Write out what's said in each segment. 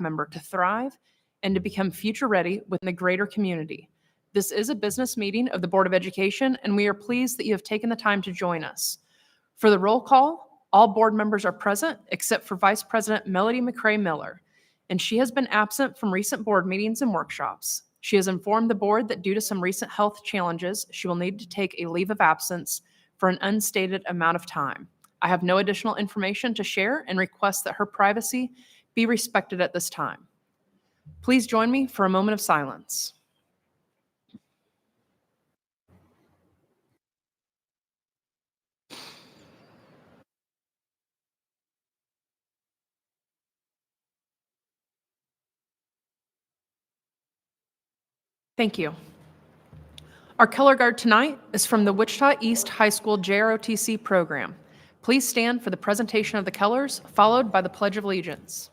member to thrive and to become future ready within the greater community. This is a business meeting of the Board of Education, and we are pleased that you have taken the time to join us. For the roll call, all board members are present except for Vice President Melody McCray Miller, and she has been absent from recent board meetings and workshops. She has informed the board that due to some recent health challenges, she will need to take a leave of absence for an unstated amount of time. I have no additional information to share and request that her privacy be respected at this time. Please join me for a moment of silence. Thank you. Our color guard tonight is from the Wichita East High School JROTC program. Please stand for the presentation of the colors, followed by the Pledge of Allegiance.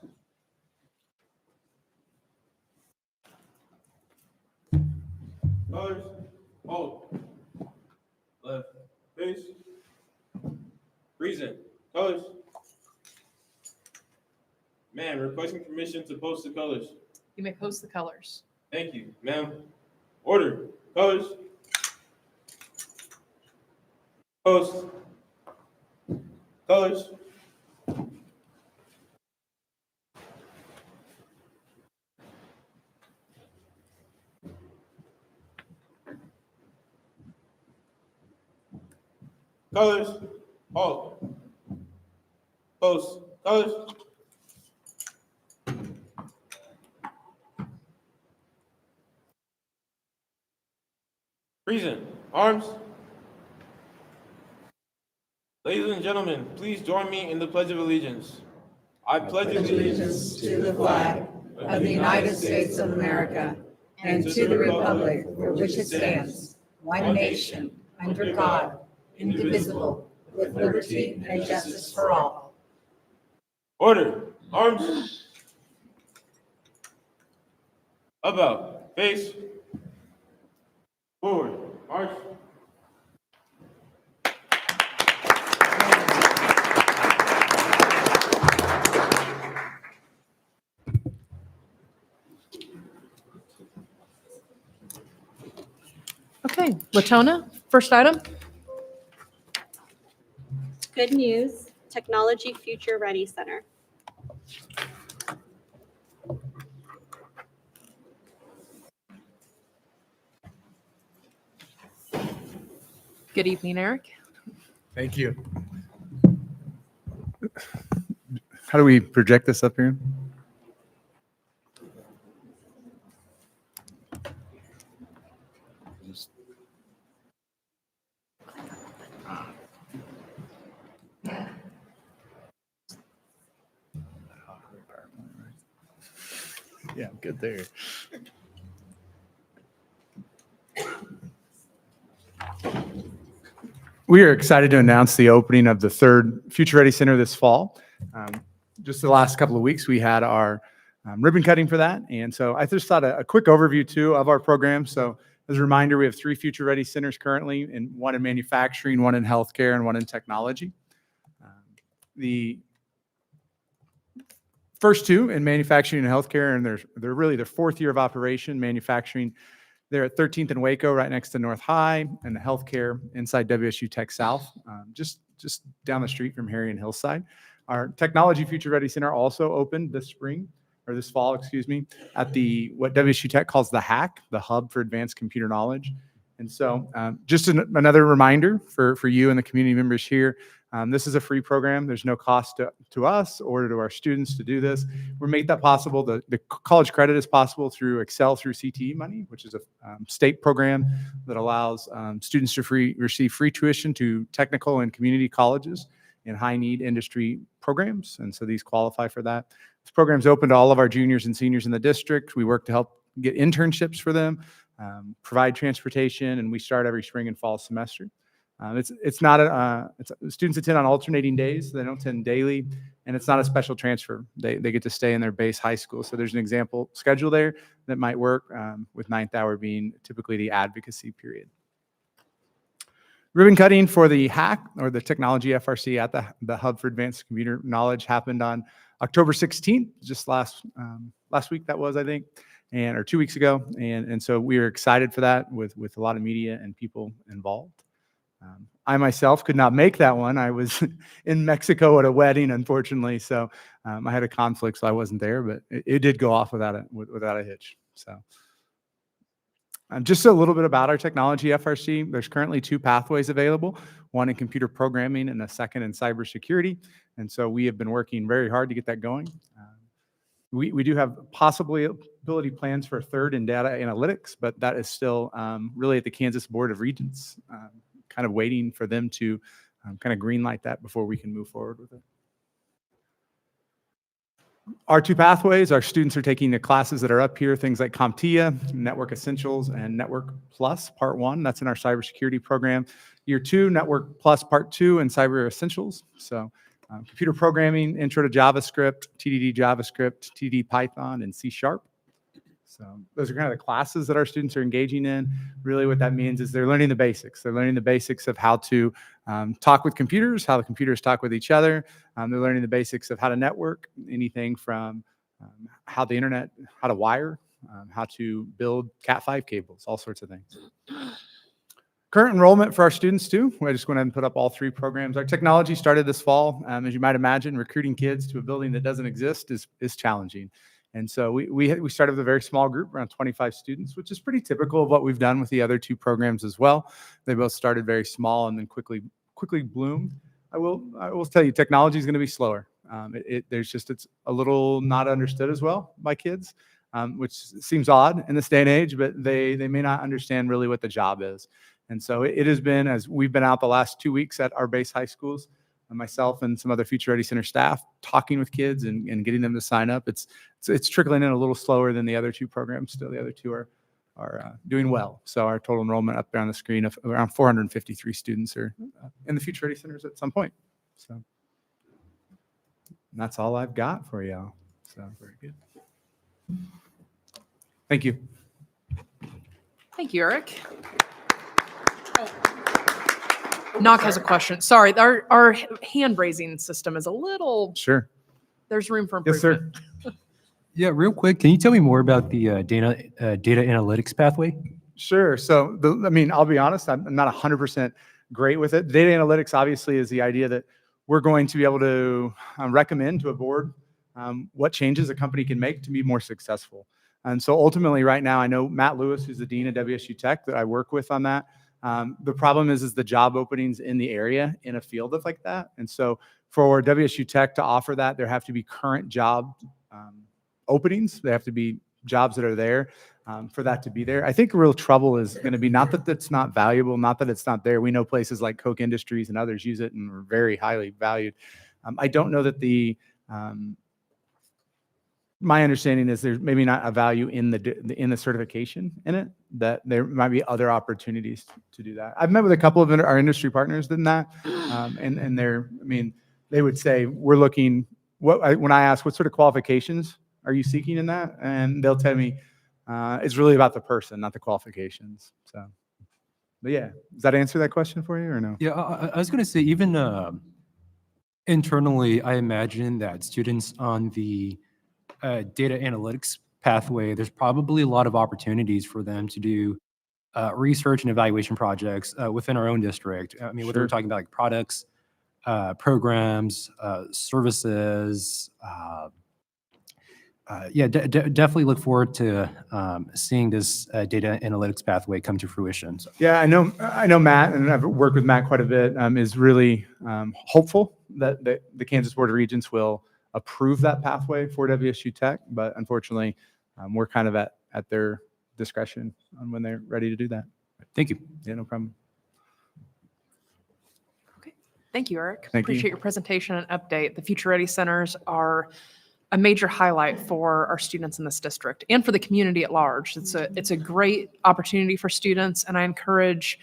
Colors, hold. Left, face. Reason, colors. Ma'am, requesting permission to post the colors. You may post the colors. Thank you, ma'am. Order, colors. Post. Colors. Colors. Halt. Post. Colors. Reason. Arms. Ladies and gentlemen, please join me in the Pledge of Allegiance. I pledge allegiance to the flag of the United States of America and to the republic for which it stands, one nation, under God, indivisible, with liberty and justice for all. Order. Arms. About. Face. Forward. March. Okay, Latona, first item. Good news, Technology Future Ready Center. Good evening, Eric. Thank you. How do we project this up here? Yeah, I'm good there. We are excited to announce the opening of the third Future Ready Center this fall. Just the last couple of weeks, we had our ribbon cutting for that. And so I just thought a quick overview too of our program. So as a reminder, we have 3 Future Ready Centers currently, and one in manufacturing, one in healthcare, and one in technology. The first 2 in manufacturing and healthcare, and they're really their 4th year of operation. Manufacturing, they're at 13th and Waco, right next to North High, and the healthcare inside WSU Tech South, just down the street from Harry and Hillside. Our Technology Future Ready Center also opened this fall, at what WSU Tech calls the HACK, the Hub for Advanced Computer Knowledge. And so just another reminder for you and the community members here, this is a free program. There's no cost to us or to our students to do this. We made that possible. The college credit is possible through Excel through CTE money, which is a state program that allows students to receive free tuition to technical and community colleges in high-need industry programs. And so these qualify for that. This program is open to all of our juniors and seniors in the district. We work to help get internships for them, provide transportation, and we start every spring and fall semester. Students attend on alternating days. They don't attend daily, and it's not a special transfer. They get to stay in their base high school. So there's an example schedule there that might work, with 9th hour being typically the advocacy period. Ribbon cutting for the HACK, or the Technology FRC, at the Hub for Advanced Computer Knowledge happened on October 16th, just last week that was, I think, or 2 weeks ago. And so we are excited for that with a lot of media and people involved. I myself could not make that one. I was in Mexico at a wedding, unfortunately. So I had a conflict, so I wasn't there, but it did go off without a hitch. So just a little bit about our technology FRC. There's currently 2 pathways available, one in computer programming and a second in cybersecurity. And so we have been working very hard to get that going. We do have possibility plans for a third in data analytics, but that is still really at the Kansas Board of Regents, kind of waiting for them to kind of green light that before we can move forward with it. Our 2 pathways, our students are taking the classes that are up here, things like CompTIA, Network Essentials, and Network Plus Part 1. That's in our cybersecurity program. Year 2, Network Plus Part 2, and Cyber Essentials. So computer programming, intro to JavaScript, TDD JavaScript, TDD Python, and C#. So those are kind of the classes that our students are engaging in. Really what that means is they're learning the basics. They're learning the basics of how to talk with computers, how the computers talk with each other. They're learning the basics of how to network, anything from how the internet, how to wire, how to build Cat5 cables, all sorts of things. Current enrollment for our students too. I just went ahead and put up all 3 programs. Our technology started this fall. As you might imagine, recruiting kids to a building that doesn't exist is challenging. And so we started with a very small group, around 25 students, which is pretty typical of what we've done with the other 2 programs as well. They both started very small and then quickly bloomed. I will tell you, technology is going to be slower. It's a little not understood as well by kids, which seems odd in this day and age, but they may not understand really what the job is. And so it has been, as we've been out the last 2 weeks at our base high schools, myself and some other Future Ready Center staff talking with kids and getting them to sign up. It's trickling in a little slower than the other 2 programs. Still, the other 2 are doing well. So our total enrollment up there on the screen of around 453 students are in the Future Ready Centers at some point. So that's all I've got for y'all. So very good. Thank you. Thank you, Eric. Knock has a question. Sorry, our hand raising system is a little, Sure. there's room for Yes, improvement. sir. Yeah, real quick, can you tell me more about the data analytics pathway? Sure. So, I'll be honest, I'm not 100% great with it. Data analytics obviously is the idea that we're going to be able to recommend to a board what changes a company can make to be more successful. And so ultimately right now, I know Matt Lewis, who's the dean of WSU Tech that I work with on that. The problem is the job openings in the area in a field of like that. And so for WSU Tech to offer that, there have to be current job openings. They have to be jobs that are there for that to be there. I think the real trouble is going to be not that it's not valuable, not that it's not there. We know places like Koch Industries and others use it and are very highly valued. I don't know that my understanding is there's maybe not a value in the certification in it, that there might be other opportunities to do that. I've met with a couple of our industry partners in that, and they would say, we're looking, when I ask what sort of qualifications are you seeking in that? And they'll tell me it's really about the person, not the qualifications. So, but yeah, does that answer that question for you or no? Yeah, I was going to say, even internally, I imagine that students on the data analytics pathway, there's probably a lot of opportunities for them to do research and evaluation projects within our own district. I mean, whether Sure. we're talking about like products, programs, services. Definitely look forward to seeing this data analytics pathway come to fruition. So. Yeah, I know Matt, and I've worked with Matt quite a bit, is really hopeful that the Kansas Board of Regents will approve that pathway for WSU Tech, but unfortunately, we're kind of at their discretion on when they're ready to do that. Thank you. Yeah, no problem. Okay. Thank you, Eric. Thank you. Appreciate your presentation and update. The Future Ready Centers are a major highlight for our students in this district and for the community at large. It's a great opportunity for students, and I encourage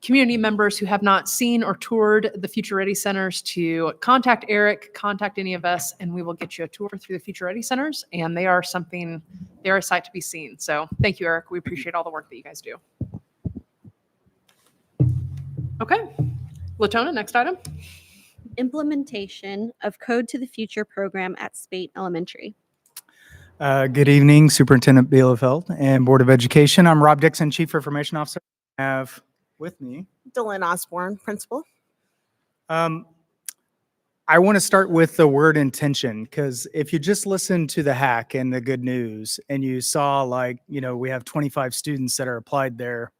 community members who have not seen or toured the Future Ready Centers to contact Eric, contact any of us, and we will get you a tour through the Future Ready Centers, and they are a sight to be seen. So thank you, Eric. We appreciate all the work that you guys do. Okay. Latona, next item. implementation of Code to the Future program at Spate Elementary. Good evening, Superintendent Bielefeld and Board of Education. I'm Rob Dixon, Chief Information Officer. I have with me. Dylan Osborne, principal. I want to start with the word intention, because if you just listen to the hack and the good news and you saw we have 25 students that are applied there,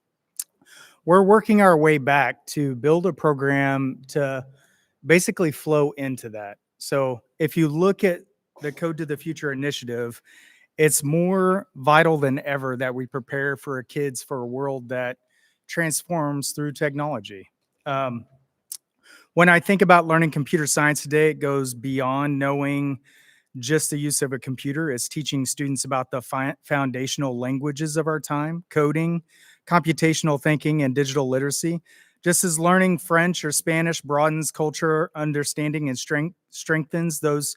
we're working our way back to build a program to basically flow into that. So if you look at the Code to the Future initiative, it's more vital than ever that we prepare for our kids for a world that transforms through technology. When I think about learning computer science today, it goes beyond knowing just the use of a computer. It's teaching students about the foundational languages of our time, coding, computational thinking, and digital literacy. Just as learning French or Spanish broadens culture understanding and strengthens those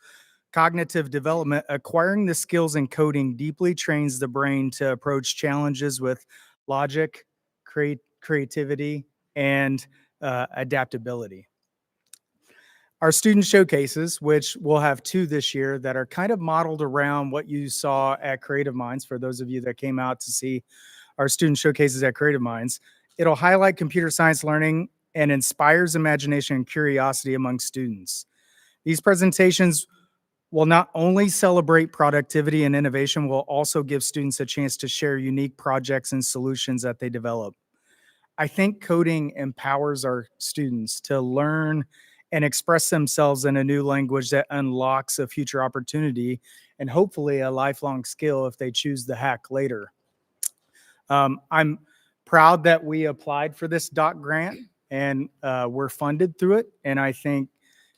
cognitive development, acquiring the skills in coding deeply trains the brain to approach challenges with logic, creativity, and adaptability. Our student showcases, which we'll have 2 this year, that are kind of modeled around what you saw at Creative Minds, for those of you that came out to see our student showcases at Creative Minds. It'll highlight computer science learning and inspires imagination and curiosity among students. These presentations will not only celebrate productivity and innovation, will also give students a chance to share unique projects and solutions that they develop. I think coding empowers our students to learn and express themselves in a new language that unlocks a future opportunity and hopefully a lifelong skill if they choose the hack later. I'm proud that we applied for this DOC grant and we're funded through it. And I think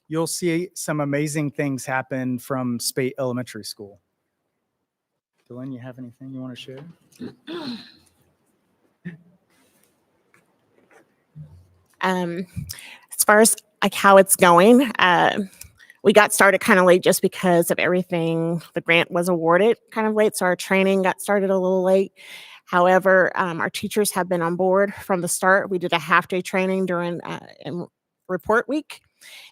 you'll see some amazing things happen from Spate Elementary School. Dylan, you have anything you want to share? As far as how it's going, we got started kind of late just because of everything. The grant was awarded kind of late, so our training got started a little late. However, our teachers have been on board from the start. We did a half-day training during in report week,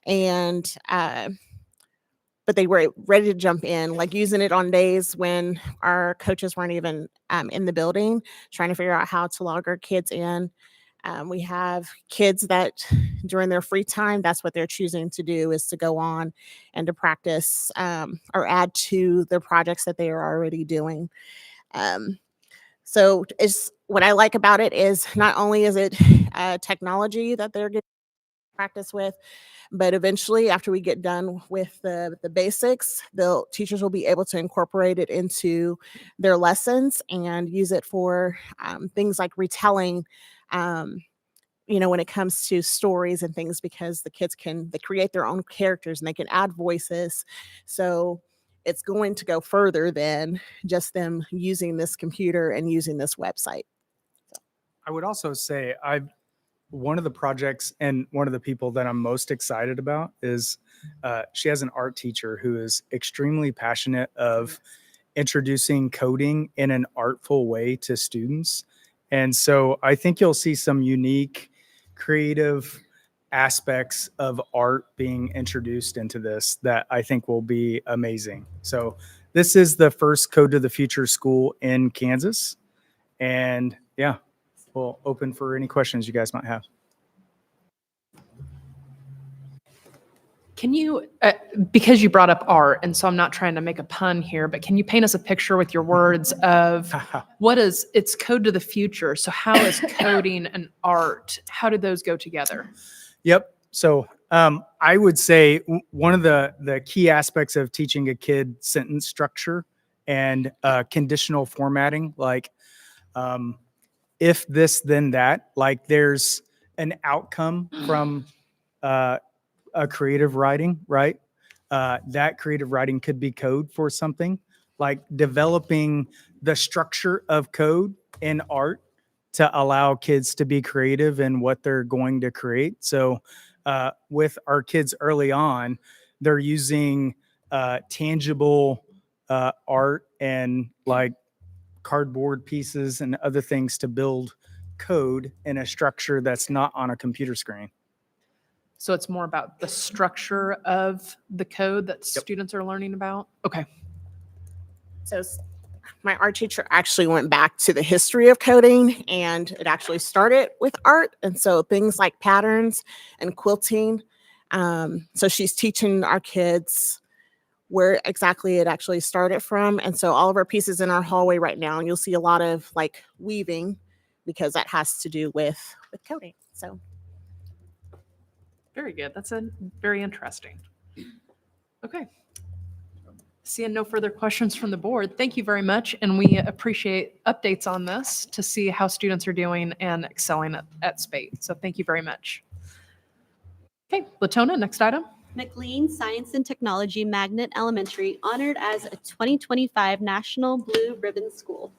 and but they were ready to jump in, using it on days when our coaches weren't even in the building, trying to figure out how to log our kids in. We have kids that during their free time, that's what they're choosing to do, is to go on and to practice or add to their projects that they are already doing. So what I like about it is not only is it technology that they're getting practice with, but eventually after we get done with the basics, the teachers will be able to incorporate it into their lessons and use it for things like retelling, when it comes to stories and things, because the kids they create their own characters and they can add voices. So it's going to go further than just them using this computer and using this website. I would also say one of the projects and one of the people that I'm most excited about is she has an art teacher who is extremely passionate of introducing coding in an artful way to students. And so I think you'll see some unique, creative aspects of art being introduced into this that I think will be amazing. So this is the first Code to the Future school in Kansas. And yeah, we'll open for any questions you guys might have. Can you, because you brought up art, and so I'm not trying to make a pun here, but can you paint us a picture with your words of it's Code to the Future? So how is coding and art, how do those go together? Yep. So I would say one of the key aspects of teaching a kid sentence structure and conditional formatting, if this, then that, there's an outcome from a creative writing, right? That creative writing could be code for something, like developing the structure of code in art to allow kids to be creative in what they're going to create. So with our kids early on, they're using tangible art and cardboard pieces and other things to build code in a structure that's not on a computer screen. So it's more about the structure of the code that students are learning about? Okay. So my art teacher actually went back to the history of coding, and it actually started with art. And so things like patterns and quilting. So she's teaching our kids where exactly it actually started from. And so all of our pieces in our hallway right now, and you'll see a lot of like weaving because that has to do with coding. So Very good. That's very interesting. Okay. Seeing no further questions from the board, thank you very much. And we appreciate updates on this to see how students are doing and excelling at Spade. So thank you very much. Okay, Latona, next item. McLean Science and Technology Magnet Elementary honored as a 2025 National Blue Ribbon School.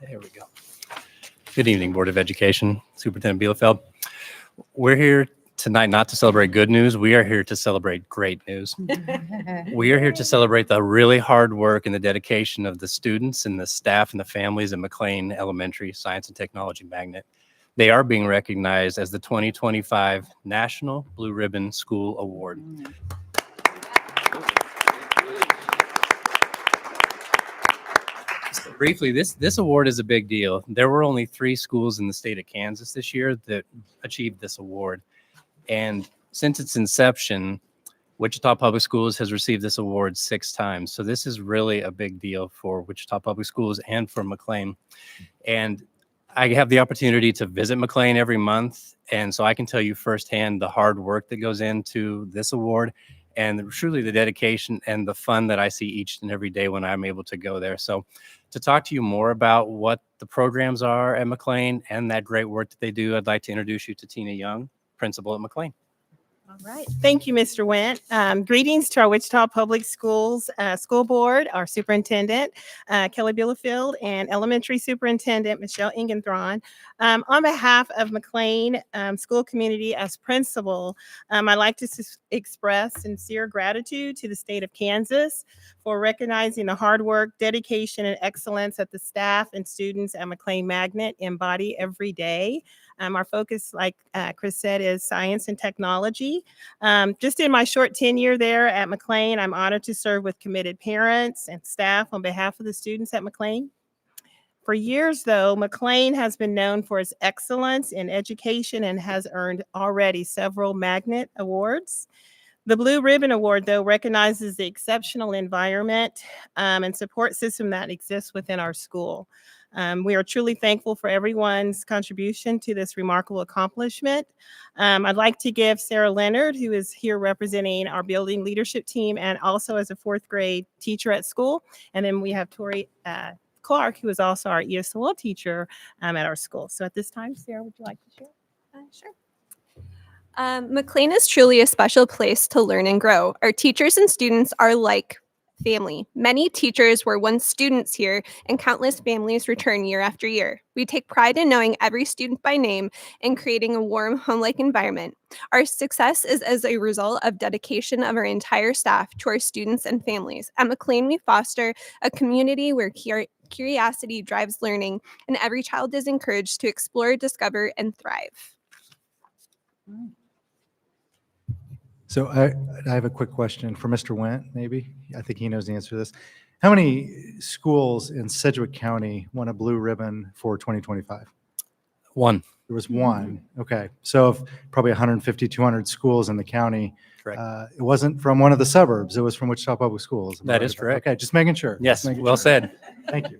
There we go. Good evening, Board of Education, Superintendent Bielefeld. We're here tonight not to celebrate good news. We are here to celebrate great news. We are here to celebrate the really hard work and the dedication of the students and the staff and the families at McLean Elementary Science and Technology Magnet. They are being recognized as the 2025 National Blue Ribbon School Award. Briefly, this award is a big deal. There were only 3 schools in the state of Kansas this year that achieved this award. And since its inception, Wichita Public Schools has received this award 6 times. So this is really a big deal for Wichita Public Schools and for McLean. And I have the opportunity to visit McLean every month. And so I can tell you firsthand the hard work that goes into this award and truly the dedication and the fun that I see each and every day when I'm able to go there. So to talk to you more about what the programs are at McLean and that great work that they do, I'd like to introduce you to Tina Young, principal at McLean. All right. Thank you, Mr. Went. Greetings to our Wichita Public Schools School Board, our superintendent, Kelly Bielefeld, and elementary superintendent, Michelle Ingenthron. On behalf of McLean school community as principal, I'd like to express sincere gratitude to the state of Kansas for recognizing the hard work, dedication, and excellence that the staff and students at McLean Magnet embody every day. Our focus, like Chris said, is science and technology. Just in my short tenure there at McLean, I'm honored to serve with committed parents and staff on behalf of the students at McLean. For years, though, McLean has been known for its excellence in education and has earned already several Magnet Awards. The Blue Ribbon Award, though, recognizes the exceptional environment and support system that exists within our school. We are truly thankful for everyone's contribution to this remarkable accomplishment. I'd like to give Sarah Leonard, who is here representing our building leadership team and also as a 4th grade teacher at school. And then we have Tori Clark, who is also our ESOL teacher at our school. So at this time, Sarah, would you like to share? Sure. McLean is truly a special place to learn and grow. Our teachers and students are like family. Many teachers were once students here, and countless families return year after year. We take pride in knowing every student by name and creating a warm, home-like environment. Our success is as a result of dedication of our entire staff to our students and families. At McLean, we foster a community where curiosity drives learning, and every child is encouraged to explore, discover, and thrive. So I have a quick question for Mr. Went, maybe. I think he knows the answer to this. How many schools in Sedgwick County won a blue ribbon for 2025? 1. There was 1. Okay. So of probably 150, 200 schools in the county, Correct. it wasn't from one of the suburbs. It was from Wichita Public Schools. Am I That right is about correct. Okay, just making sure. Yes, Just making well sure. said. Thank you.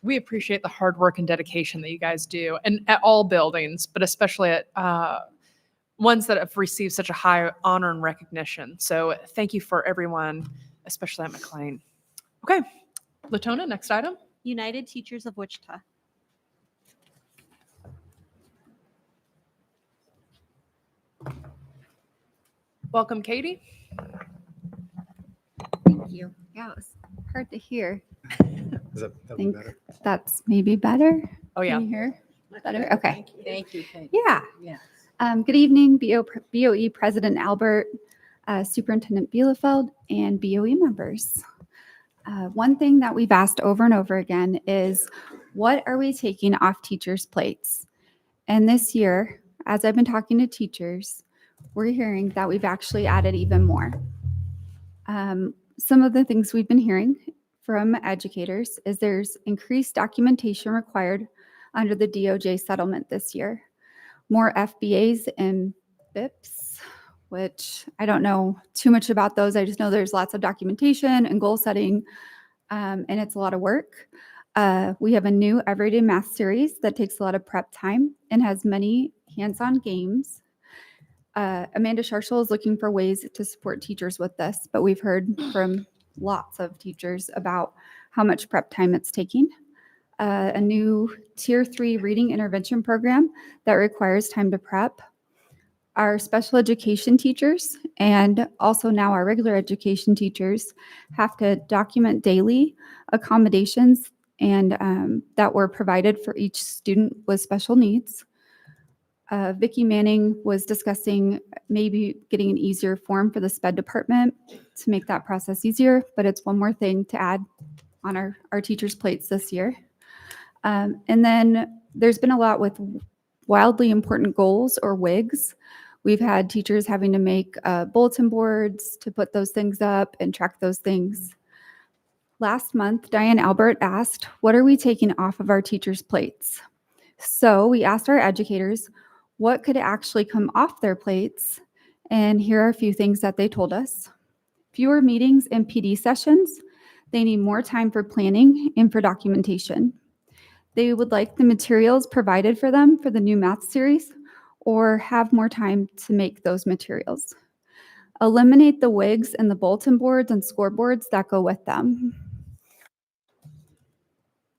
We appreciate the hard work and dedication that you guys do, and at all buildings, but especially at ones that have received such a high honor and recognition. So thank you for everyone, especially at McLean. Okay, Latona, next item. United Teachers of Wichita. Welcome, Katie. Thank you. Yeah, it was hard to hear. Is that Think better? that's maybe better. Oh, yeah. Can you hear better? Okay. Thank you. Kate. Yeah. Yes. Good evening, BOE President Albert, Superintendent Bielefeld, and BOE members. One thing that we've asked over and over again is, what are we taking off teachers' plates? And this year, as I've been talking to teachers, we're hearing that we've actually added even more. Some of the things we've been hearing from educators is there's increased documentation required under the DOJ settlement this year. More FBAs and BIPs, which I don't know too much about those. I just know there's lots of documentation and goal setting, and it's a lot of work. We have a new Everyday Math series that takes a lot of prep time and has many hands-on games. Amanda Sharshall is looking for ways to support teachers with this, but we've heard from lots of teachers about how much prep time it's taking. A new Tier 3 reading intervention program that requires time to prep. Our special education teachers and also now our regular education teachers have to document daily accommodations and that were provided for each student with special needs. Vicki Manning was discussing maybe getting an easier form for the SPED department to make that process easier, but it's one more thing to add on our teachers' plates this year. And then there's been a lot with wildly important goals or WIGs. We've had teachers having to make bulletin boards to put those things up and track those things. Last month, Diane Albert asked, what are we taking off of our teachers' plates? So we asked our educators, what could actually come off their plates? And here are a few things that they told us. Fewer meetings and PD sessions. They need more time for planning and for documentation. They would like the materials provided for them for the new math series or have more time to make those materials. Eliminate the WIGs and the bulletin boards and scoreboards that go with them.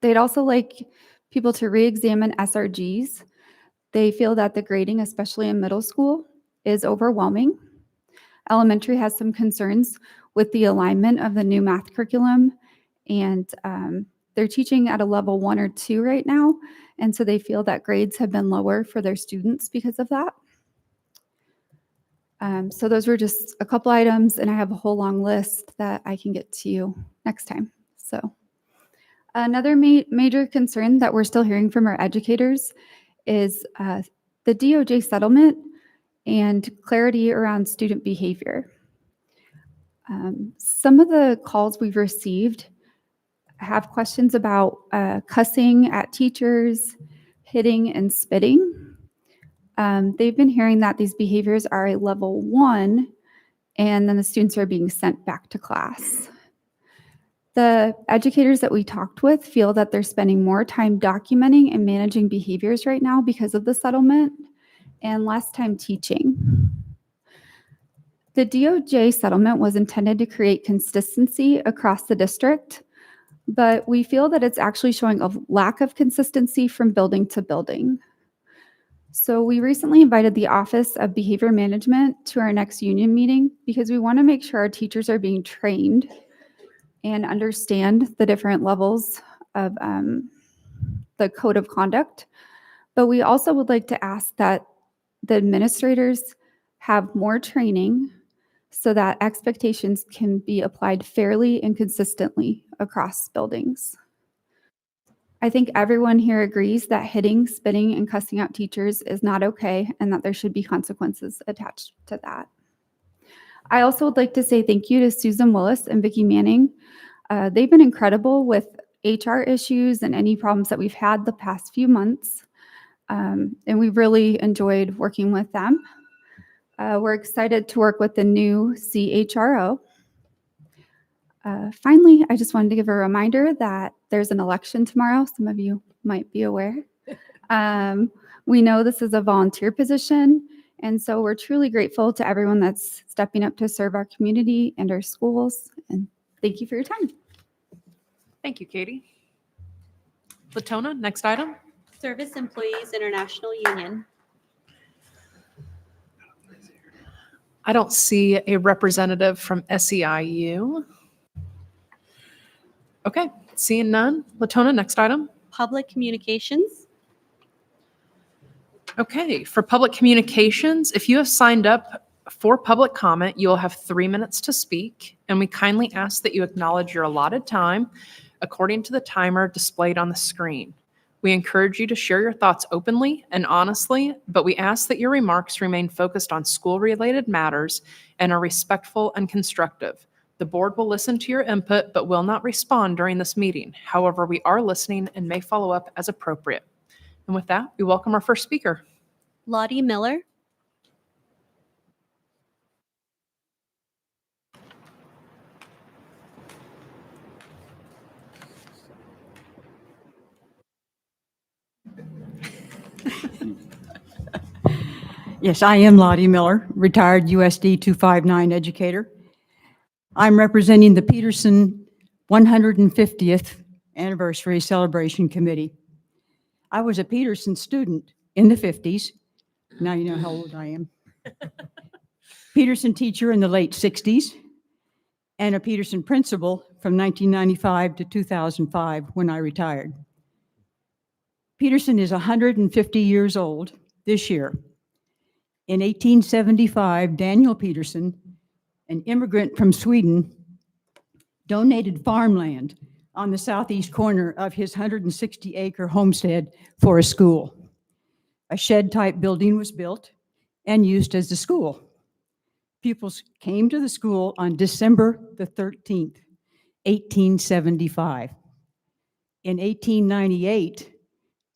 They'd also like people to re-examine SRGs. They feel that the grading, especially in middle school, is overwhelming. Elementary has some concerns with the alignment of the new math curriculum, and they're teaching at a level 1 or 2 right now, and so they feel that grades have been lower for their students because of that. So those were just a couple items, and I have a whole long list that I can get to you next time. So another major concern that we're still hearing from our educators is the DOJ settlement and clarity around student behavior. Some of the calls we've received have questions about cussing at teachers, hitting and spitting. They've been hearing that these behaviors are a level 1, and then the students are being sent back to class. The educators that we talked with feel that they're spending more time documenting and managing behaviors right now because of the settlement and less time teaching. The DOJ settlement was intended to create consistency across the district, but we feel that it's actually showing a lack of consistency from building to building. So we recently invited the Office of Behavior Management to our next union meeting because we want to make sure our teachers are being trained and understand the different levels of the code of conduct. But we also would like to ask that the administrators have more training so that expectations can be applied fairly and consistently across buildings. I think everyone here agrees that hitting, spitting, and cussing out teachers is not okay and that there should be consequences attached to that. I also would like to say thank you to Susan Willis and Vicki Manning. They've been incredible with HR issues and any problems that we've had the past few months. And we've really enjoyed working with them. We're excited to work with the new CHRO. Finally, I just wanted to give a reminder that there's an election tomorrow. Some of you might be aware. We know this is a volunteer position, and so we're truly grateful to everyone that's stepping up to serve our community and our schools. And thank you for your time. Thank you, Katie. Latona, next item. Service Employees International Union. I don't see a representative from SEIU. Okay, seeing none. Latona, next item. Public Communications. Okay, for public communications, if you have signed up for public comment, you will have 3 minutes to speak, and we kindly ask that you acknowledge your allotted time according to the timer displayed on the screen. We encourage you to share your thoughts openly and honestly, but we ask that your remarks remain focused on school-related matters and are respectful and constructive. The board will listen to your input but will not respond during this meeting. However, we are listening and may follow up as appropriate. And with that, we welcome our first speaker. Lottie Miller. Yes, I am Lottie Miller, retired USD 259 educator. I'm representing the Peterson 150th Anniversary Celebration Committee. I was a Peterson student in the 50s. Now you know how old I am. Peterson teacher in the late 60s, and a Peterson principal from 1995 to 2005 when I retired. Peterson is 150 years old this year. In 1875, Daniel Peterson, an immigrant from Sweden, donated farmland on the southeast corner of his 160-acre homestead for a school. A shed-type building was built and used as the school. Pupils came to the school on December the 13th, 1875. In 1898,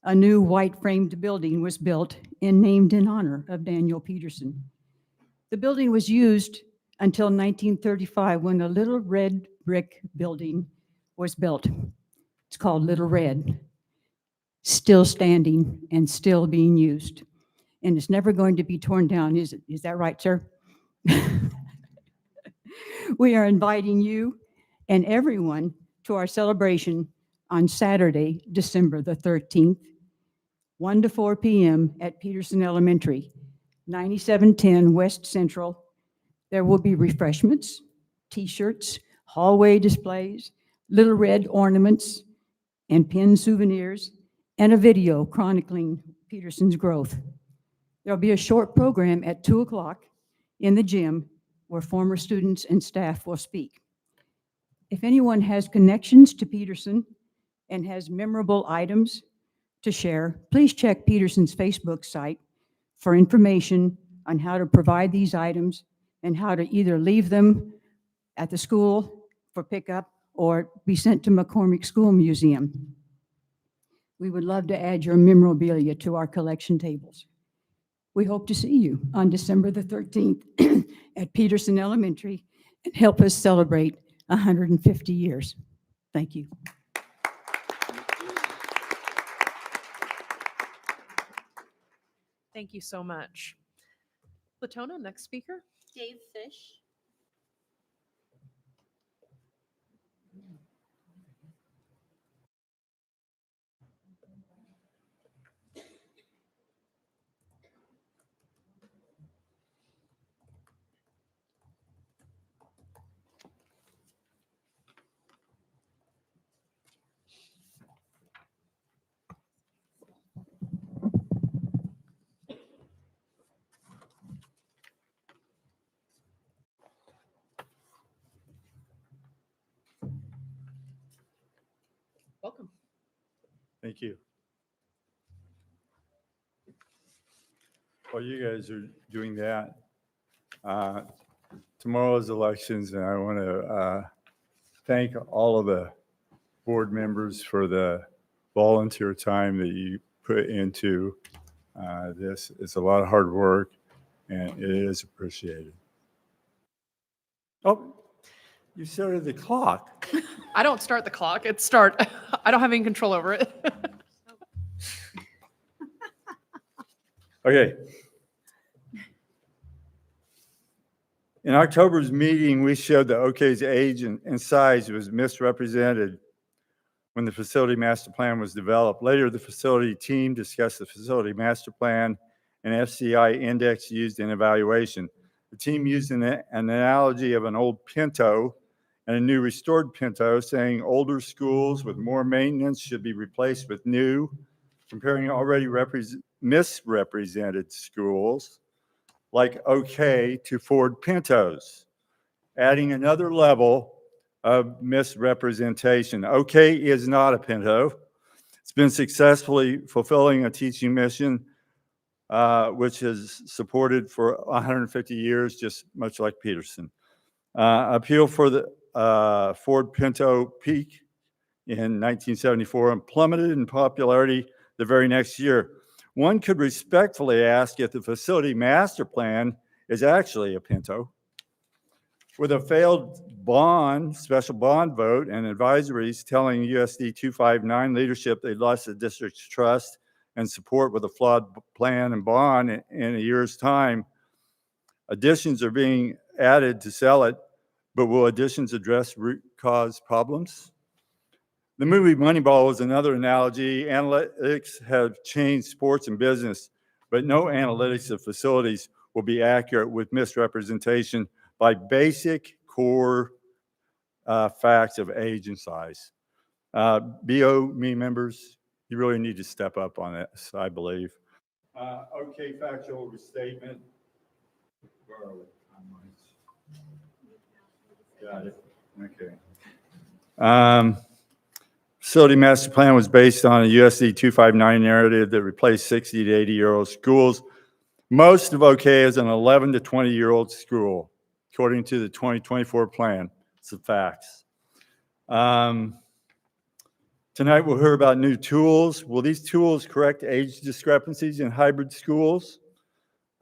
a new white-framed building was built and named in honor of Daniel Peterson. The building was used until 1935 when a little red brick building was built. It's called Little Red, still standing and still being used. And it's never going to be torn down, is it? Is that right, sir? We are inviting you and everyone to our celebration on Saturday, December the 13th, 1 to 4 p.m. at Peterson Elementary, 9710 West Central. There will be refreshments, t-shirts, hallway displays, Little Red ornaments, and pin souvenirs, and a video chronicling Peterson's growth. There'll be a short program at 2 o'clock in the gym where former students and staff will speak. If anyone has connections to Peterson and has memorable items to share, please check Peterson's Facebook site for information on how to provide these items and how to either leave them at the school for pickup or be sent to McCormick School Museum. We would love to add your memorabilia to our collection tables. We hope to see you on December the 13th at Peterson Elementary and help us celebrate 150 years. Thank you. Thank you so much. Latona, next speaker. Dave Fish. Welcome. Thank you. While you guys are doing that, tomorrow's elections, and I want to thank all of the board members for the volunteer time that you put into this. It's a lot of hard work, and it is appreciated. Oh, you started the clock. I don't start the clock. I don't have any control over it. Okay. In October's meeting, we showed that OK's age and size was misrepresented when the facility master plan was developed. Later, the facility team discussed the facility master plan and FCI index used in evaluation. The team used an analogy of an old Pinto and a new restored Pinto, saying older schools with more maintenance should be replaced with new, comparing already misrepresented schools like OK to Ford Pintos, adding another level of misrepresentation. OK is not a Pinto. It's been successfully fulfilling a teaching mission which has supported for 150 years, just much like Peterson. Appeal for the Ford Pinto peak in 1974 and plummeted in popularity the very next year. One could respectfully ask if the facility master plan is actually a Pinto. With a failed special bond vote and advisories telling USD 259 leadership they lost the district's trust and support with a flawed plan and bond in a year's time, additions are being added to sell it, but will additions address root cause problems? The movie Moneyball is another analogy. Analytics have changed sports and business, but no analytics of facilities will be accurate with misrepresentation by basic core facts of age and size. BOE members, you really need to step up on this, I believe. Okay, factual restatement. Where are we? Got it. Okay. Facility master plan was based on a USD 259 narrative that replaced 60 to 80-year-old schools. Most of OK is an 11 to 20-year-old school, according to the 2024 plan. It's the facts. Tonight we'll hear about new tools. Will these tools correct age discrepancies in hybrid schools?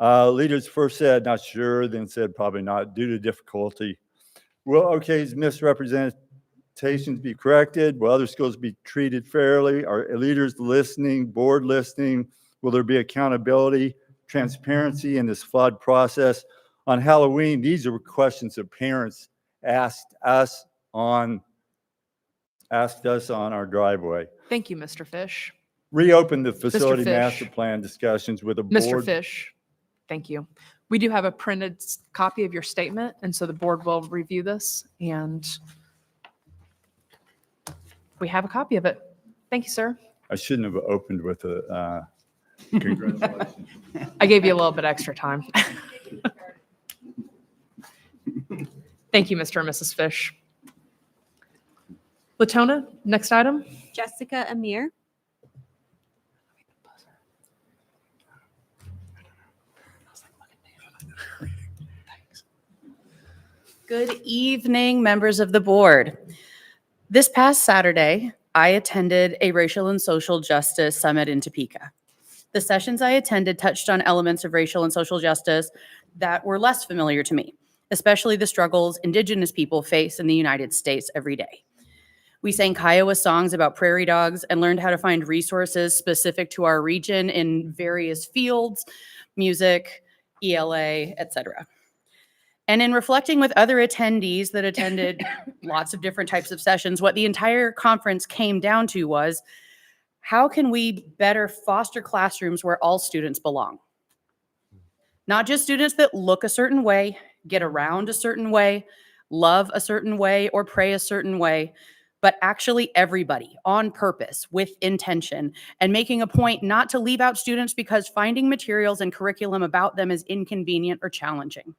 Leaders first said not sure, then said probably not due to difficulty. Will OK's misrepresentations be corrected? Will other schools be treated fairly? Are leaders listening, board listening? Will there be accountability, transparency in this flawed process? On Halloween, these are questions that parents asked us on our driveway. Thank you, Mr. Fish. Reopen the facility Fish. master plan discussions with the board. Mr. Fish, thank you. We do have a printed copy of your statement, and so the board will review this, and we have a copy of it. Thank you, sir. I shouldn't have opened with a congratulations. I gave you a little bit extra time. Thank you, Mr. and Mrs. Fish. Latona, next item. Jessica Amir. Good evening, members of the board. This past Saturday, I attended a racial and social justice summit in Topeka. The sessions I attended touched on elements of racial and social justice that were less familiar to me, especially the struggles Indigenous people face in the United States every day. We sang Kiowa songs about prairie dogs and learned how to find resources specific to our region in various fields, music, ELA, etc. And in reflecting with other attendees that attended lots of different types of sessions, what the entire conference came down to was, how can we better foster classrooms where all students belong? Not just students that look a certain way, get around a certain way, love a certain way, or pray a certain way, but actually everybody on purpose with intention, and making a point not to leave out students because finding materials and curriculum about them is inconvenient or challenging.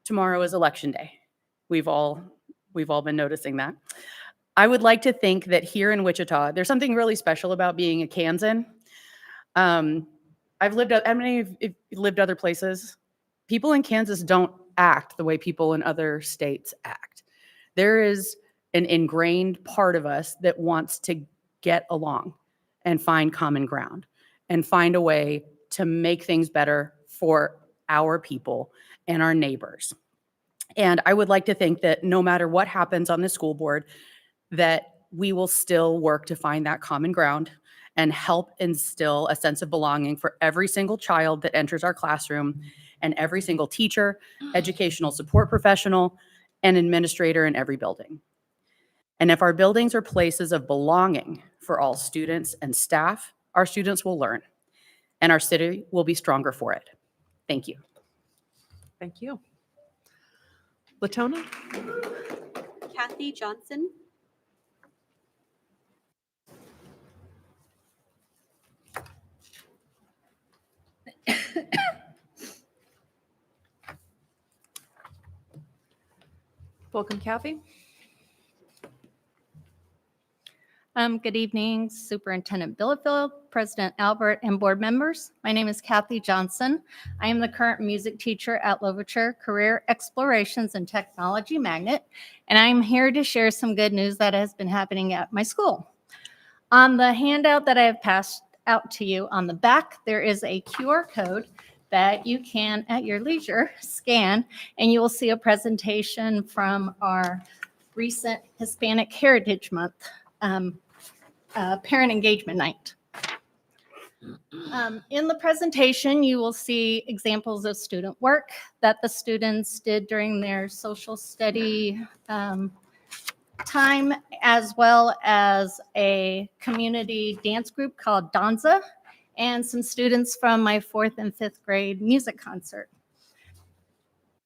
Tomorrow is election day. We've all been noticing that. I would like to think that here in Wichita, there's something really special about being a Kansan. How many of you lived other places? People in Kansas don't act the way people in other states act. There is an ingrained part of us that wants to get along and find common ground and find a way to make things better for our people and our neighbors. And I would like to think that no matter what happens on the school board, that we will still work to find that common ground and help instill a sense of belonging for every single child that enters our classroom and every single teacher, educational support professional, and administrator in every building. And if our buildings are places of belonging for all students and staff, our students will learn, and our city will be stronger for it. Thank you. Thank you. Latona? Kathy Johnson. Welcome, Kathy. Good evening, Superintendent Bielefeld, President Albert, and board members. My name is Kathy Johnson. I am the current music teacher at Louverture Career Explorations and Technology Magnet, and I'm here to share some good news that has been happening at my school. On the handout that I have passed out to you on the back, there is a QR code that you can, at your leisure, scan, and you will see a presentation from our recent Hispanic Heritage Month Parent Engagement Night. In the presentation, you will see examples of student work that the students did during their social study time, as well as a community dance group called Danza, and some students from my 4th and 5th grade music concert.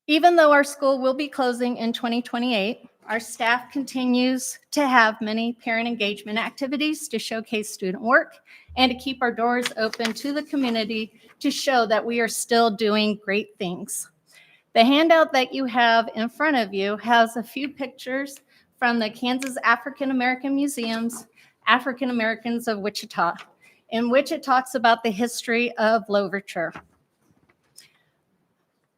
Even though our school will be closing in 2028, our staff continues to have many parent engagement activities to showcase student work and to keep our doors open to the community to show that we are still doing great things. The handout that you have in front of you has a few pictures from the Kansas African American Museum's African Americans of Wichita, in which it talks about the history of Louverture.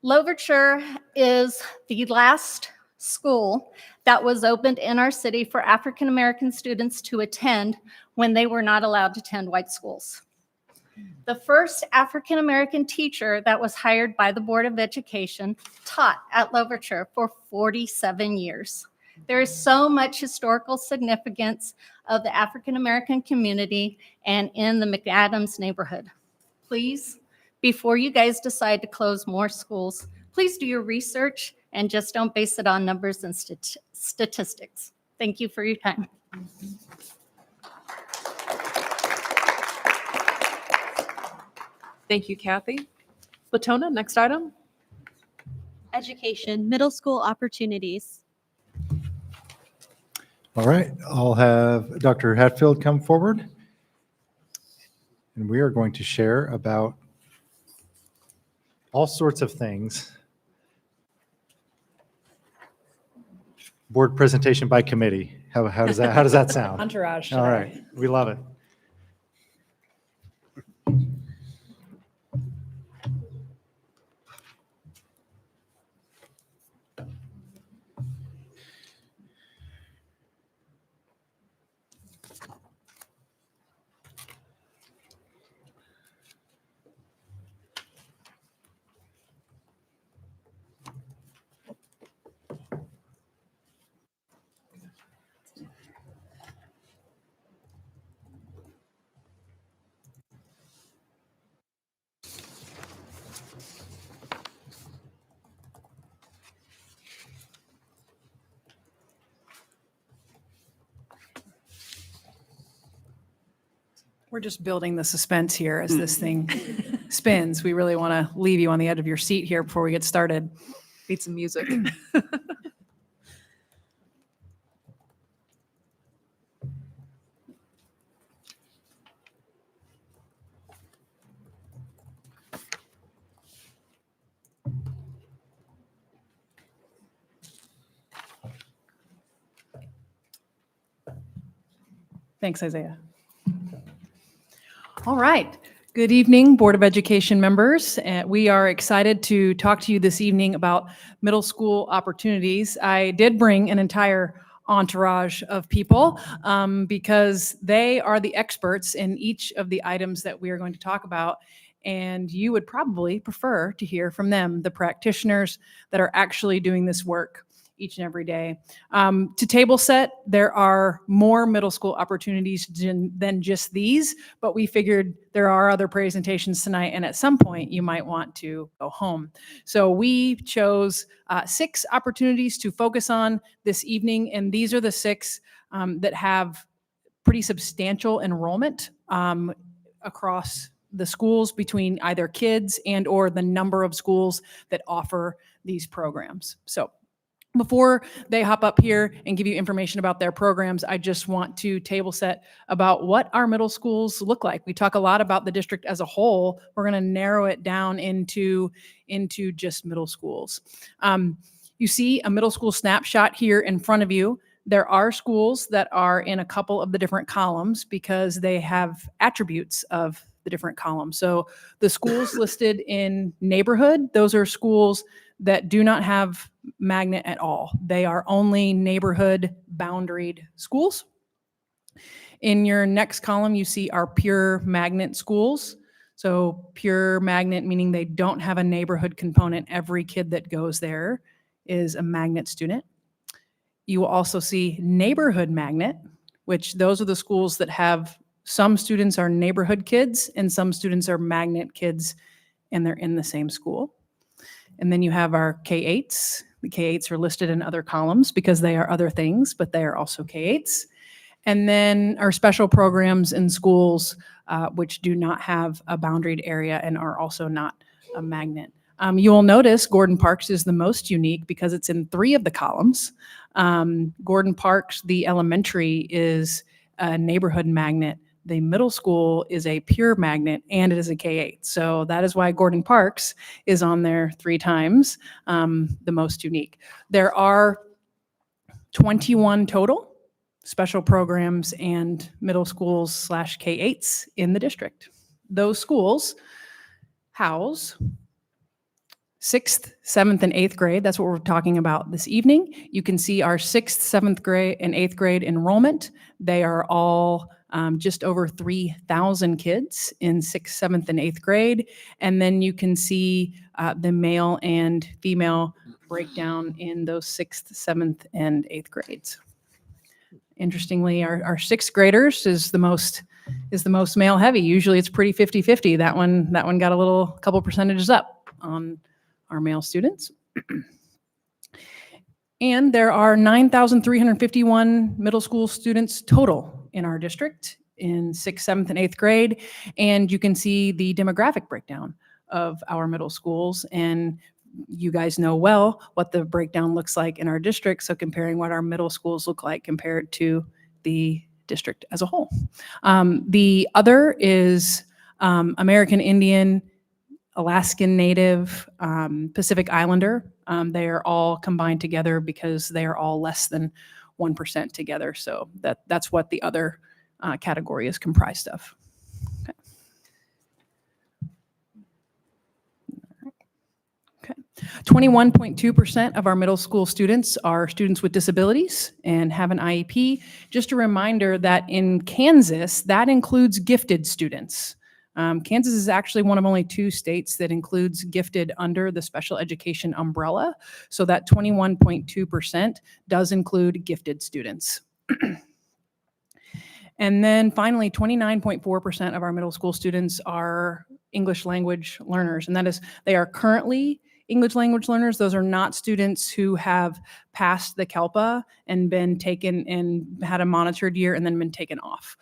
Louverture is the last school that was opened in our city for African American students to attend when they were not allowed to attend white schools. The first African American teacher that was hired by the Board of Education taught at Louverture for 47 years. There is so much historical significance of the African American community and in the McAdams neighborhood. Please, before you guys decide to close more schools, please do your research and just don't base it on numbers and statistics. Thank you for your time. Thank you, Kathy. Latona, next item. Education, middle school opportunities. All right, I'll have Dr. Hatfield come forward. And we are going to share about all sorts of things. Board presentation by committee. How does that sound? Entourage All right, we love it. We're just building the suspense here as this thing spins. We really want to leave you on the edge of your seat here before we get started. Beat some music. Thanks, Isaiah. All right. Good evening, Board of Education members. We are excited to talk to you this evening about middle school opportunities. I did bring an entire entourage of people because they are the experts in each of the items that we are going to talk about. And you would probably prefer to hear from them, the practitioners that are actually doing this work each and every day. To table set, there are more middle school opportunities than just these, but we figured there are other presentations tonight, and at some point you might want to go home. So we chose 6 opportunities to focus on this evening, and these are the 6 that have pretty substantial enrollment across the schools between either kids and or the number of schools that offer these programs. So before they hop up here and give you information about their programs, I just want to table set about what our middle schools look like. We talk a lot about the district as a whole. We're going to narrow it down into just middle schools. You see a middle school snapshot here in front of you. There are schools that are in a couple of the different columns because they have attributes of the different columns. So the schools listed in neighborhood, those are schools that do not have magnet at all. They are only neighborhood boundaried schools. In your next column, you see our pure magnet schools. So pure magnet, meaning they don't have a neighborhood component. Every kid that goes there is a magnet student. You will also see neighborhood magnet, which those are the schools that have some students are neighborhood kids and some students are magnet kids, and they're in the same school. And then you have our K-8s. The K-8s are listed in other columns because they are other things, but they are also K-8s. And then our special programs in schools, which do not have a boundaried area and are also not a magnet. You will notice Gordon Parks is the most unique because it's in 3 of the columns. Gordon Parks, the elementary, is a neighborhood magnet. The middle school is a pure magnet, and it is a K-8. So that is why Gordon Parks is on there 3 times, the most unique. There are 21 total special programs and middle schools / K-8s in the district. Those schools house 6th, 7th, and 8th grade. That's what we're talking about this evening. You can see our 6th, 7th grade, and 8th grade enrollment. They are all just over 3,000 kids in 6th, 7th, and 8th grade. And then you can see the male and female breakdown in those 6th, 7th, and 8th grades. Interestingly, our 6th graders is the most male heavy. Usually it's pretty 50-50. That one got a couple percentages up on our male students. And there are 9,351 middle school students total in our district in 6th, 7th, and 8th grade. And you can see the demographic breakdown of our middle schools. And you guys know well what the breakdown looks like in our district. So comparing what our middle schools look like compared to the district as a whole. The other is American Indian, Alaskan Native, Pacific Islander. They are all combined together because they are all less than 1% together. So that's what the other category is comprised of. Okay. 21.2% of our middle school students are students with disabilities and have an IEP. Just a reminder that in Kansas, that includes gifted students. Kansas is actually one of only 2 states that includes gifted under the special education umbrella. So that 21.2% does include gifted students. And then finally, 29.4% of our middle school students are English language learners. And that is, they are currently English language learners. Those are not students who have passed the CALPA and been taken and had a monitored year and then been taken off.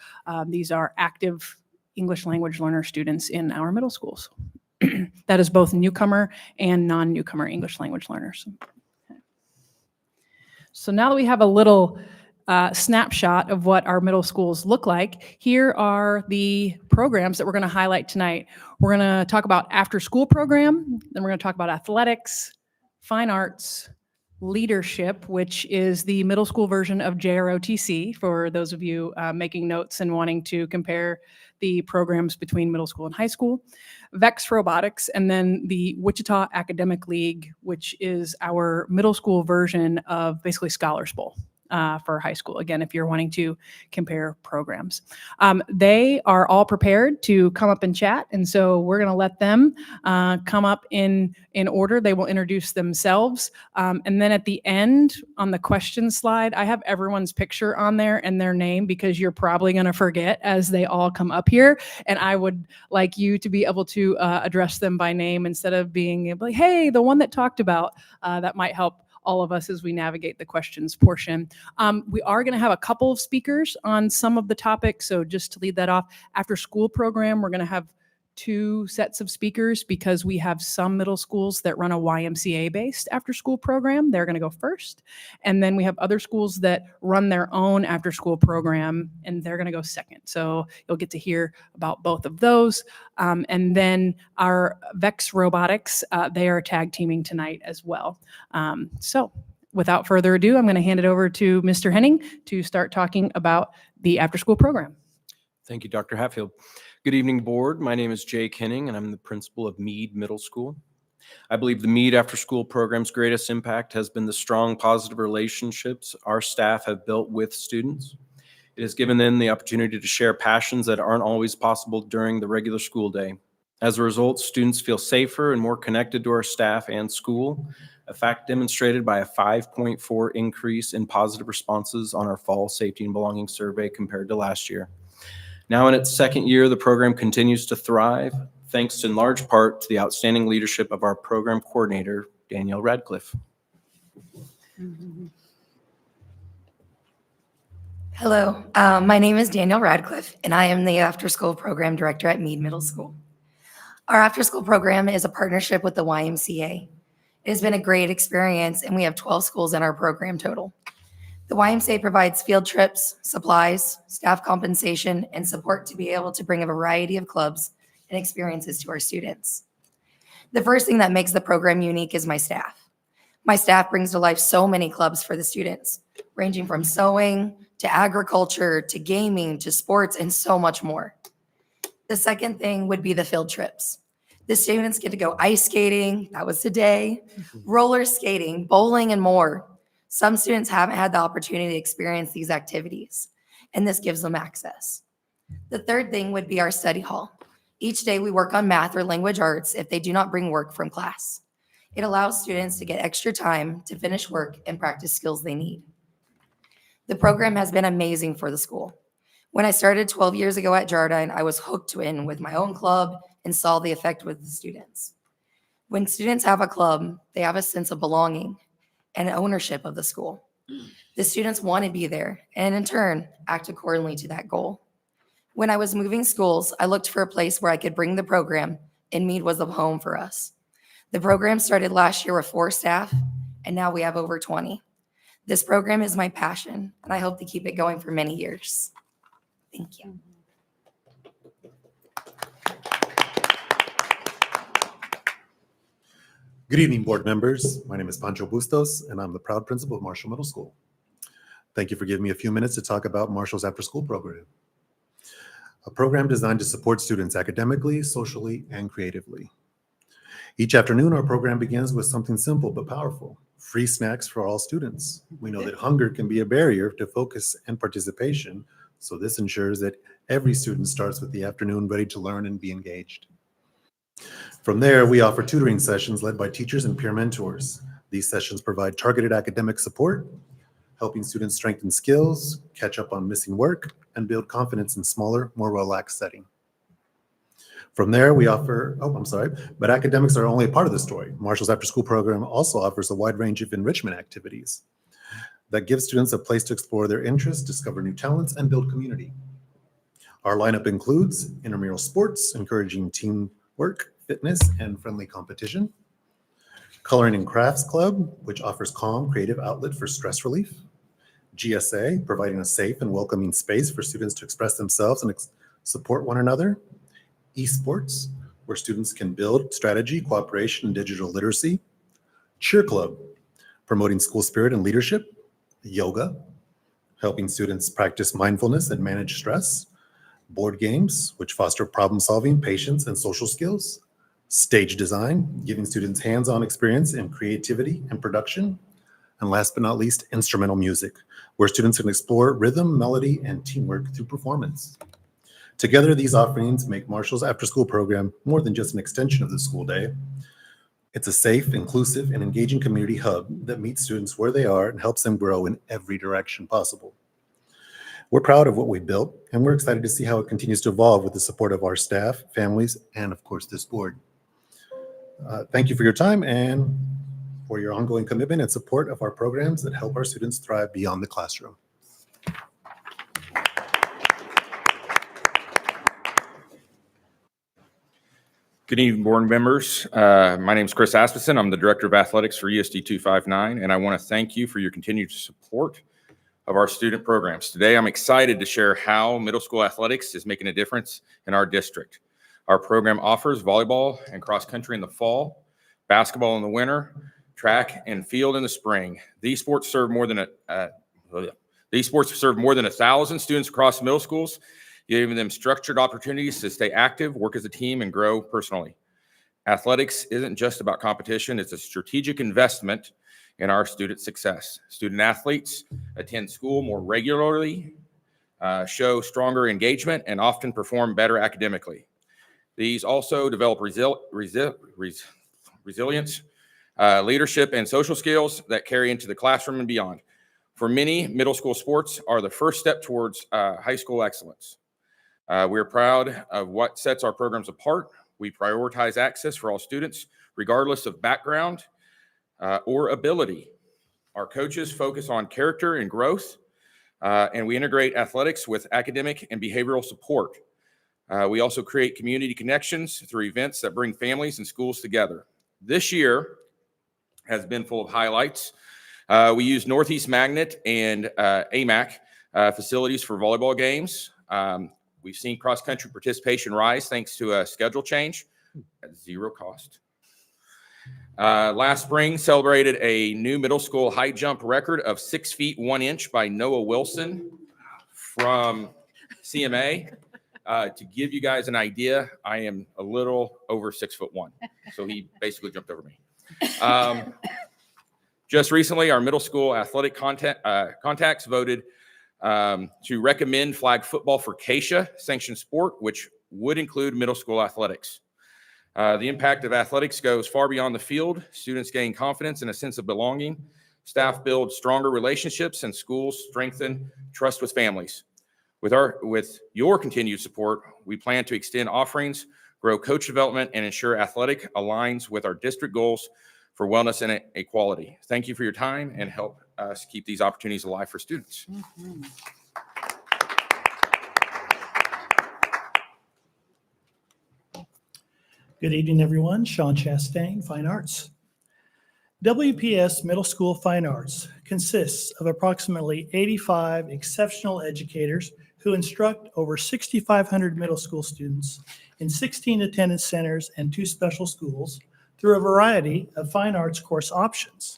These are active English language learner students in our middle schools. That is both newcomer and non-newcomer English language learners. Okay. So now that we have a little snapshot of what our middle schools look like, here are the programs that we're going to highlight tonight. We're going to talk about after-school program, then we're going to talk about athletics, fine arts, leadership, which is the middle school version of JROTC for those of you making notes and wanting to compare the programs between middle school and high school, VEX Robotics, and then the Wichita Academic League, which is our middle school version of basically Scholars Bowl. For high school, again, if you're wanting to compare programs. They are all prepared to come up and chat, and so we're going to let them come up in order. They will introduce themselves, and then at the end, on the question slide, I have everyone's picture on there and their name because you're probably going to forget as they all come up here, and I would like you to be able to address them by name instead of being like, hey, the one that talked about. That might help all of us as we navigate the questions portion. We are going to have a couple of speakers on some of the topics. So just to lead that off, after school program, we're going to have two sets of speakers because we have some middle schools that run a YMCA-based after-school program. They're going to go first. And then we have other schools that run their own after-school program, and they're going to go second. So you'll get to hear about both of those. And then our Vex Robotics, they are tag teaming tonight as well. So without further ado, I'm going to hand it over to Mr. Henning to start talking about the after-school program. Thank you, Dr. Hatfield. Good evening, board. My name is Jake Henning, and I'm the principal of Mead Middle School. I believe the Mead after-school program's greatest impact has been the strong, positive relationships our staff have built with students. It has given them the opportunity to share passions that aren't always possible during the regular school day. As a result, students feel safer and more connected to our staff and school, a fact demonstrated by a 5.4 increase in positive responses on our fall safety and belonging survey compared to last year. Now in its second year, the program continues to thrive, thanks in large part to the outstanding leadership of our program coordinator, Danielle Radcliffe. Hello, my name is Danielle Radcliffe, and I am the after-school program director at Mead Middle School. Our after-school program is a partnership with the YMCA. It has been a great experience, and we have 12 schools in our program total. The YMCA provides field trips, supplies, staff compensation, and support to be able to bring a variety of clubs and experiences to our students. The first thing that makes the program unique is my staff. My staff brings to life so many clubs for the students, ranging from sewing to agriculture to gaming to sports and so much more. The second thing would be the field trips. The students get to go ice skating, that was today, roller skating, bowling, and more. Some students haven't had the opportunity to experience these activities, and this gives them access. The third thing would be our study hall. Each day we work on math or language arts if they do not bring work from class. It allows students to get extra time to finish work and practice skills they need. The program has been amazing for the school. When I started 12 years ago at Jardine, I was hooked in with my own club and saw the effect with the students. When students have a club, they have a sense of belonging and ownership of the school. The students want to be there and in turn act accordingly to that goal. When I was moving schools, I looked for a place where I could bring the program, and Mead was the home for us. The program started last year with 4 staff, and now we have over 20. This program is my passion, and I hope to keep it going for many years. Thank you. Good evening, board members. My name is Pancho Bustos, and I'm the proud principal of Marshall Middle School. Thank you for giving me a few minutes to talk about Marshall's after-school program. A program designed to support students academically, socially, and creatively. Each afternoon, our program begins with something simple but powerful: free snacks for all students. We know that hunger can be a barrier to focus and participation, so this ensures that every student starts with the afternoon ready to learn and be engaged. From there, we offer tutoring sessions led by teachers and peer mentors. These sessions provide targeted academic support, helping students strengthen skills, catch up on missing work, and build confidence in smaller, more relaxed setting. From there, we offer, but academics are only a part of the story. Marshall's after-school program also offers a wide range of enrichment activities that give students a place to explore their interests, discover new talents, and build community. Our lineup includes intramural sports, encouraging teamwork, fitness, and friendly competition. Coloring and Crafts Club, which offers calm, creative outlet for stress relief. GSA, providing a safe and welcoming space for students to express themselves and support one another. Esports, where students can build strategy, cooperation, and digital literacy. Cheer Club, promoting school spirit and leadership. Yoga, helping students practice mindfulness and manage stress. Board games, which foster problem solving, patience, and social skills. Stage design, giving students hands-on experience in creativity and production. And last but not least, instrumental music, where students can explore rhythm, melody, and teamwork through performance. Together, these offerings make Marshall's after-school program more than just an extension of the school day. It's a safe, inclusive, and engaging community hub that meets students where they are and helps them grow in every direction possible. We're proud of what we've built, and we're excited to see how it continues to evolve with the support of our staff, families, and of course, this board. Thank you for your time and for your ongoing commitment and support of our programs that help our students thrive beyond the classroom. Good evening, board members. My name is Chris Asmussen. I'm the Director of Athletics for ESD 259, and I want to thank you for your continued support of our student programs. Today, I'm excited to share how middle school athletics is making a difference in our district. Our program offers volleyball and cross country in the fall, basketball in the winter, track and field in the spring. These sports serve more than 1,000 students across middle schools, giving them structured opportunities to stay active, work as a team, and grow personally. Athletics isn't just about competition, it's a strategic investment in our student success. Student athletes attend school more regularly, show stronger engagement, and often perform better academically. These also develop resilience, leadership, and social skills that carry into the classroom and beyond. For many, middle school sports are the first step towards high school excellence. We're proud of what sets our programs apart. We prioritize access for all students, regardless of background or ability. Our coaches focus on character and growth, and we integrate athletics with academic and behavioral support. We also create community connections through events that bring families and schools together. This year has been full of highlights. We used Northeast Magnet and AMAC facilities for volleyball games. We've seen cross-country participation rise thanks to a schedule change at zero cost. Last spring, celebrated a new middle school high jump record of 6 feet 1 inch by Noah Wilson from CMA. To give you guys an idea, I am a little over 6'1", so he basically jumped over me. Just recently, our middle school athletic contacts voted to recommend flag football for CASHA sanctioned sport, which would include middle school athletics. The impact of athletics goes far beyond the field. Students gain confidence and a sense of belonging. Staff build stronger relationships, and schools strengthen trust with families. With your continued support, we plan to extend offerings, grow coach development, and ensure athletic aligns with our district goals for wellness and equality. Thank you for your time and help us keep these opportunities alive for students. Good evening, everyone. Sean Chastain, Fine Arts. WPS Middle School Fine Arts consists of approximately 85 exceptional educators who instruct over 6,500 middle school students in 16 attendance centers and 2 special schools through a variety of fine arts course options.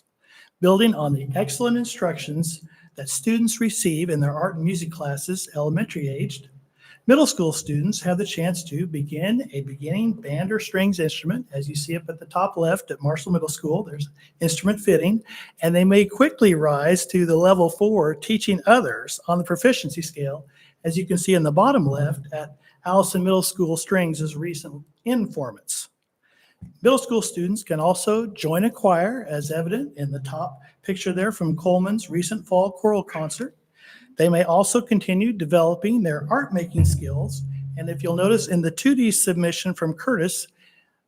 Building on the excellent instructions that students receive in their art and music classes elementary aged, middle school students have the chance to begin a beginning band or strings instrument, as you see up at the top left at Marshall Middle School. There's instrument fitting, and they may quickly rise to the level 4 teaching others on the proficiency scale, as you can see in the bottom left at Allison Middle School Strings as recent informants. Middle school students can also join a choir, as evident in the top picture there from Coleman's recent fall choral concert. They may also continue developing their art-making skills, and if you'll notice in the 2D submission from Curtis,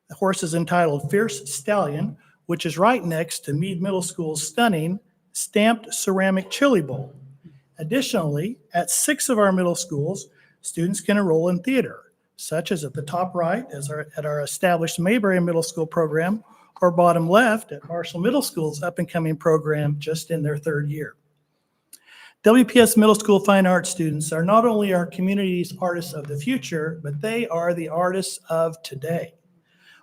the horse is entitled Fierce Stallion, which is right next to Meade Middle School's stunning stamped ceramic chili bowl. Additionally, at 6 of our middle schools, students can enroll in theater, such as at the top right at our established Mayberry Middle School program, or bottom left at Marshall Middle School's up-and-coming program just in their 3rd year. WPS Middle School Fine Arts students are not only our community's artists of the future, but they are the artists of today.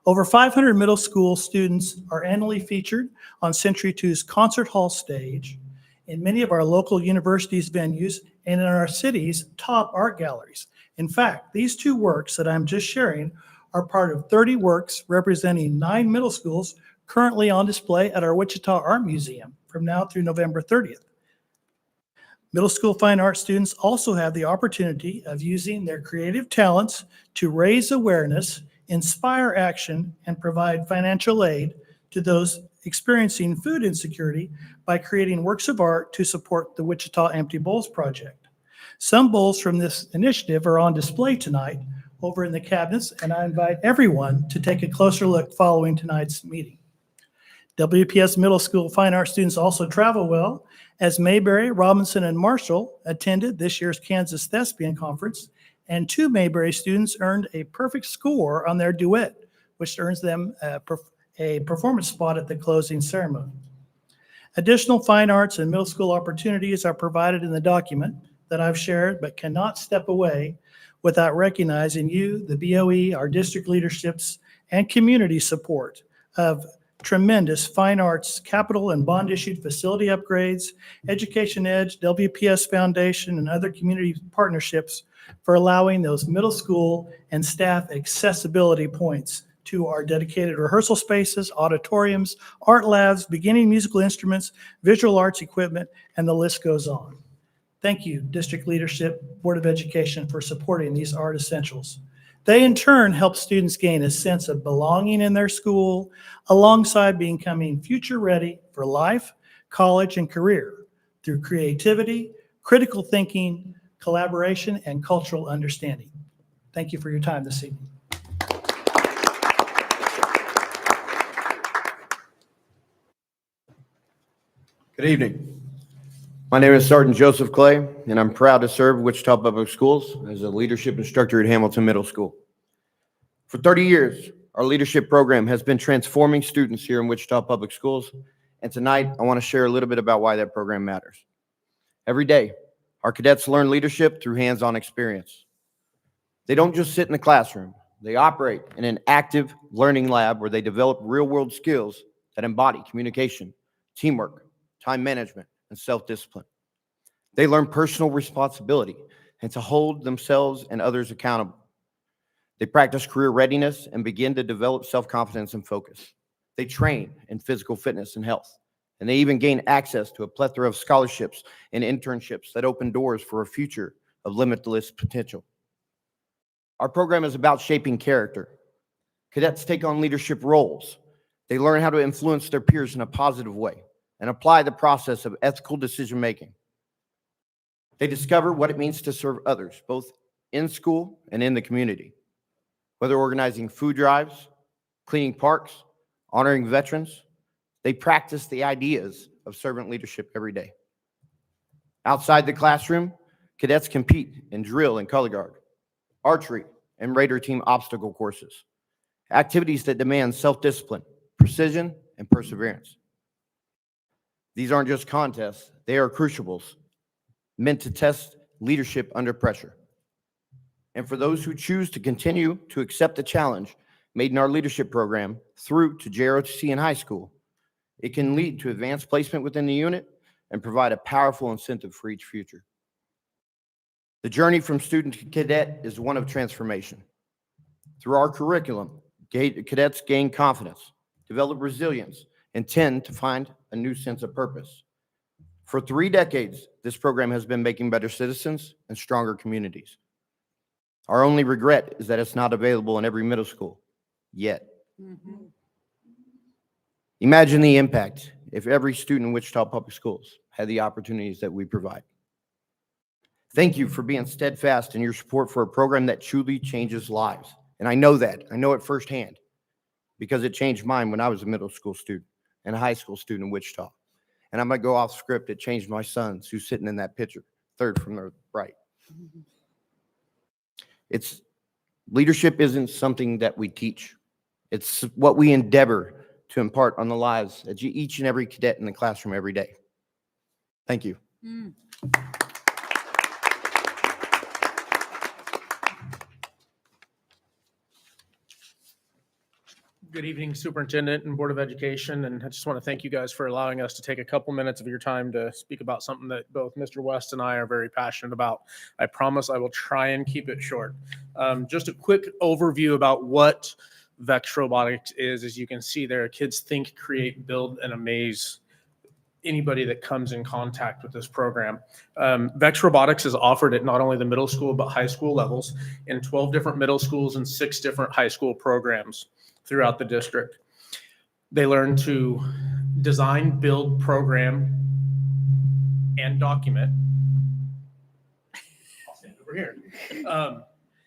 Over 500 middle school students are annually featured on Century 2's concert hall stage, in many of our local universities' venues, and in our city's top art galleries. In fact, these 2 works that I'm just sharing are part of 30 works representing 9 middle schools currently on display at our Wichita Art Museum from now through November 30th. Middle school fine arts students also have the opportunity of using their creative talents to raise awareness, inspire action, and provide financial aid to those experiencing food insecurity by creating works of art to support the Wichita Empty Bowls Project. Some bowls from this initiative are on display tonight over in the cabinets, and I invite everyone to take a closer look following tonight's meeting. WPS Middle School Fine Arts students also travel well, as Mayberry, Robinson, and Marshall attended this year's Kansas Thespian Conference, and 2 Mayberry students earned a perfect score on their duet which earns them a performance spot at the closing ceremony. Additional fine arts and middle school opportunities are provided in the document that I've shared, but cannot step away without recognizing you, the BOE, our district leaderships, and community support of tremendous fine arts capital and bond issued facility upgrades, Education Edge, WPS Foundation, and other community partnerships for allowing those middle school and staff accessibility points to our dedicated rehearsal spaces, auditoriums, art labs, beginning musical instruments, visual arts equipment, and the list goes on. Thank you, District Leadership, Board of Education, for supporting these art essentials. They in turn help students gain a sense of belonging in their school, alongside becoming future ready for life, college, and career through creativity, critical thinking, collaboration, and cultural understanding. Thank you for your time this evening. Good evening. My name is Sergeant Joseph Clay, and I'm proud to serve Wichita Public Schools as a leadership instructor at Hamilton Middle School. For 30 years, our leadership program has been transforming students here in Wichita Public Schools, and tonight I want to share a little bit about why that program matters. Every day, our cadets learn leadership through hands-on experience. They don't just sit in the classroom. They operate in an active learning lab where they develop real-world skills that embody communication, teamwork, time management, and self-discipline. They learn personal responsibility and to hold themselves and others accountable. They practice career readiness and begin to develop self-confidence and focus. They train in physical fitness and health, and they even gain access to a plethora of scholarships and internships that open doors for a future of limitless potential. Our program is about shaping character. Cadets take on leadership roles. They learn how to influence their peers in a positive way and apply the process of ethical decision-making. They discover what it means to serve others, both in school and in the community. Whether organizing food drives, cleaning parks, honoring veterans, they practice the ideas of servant leadership every day. Outside the classroom, cadets compete in drill and color guard, archery, and Raider team obstacle courses, activities that demand self-discipline, precision, and perseverance. These aren't just contests, they are crucibles meant to test leadership under pressure. And for those who choose to continue to accept the challenge made in our leadership program through to JROTC in high school, it can lead to advanced placement within the unit and provide a powerful incentive for each future. The journey from student to cadet is one of transformation. Through our curriculum, cadets gain confidence, develop resilience, and tend to find a new sense of purpose. For 3 decades, this program has been making better citizens and stronger communities. Our only regret is that it's not available in every middle school yet. Imagine the impact if every student in Wichita Public Schools had the opportunities that we provide. Thank you for being steadfast in your support for a program that truly changes lives. And I know that. I know it firsthand because it changed mine when I was a middle school student and a high school student in Wichita. And I'm going to go off script. It changed my son's, who's sitting in that picture, third from the right. Leadership isn't something that we teach. It's what we endeavor to impart on the lives of each and every cadet in the classroom every day. Thank you. Good evening, Superintendent and Board of Education, and I just want to thank you guys for allowing us to take a couple minutes of your time to speak about something that both Mr. West and I are very passionate about. I promise I will try and keep it short. Just a quick overview about what VEX Robotics is. As you can see there, kids think, create, build, and amaze anybody that comes in contact with this program. VEX Robotics is offered at not only the middle school but high school levels in 12 different middle schools and 6 different high school programs throughout the district. They learn to design, build, program, and document. I'll stand over here.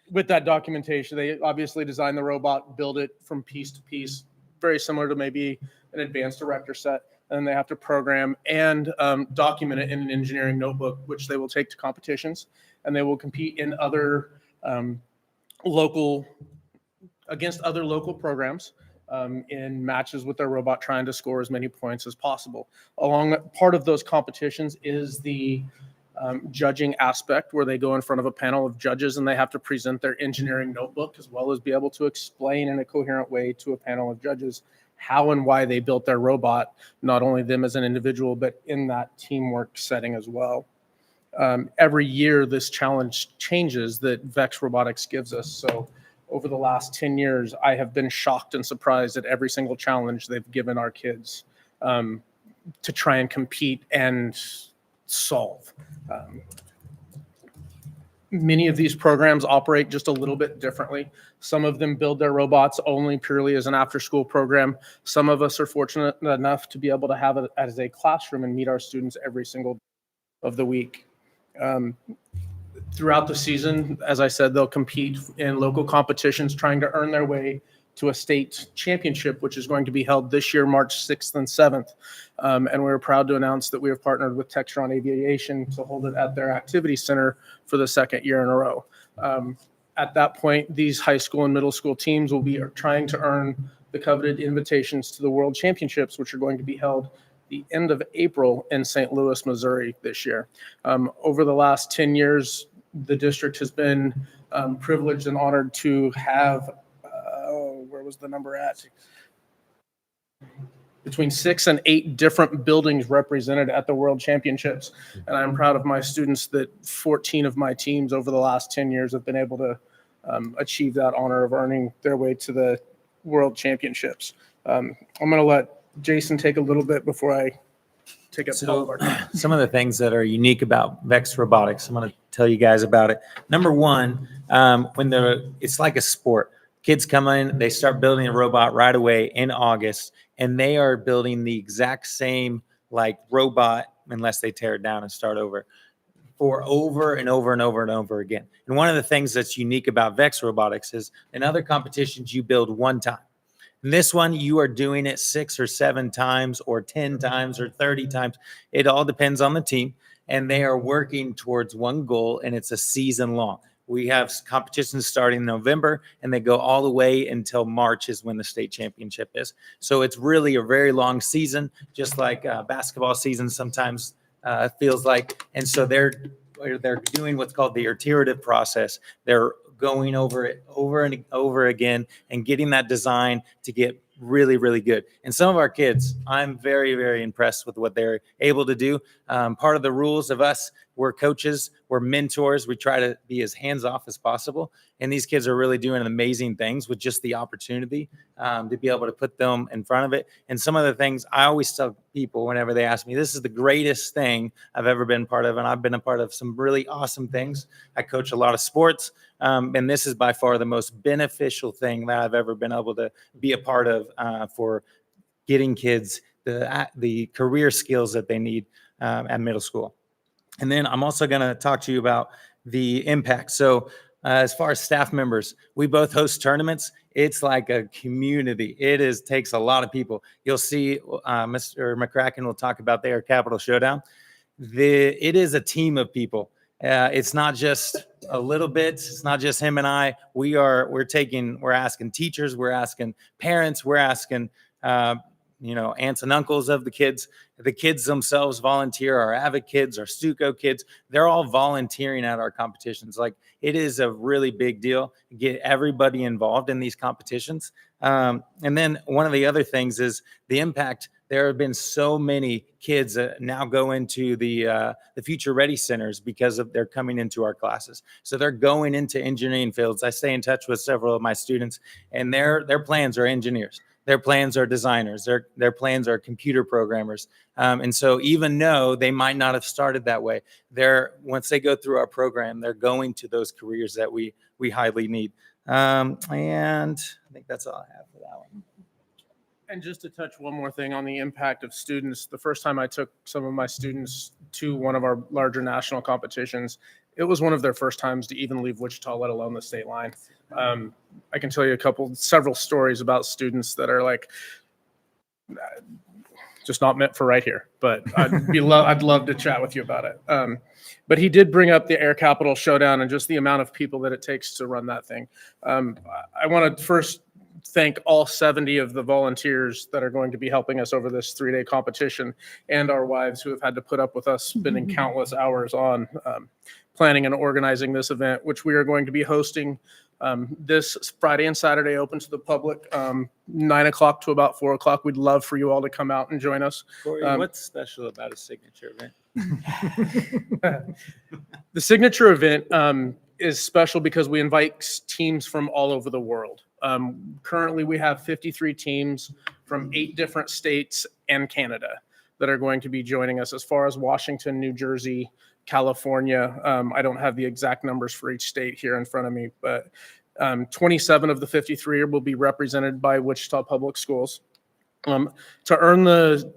With that documentation, they obviously design the robot, build it from piece to piece, very similar to maybe an advanced director set. And then they have to program and document it in an engineering notebook, which they will take to competitions. And they will compete in other local against other local programs in matches with their robot, trying to score as many points as possible. Along part of those competitions is the judging aspect, where they go in front of a panel of judges and they have to present their engineering notebook, as well as be able to explain in a coherent way to a panel of judges how and why they built their robot, not only them as an individual, but in that teamwork setting as well. Every year, this challenge changes that VEX Robotics gives us. So over the last 10 years, I have been shocked and surprised at every single challenge they've given our kids to try and compete and solve. Many of these programs operate just a little bit differently. Some of them build their robots only purely as an after-school program. Some of us are fortunate enough to be able to have it as a classroom and meet our students every single day of the week. Throughout the season, as I said, they'll compete in local competitions, trying to earn their way to a state championship, which is going to be held this year, March 6th and 7th. And we're proud to announce that we have partnered with Textron Aviation to hold it at their activity center for the second year in a row. At that point, these high school and middle school teams will be trying to earn the coveted invitations to the World Championships, which are going to be held the end of April in St. Louis, Missouri this year. Over the last 10 years, the district has been privileged and honored to have where was the number at? Between 6 and 8 different buildings represented at the World Championships. And I'm proud of my students that 14 of my teams over the last 10 years have been able to achieve that honor of earning their way to the World Championships. I'm going to let Jason take a little bit before I take up all of our time. Some of the things that are unique about VEX Robotics, I'm going to tell you guys about it. Number one, it's like a sport. Kids come in, they start building a robot right away in August, and they are building the exact same like robot, unless they tear it down and start over, for over and over and over and over again. And one of the things that's unique about VEX Robotics is in other competitions, you build one time. In this one, you are doing it 6 or 7 times or 10 times or 30 times. It all depends on the team, and they are working towards one goal, and it's a season long. We have competitions starting in November, and they go all the way until March is when the state championship is. So it's really a very long season, just like basketball season sometimes feels like. And so they're doing what's called the iterative process. They're going over it over and over again and getting that design to get really, really good. And some of our kids, I'm very, very impressed with what they're able to do. Part of the rules of us, we're coaches, we're mentors. We try to be as hands-off as possible. And these kids are really doing amazing things with just the opportunity to be able to put them in front of it. And some of the things I always tell people whenever they ask me, this is the greatest thing I've ever been part of. And I've been a part of some really awesome things. I coach a lot of sports. And this is by far the most beneficial thing that I've ever been able to be a part of for getting kids the career skills that they need at middle school. And then I'm also going to talk to you about the impact. So as far as staff members, we both host tournaments. It's like a community. It takes a lot of people. You'll see Mr. McCracken will talk about their Capital Showdown. It is a team of people. It's not just a little bit. It's not just him and I. We're asking teachers, we're asking parents, we're asking aunts and uncles of the kids. The kids themselves volunteer, our AVID kids, our Stuco kids, they're all volunteering at our competitions. Like, it is a really big deal to get everybody involved in these competitions. And then one of the other things is the impact. There have been so many kids that now go into the Future Ready centers because they're coming into our classes. So they're going into engineering fields. I stay in touch with several of my students, and their plans are engineers. Their plans are designers. Their plans are computer programmers. And so even though they might not have started that way, once they go through our program, they're going to those careers that we highly need. And I think that's all I have for that one. And just to touch one more thing on the impact of students, the first time I took some of my students to one of our larger national competitions, it was one of their first times to even leave Wichita, let alone the state line. I can tell you several stories about students that are like, just not meant for right here, but I'd love to chat with you about it. But he did bring up the Air Capital Showdown and just the amount of people that it takes to run that thing. I want to first thank all 70 of the volunteers that are going to be helping us over this 3-day competition, and our wives who have had to put up with us spending countless hours on planning and organizing this event, which we are going to be hosting this Friday and Saturday, open to the public, 9 o'clock to about 4 o'clock. We'd love for you all to come out and join us. Corey, what's special about a signature event? The signature event is special because we invite teams from all over the world. Currently, we have 53 teams from 8 different states and Canada that are going to be joining us. As far as Washington, New Jersey, California, I don't have the exact numbers for each state here in front of me, but 27 of the 53 will be represented by Wichita Public Schools. To earn the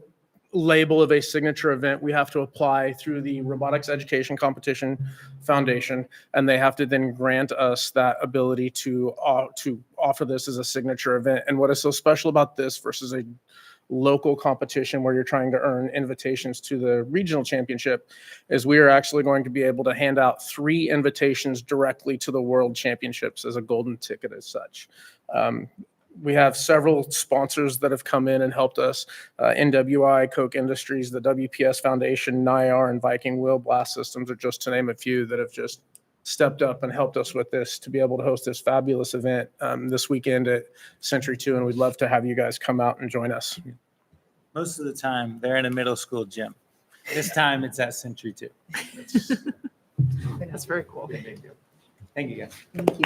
label of a signature event, we have to apply through the Robotics Education Competition Foundation, and they have to then grant us that ability to offer this as a signature event. And what is so special about this versus a local competition where you're trying to earn invitations to the regional championship is we are actually going to be able to hand out 3 invitations directly to the World Championships as a golden ticket as such. We have several sponsors that have come in and helped us, NWI, Koch Industries, the WPS Foundation, NIAR, and Viking Wheel Blast Systems are just to name a few that have just stepped up and helped us with this to be able to host this fabulous event this weekend at Century 2, and we'd love to have you guys come out and join us. Most of the time, they're in a middle school gym. This time, it's at Century 2. That's very cool. Thank you, guys. Thank you.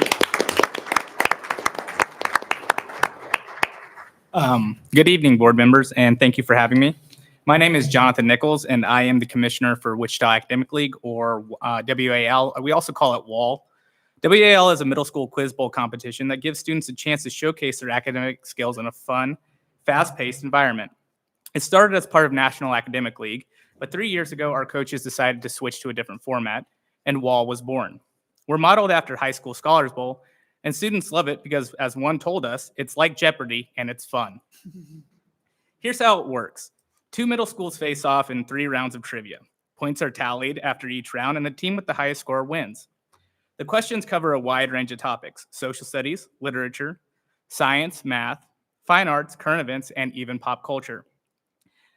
Good evening, board members, and thank you for having me. My name is Jonathan Nichols, and I am the commissioner for Wichita Academic League, or WAL. We also call it WAL. WAL is a middle school quiz bowl competition that gives students a chance to showcase their academic skills in a fun, fast-paced environment. It started as part of National Academic League, but 3 years ago, our coaches decided to switch to a different format, and WAL was born. We're modeled after High School Scholars Bowl, and students love it because, as one told us, it's like Jeopardy and it's fun. Here's how it works. 2 middle schools face off in 3 rounds of trivia. Points are tallied after each round, and the team with the highest score wins. The questions cover a wide range of topics: social studies, literature, science, math, fine arts, current events, and even pop culture.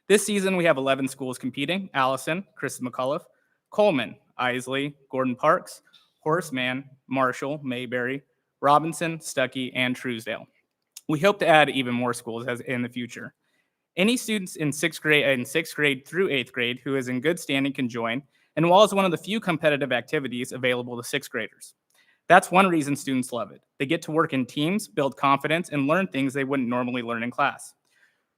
This season, we have 11 schools competing: Allison, Chris McCullough, Coleman, Isley, Gordon Parks, Horace Mann, Marshall, Mayberry, Robinson, Stuckey, and Truesdale. We hope to add even more schools in the future. Any students in 6th grade through 8th grade who is in good standing can join, and WAL is one of the few competitive activities available to 6th graders. That's one reason students love it. They get to work in teams, build confidence, and learn things they wouldn't normally learn in class.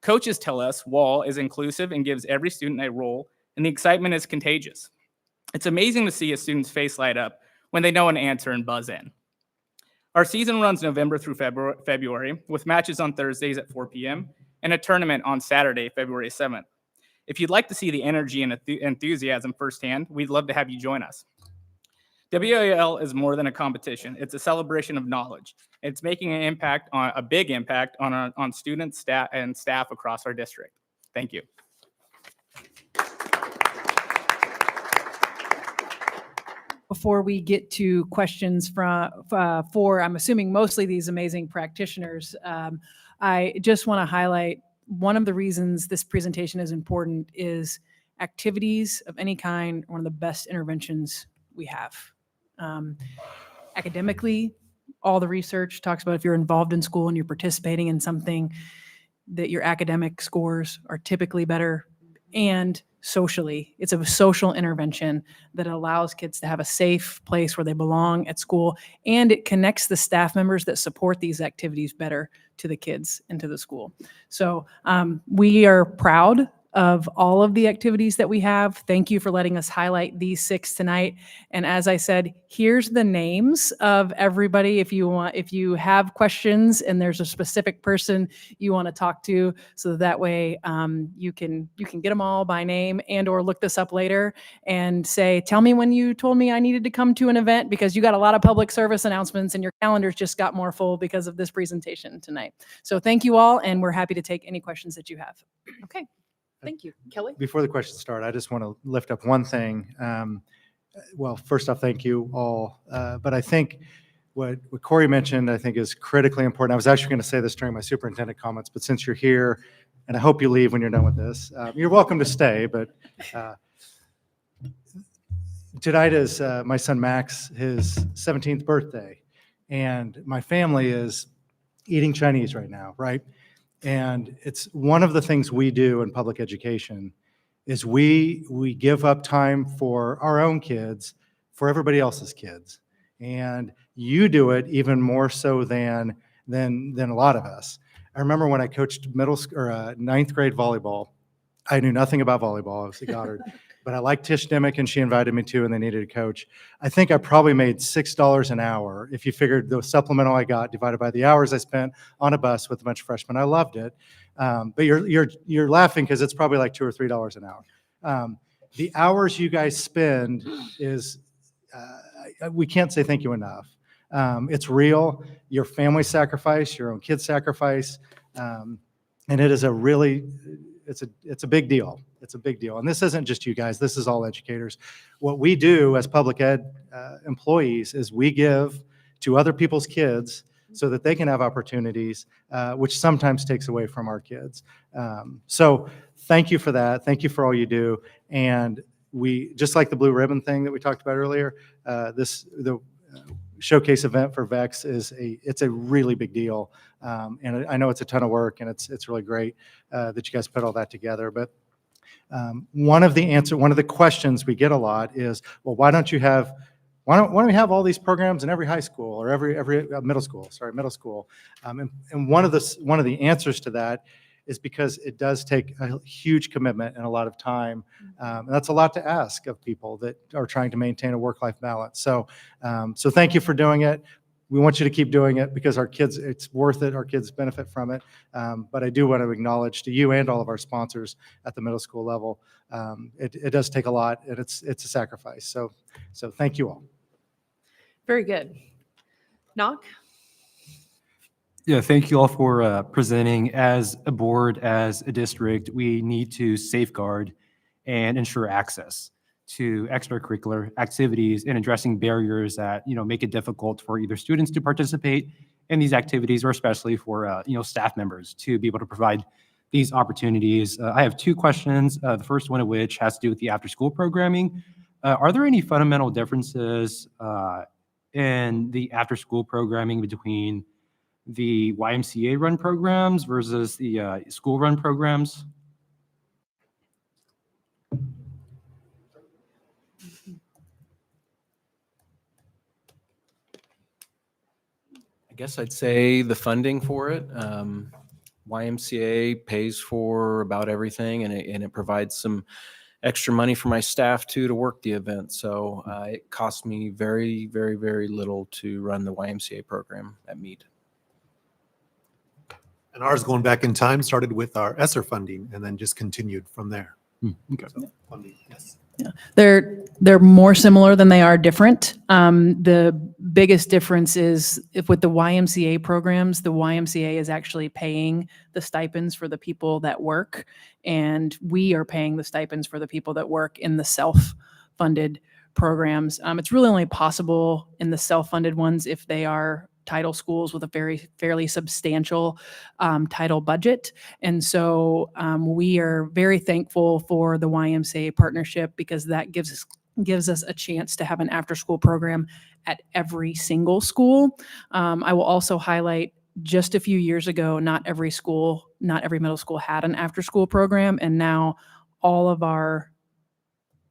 Coaches tell us WAL is inclusive and gives every student a role, and the excitement is contagious. It's amazing to see a student's face light up when they know an answer and buzz in. Our season runs November through February, with matches on Thursdays at 4 p.m. and a tournament on Saturday, February 7th. If you'd like to see the energy and enthusiasm firsthand, we'd love to have you join us. WAL is more than a competition. It's a celebration of knowledge. It's making a big impact on students, staff across our district. Thank you. Before we get to questions for I'm assuming mostly these amazing practitioners, I just want to highlight one of the reasons this presentation is important is activities of any kind are one of the best interventions we have. Academically, all the research talks about if you're involved in school and you're participating in something, that your academic scores are typically better. And socially, it's a social intervention that allows kids to have a safe place where they belong at school, and it connects the staff members that support these activities better to the kids and to the school. So we are proud of all of the activities that we have. Thank you for letting us highlight these 6 tonight. And as I said, here's the names of everybody if you have questions and there's a specific person you want to talk to, so that way you can get them all by name and or look this up later and say, tell me when you told me I needed to come to an event, because you got a lot of public service announcements and your calendars just got more full because of this presentation tonight. So thank you all, and we're happy to take any questions that you have. Okay. Thank you. Kelly? Before the questions start, I just want to lift up one thing. Well, first off, thank you all. But I think what Corey mentioned, I think is critically important. I was actually going to say this during my superintendent comments, but since you're here, and I hope you leave when you're done with this, you're welcome to stay, but tonight is my son Max, his 17th birthday, and my family is eating Chinese right now, right? And it's one of the things we do in public education is we give up time for our own kids for everybody else's kids. And you do it even more so than a lot of us. I remember when I coached ninth grade volleyball, I knew nothing about volleyball. I was at Goddard, but I liked Tish Dimmick and she invited me to, and they needed a coach. I think I probably made $6 an hour if you figured the supplemental I got divided by the hours I spent on a bus with a bunch of freshmen. I loved it. But you're laughing because it's probably like $2 or $3 an hour. The hours you guys spend is, we can't say thank you enough. It's real. Your family sacrifice, your own kids sacrifice, and it is it's a big deal. It's a big deal. And this isn't just you guys. This is all educators. What we do as public ed employees is we give to other people's kids so that they can have opportunities, which sometimes takes away from our kids. So thank you for that. Thank you for all you do. And we, just like the Blue Ribbon thing that we talked about earlier, the showcase event for VEX it's a really big deal. And I know it's a ton of work, and it's really great that you guys put all that together. But one of the questions we get a lot is, well, why don't we have all these programs in every high school or every middle school? And one of the answers to that is because it does take a huge commitment and a lot of time. And that's a lot to ask of people that are trying to maintain a work-life balance. So thank you for doing it. We want you to keep doing it because our kids, it's worth it. Our kids benefit from it. But I do want to acknowledge to you and all of our sponsors at the middle school level, it does take a lot, and it's a sacrifice. So thank you all. Very good. Knock? Yeah, thank you all for presenting. As a board, as a district, we need to safeguard and ensure access to extracurricular activities and addressing barriers that make it difficult for either students to participate in these activities, or especially for staff members to be able to provide these opportunities. I have two questions. The first one of which has to do with the after-school programming. Are there any fundamental differences in the after-school programming between the YMCA run programs versus the school run programs? I guess I'd say the funding for it. YMCA pays for about everything, and it provides some extra money for my staff too to work the event. So it costs me very, very, very little to run the YMCA program at Meade. And ours, going back in time, started with our ESSER funding and then just continued from there. Okay. So, funding, yes. Yeah, they're more similar than they are different. The biggest difference is if with the YMCA programs, the YMCA is actually paying the stipends for the people that work, and we are paying the stipends for the people that work in the self-funded programs. It's really only possible in the self-funded ones if they are title schools with a fairly substantial title budget. And so we are very thankful for the YMCA partnership because that gives us a chance to have an after-school program at every single school. I will also highlight just a few years ago, not every middle school had an after-school program, and now all of our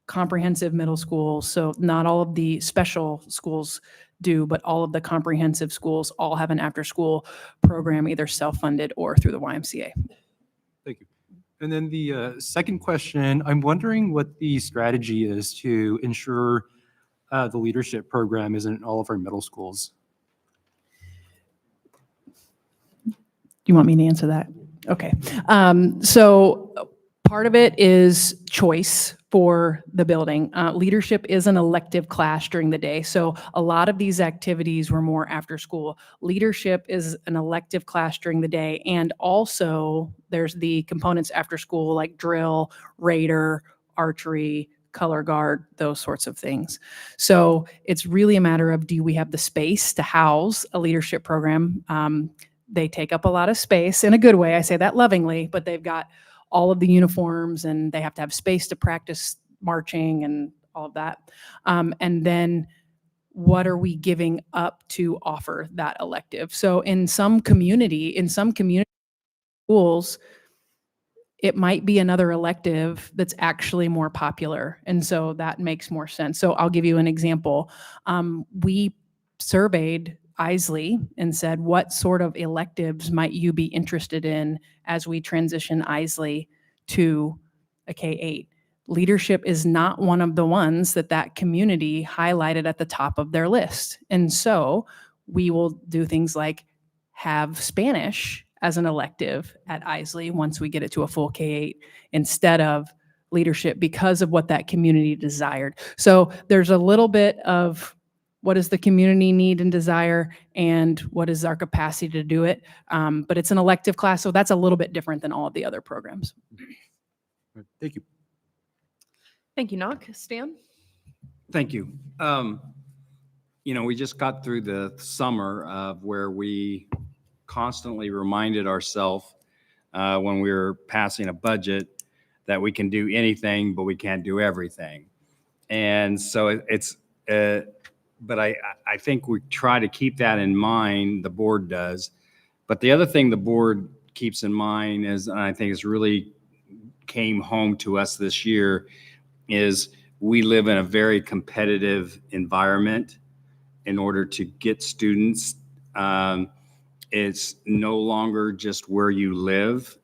comprehensive middle schools, so not all of the special schools do, but all of the comprehensive schools all have an after-school program, either self-funded or through the YMCA. Thank you. And then the second question, I'm wondering what the strategy is to ensure the leadership program is in all of our middle schools. Do you want me to answer that? Okay. So Part of it is choice for the building. Leadership is an elective class during the day. So a lot of these activities were more after school. Leadership is an elective class during the day. And also there's the components after school like drill, Raider, archery, color guard, those sorts of things. So it's really a matter of, do we have the space to house a leadership program? They take up a lot of space in a good way. I say that lovingly, but they've got all of the uniforms and they have to have space to practice marching and all of that. And then what are we giving up to offer that elective? So in some community schools, it might be another elective that's actually more popular. And so that makes more sense. So I'll give you an example. We surveyed Isley and said, what sort of electives might you be interested in as we transition Isley to a K-8? Leadership is not one of the ones that community highlighted at the top of their list. And so we will do things like have Spanish as an elective at Isley once we get it to a full K-8 instead of leadership because of what that community desired. So there's a little bit of what does the community need and desire, and what is our capacity to do it? But it's an elective class, so that's a little bit different than all of the other programs. Thank you. Thank you, Knock. Stan? Thank you. We just got through the summer of where we constantly reminded ourselves when we were passing a budget that we can do anything, but we can't do everything. And so but I think we try to keep that in mind, the board does. But the other thing the board keeps in mind is, and I think it's really came home to us this year, is we live in a very competitive environment in order to get students. It's no longer just where you live.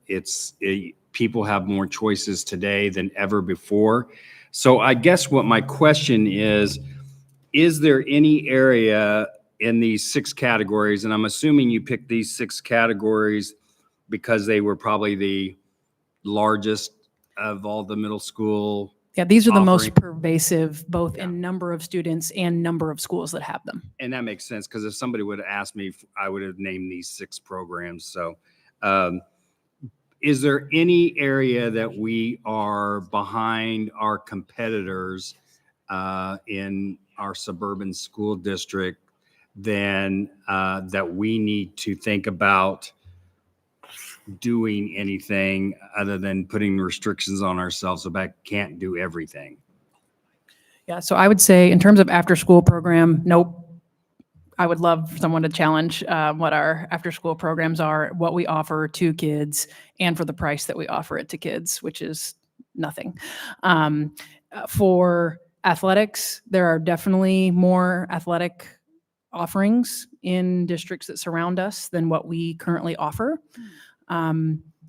People have more choices today than ever before. So I guess what my question is there any area in these 6 categories, and I'm assuming you picked these 6 categories because they were probably the largest of all the middle school? Yeah, these are the most offering? pervasive, both in number of students and number of schools that have them. And that makes sense, because if somebody would have asked me, I would have named these 6 programs. So is there any area that we are behind our competitors in our suburban school district then that we need to think about doing anything other than putting restrictions on ourselves about can't do everything? Yeah, so I would say in terms of after-school program, nope. I would love someone to challenge what our after-school programs are, what we offer to kids, and for the price that we offer it to kids, which is nothing. For athletics, there are definitely more athletic offerings in districts that surround us than what we currently offer.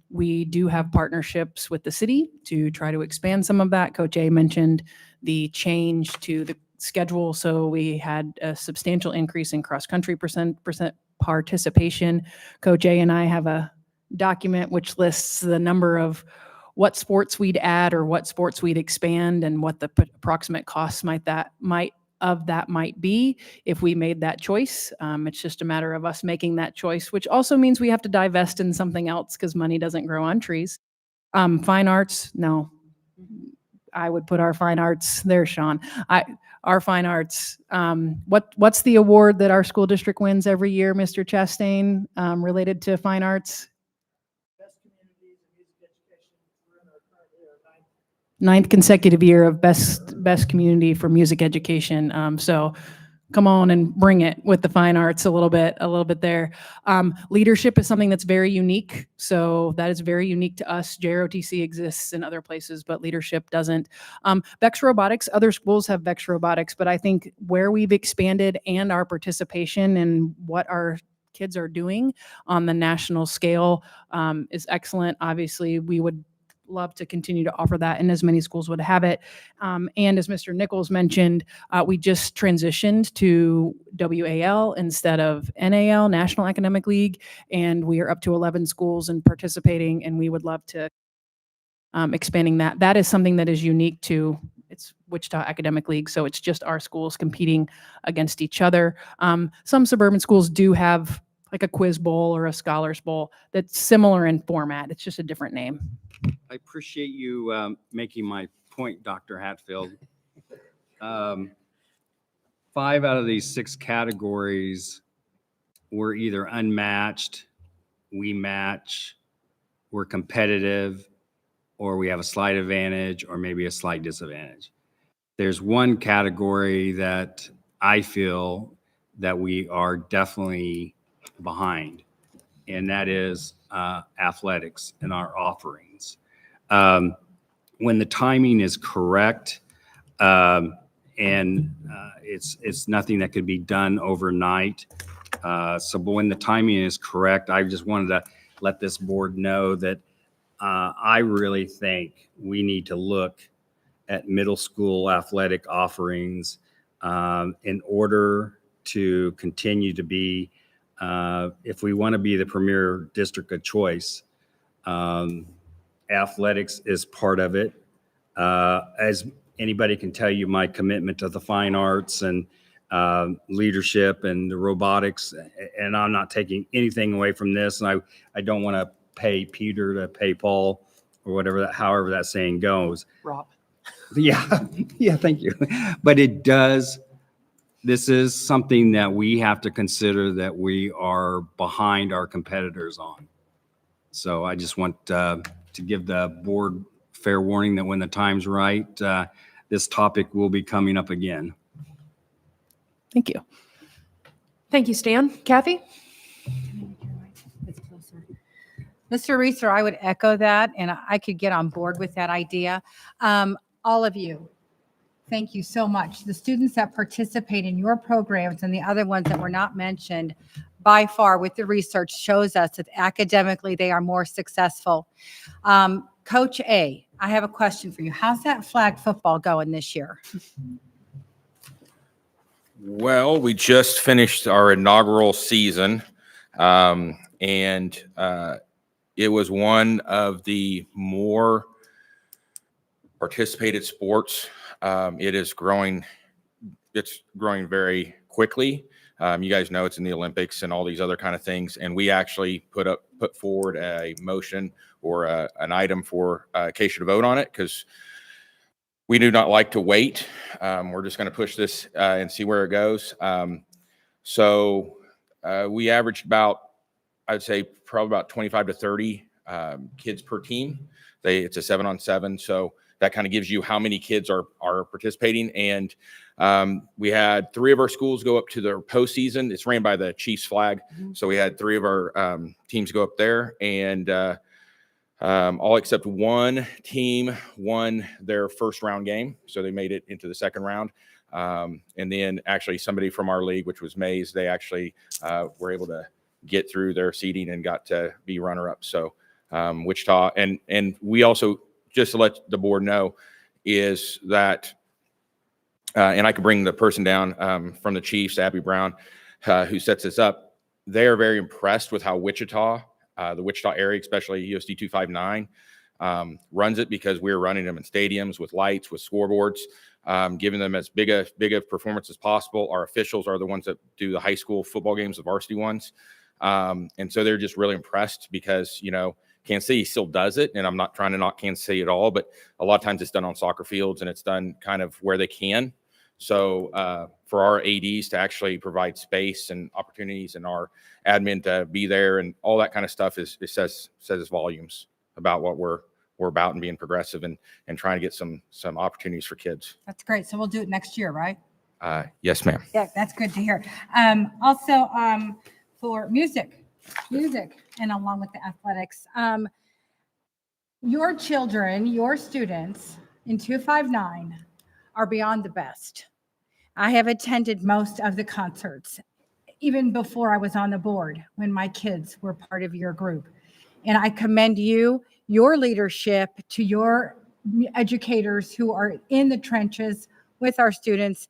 We do have partnerships with the city to try to expand some of that. Coach A mentioned the change to the schedule. So we had a substantial increase in cross-country percent participation. Coach A and I have a document which lists the number of what sports we'd add or what sports we'd expand and what the approximate costs might be if we made that choice. It's just a matter of us making that choice, which also means we have to divest in something else because money doesn't grow on trees. Fine arts, no. I would put our fine arts there, Sean. Our fine arts. What's the award that our school district wins every year, Mr. Chastain, related to fine arts? Ninth consecutive year of best community for music education. So come on and bring it with the fine arts a little bit there. Leadership is something that's very unique. So that is very unique to us. JROTC exists in other places, but leadership doesn't. Vex Robotics, other schools have Vex Robotics, but I think where we've expanded and our participation and what our kids are doing on the national scale is excellent. Obviously, we would love to continue to offer that, and as many schools would have it. And as Mr. Nichols mentioned, we just transitioned to WAL instead of NAL, National Academic League, and we are up to 11 schools and participating, and we would love to expanding that. That is something that is unique to it's Wichita Academic League, so it's just our schools competing against each other. Some suburban schools do have like a quiz bowl or a scholars bowl that's similar in format. It's just a different name. I appreciate you making my point, Dr. Hatfield. 5 out of these 6 categories were either unmatched, we match, we're competitive, or we have a slight advantage or maybe a slight disadvantage. There's one category that I feel that we are definitely behind, and that is athletics and our offerings. When the timing is correct, and it's nothing that could be done overnight. But when the timing is correct, I just wanted to let this board know that I really think we need to look at middle school athletic offerings in order to continue to be, if we want to be the premier district of choice, athletics is part of it. As anybody can tell you, my commitment to the fine arts and leadership and the robotics, and I'm not taking anything away from this. And I don't want to pay Peter to pay Paul or whatever that, however that saying goes. Rob. Yeah, yeah, thank you. But it does, this is something that we have to consider that we are behind our competitors on. So I just want to give the board fair warning that when the time's right, this topic will be coming up again. Thank you. Thank you, Stan. Kathy? Mr. Reeser, I would echo that, and I could get on board with that idea. All of you, thank you so much. The students that participate in your programs and the other ones that were not mentioned, by far with the research shows us that academically they are more successful. Coach A, I have a question for you. How's that flag football going this year? Well, we just finished our inaugural season, and it was one of the more participated sports. It is growing. It's growing very quickly. You guys know it's in the Olympics and all these other kind of things. And we actually put forward a motion or an item for Acacia to vote on it because we do not like to wait. We're just going to push this and see where it goes. So we averaged about, I'd say probably about 25 to 30 kids per team. It's a 7-on-7. So that kind of gives you how many kids are participating. And we had 3 of our schools go up to their postseason. It's ran by the Chiefs flag. So we had 3 of our teams go up there, and all except one team won their first round game. So they made it into the second round. And then actually somebody from our league, which was Mays, they actually were able to get through their seeding and got to be runner up. So Wichita, and we also, just to let the board know, is that, and I could bring the person down from the Chiefs, Abby Brown, who sets this up. They are very impressed with how Wichita, the Wichita area, especially USD 259, runs it, because we're running them in stadiums with lights, with scoreboards, giving them as big a performance as possible. Our officials are the ones that do the high school football games, the varsity ones. And so they're just really impressed because, you know, Kansas City still does it, and I'm not trying to knock Kansas City at all, but a lot of times it's done on soccer fields and it's done kind of where they can. So for our ADs to actually provide space and opportunities, and our admin to be there and all that kind of stuff, it says volumes about what we're about and being progressive and trying to get some opportunities for kids. That's great. So we'll do it next year, right? Yes, ma'am. Yeah, that's good to hear. Also, for music, and along with the athletics, your children, your students in 259 are beyond the best. I have attended most of the concerts, even before I was on the board, when my kids were part of your group. And I commend you, your leadership, to your educators who are in the trenches with our students.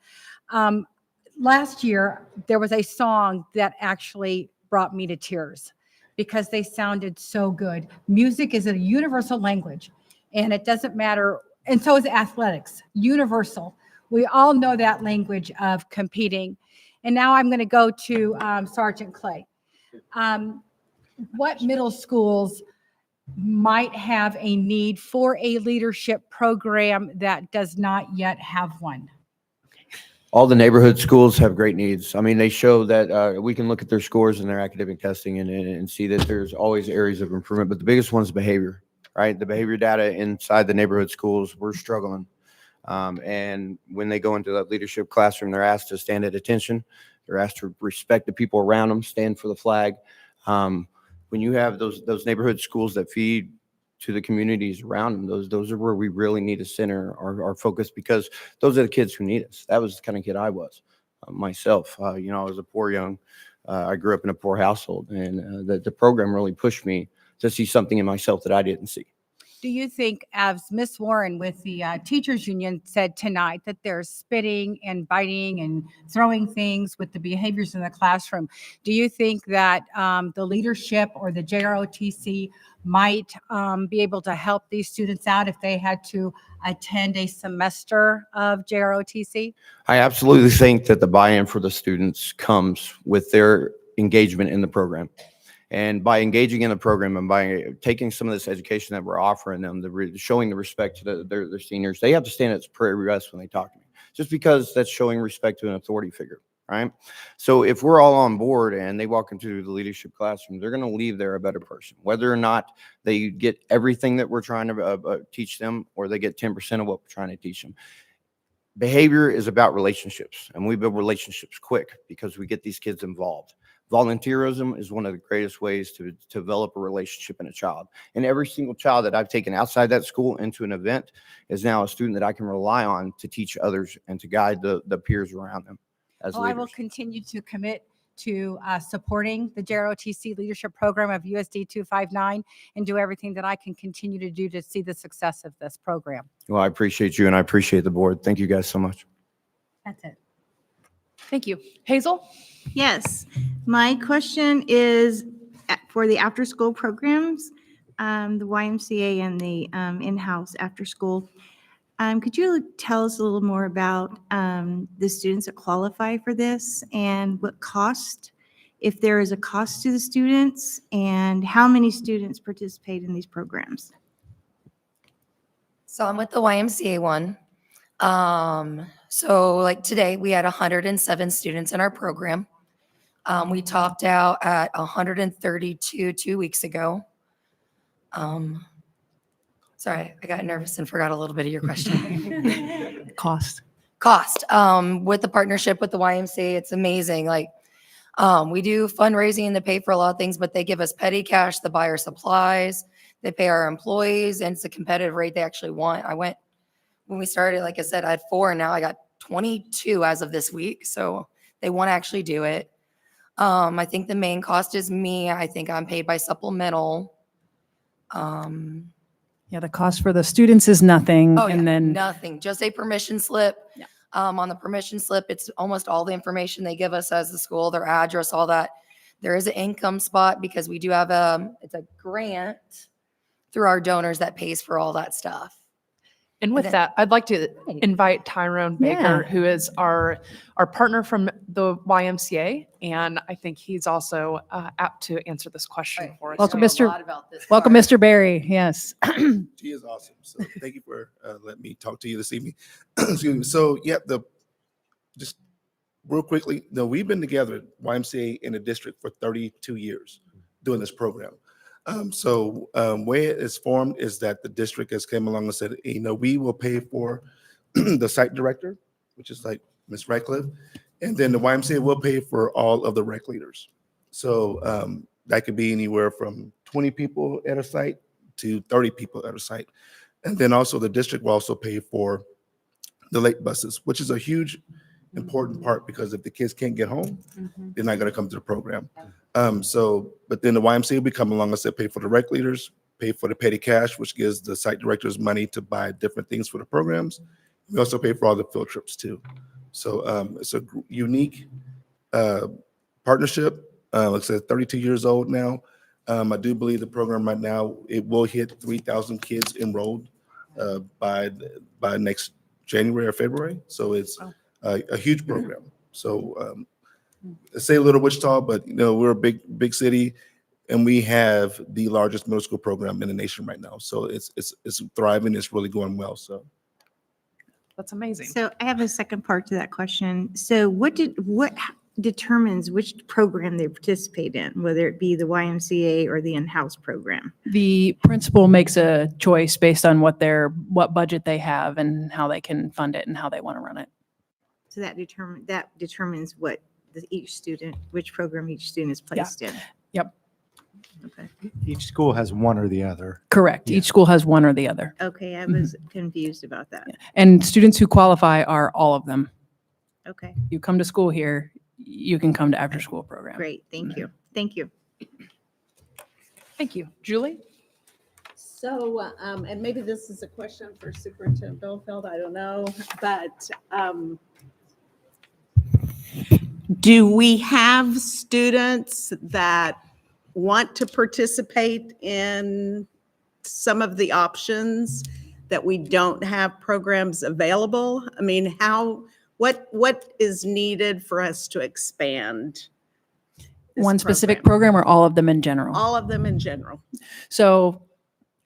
Last year, there was a song that actually brought me to tears because they sounded so good. Music is a universal language. and it doesn't matter. And so is athletics, universal. We all know that language of competing. And now I'm going to go to Sergeant Clay. What middle schools might have a need for a leadership program that does not yet have one? All the neighborhood schools have great needs. I mean, they show that we can look at their scores and their academic testing and see that there's always areas of improvement, but the biggest one is behavior, right? The behavior data inside the neighborhood schools, we're struggling. And when they go into that leadership classroom, they're asked to stand at attention. They're asked to respect the people around them, stand for the flag. When you have those neighborhood schools that feed to the communities around them, those are where we really need to center our focus, because those are the kids who need us. That was the kind of kid I was myself. I was a poor young, I grew up in a poor household, and the program really pushed me to see something in myself that I didn't see. Do you think, as Ms. Warren with the teachers union said tonight, that there's spitting and biting and throwing things with the behaviors in the classroom? Do you think that the leadership or the JROTC might be able to help these students out if they had to attend a semester of JROTC? I absolutely think that the buy-in for the students comes with their engagement in the program. And by engaging in the program and by taking some of this education that we're offering them, showing the respect to their seniors, they have to stand at prairie rest when they talk to me, just because that's showing respect to an authority figure, right? So if we're all on board and they walk into the leadership classroom, they're going to leave there a better person, whether or not they get everything that we're trying to teach them, or they get 10% of what we're trying to teach them. Behavior is about relationships, and we build relationships quick because we get these kids involved. Volunteerism is one of the greatest ways to develop a relationship in a child. And every single child that I've taken outside that school into an event is now a student that I can rely on to teach others and to guide the peers around them as Well, I will leaders. continue to commit to supporting the JROTC leadership program of USD 259 and do everything that I can continue to do to see the success of this program. Well, I appreciate you and I appreciate the board. Thank you guys so much. That's it. Thank you. Hazel? Yes, my question is for the after-school programs, the YMCA and the in-house after-school. Could you tell us a little more about the students that qualify for this and what cost, if there is a cost to the students, and how many students participate in these programs? So I'm with the YMCA one. So like today, we had 107 students in our program. We topped out at 132 2 weeks ago. Sorry, I got nervous and forgot a little bit of your question. Cost. Cost. With the partnership with the YMCA, it's amazing. Like, we do fundraising to pay for a lot of things, but they give us petty cash to buy our supplies. They pay our employees, and it's a competitive rate they actually want. When we started, like I said, I had 4, and now I got 22 as of this week. So they want to actually do it. I think the main cost is me. I think I'm paid by supplemental. Yeah, the cost for the students is nothing. Oh, yeah, And then nothing, just a permission slip. Yeah. On the permission slip, it's almost all the information they give us as the school, their address, all that. There is an income spot because we do have it's a grant through our donors that pays for all that stuff. And with then- that, I'd like to invite Tyrone Baker, Yeah. who is our partner from the YMCA, and I think he's also apt to answer this question for us. welcome, know a Mr. lot about this Welcome, part. Mr. Barry. Yes. She is awesome. So thank you for letting me talk to you this evening. Excuse me. So yeah, just real quickly, we've been together at YMCA in the district for 32 years doing this program. Way it is formed is that the district has came along and said, we will pay for the site director, which is like Ms. Radcliffe, and then the YMCA will pay for all of the rec leaders. So that could be anywhere from 20 people at a site to 30 people at a site. And then also the district will also pay for the late buses, which is a huge important part because if the kids can't get home, they're not going to come to the program. But then the YMCA will come along and say, pay for the rec leaders, pay for the petty cash, which gives the site directors money to buy different things for the programs. We also pay for all the field trips too. So it's a unique partnership. Like I said, 32 years old now. I do believe the program right now, it will hit 3,000 kids enrolled by next January or February. So it's a huge program. So say a little Wichita, but we're a big city, and we have the largest middle school program in the nation right now. So it's thriving. It's really going well. So That's amazing. So I have a second part to that question. So what determines which program they participate in, whether it be the YMCA or the in-house program? The principal makes a choice based on what budget they have and how they can fund it and how they want to run it. So that determines what which program each student is placed in. Yep. Okay. Each school has one or the other. Correct. Each school has one or the other. Okay, I was confused about that. And students who qualify are all of them. Okay, You come to school here, you can come to after-school program. great. Thank you. Thank you. Thank you. Julie? So, and maybe this is a question for Superintendent Bielefeld, I don't know, but do we have students that want to participate in some of the options that we don't have programs available? I mean, what is needed for us to expand? this One specific program or all of them in general? All of them in general. So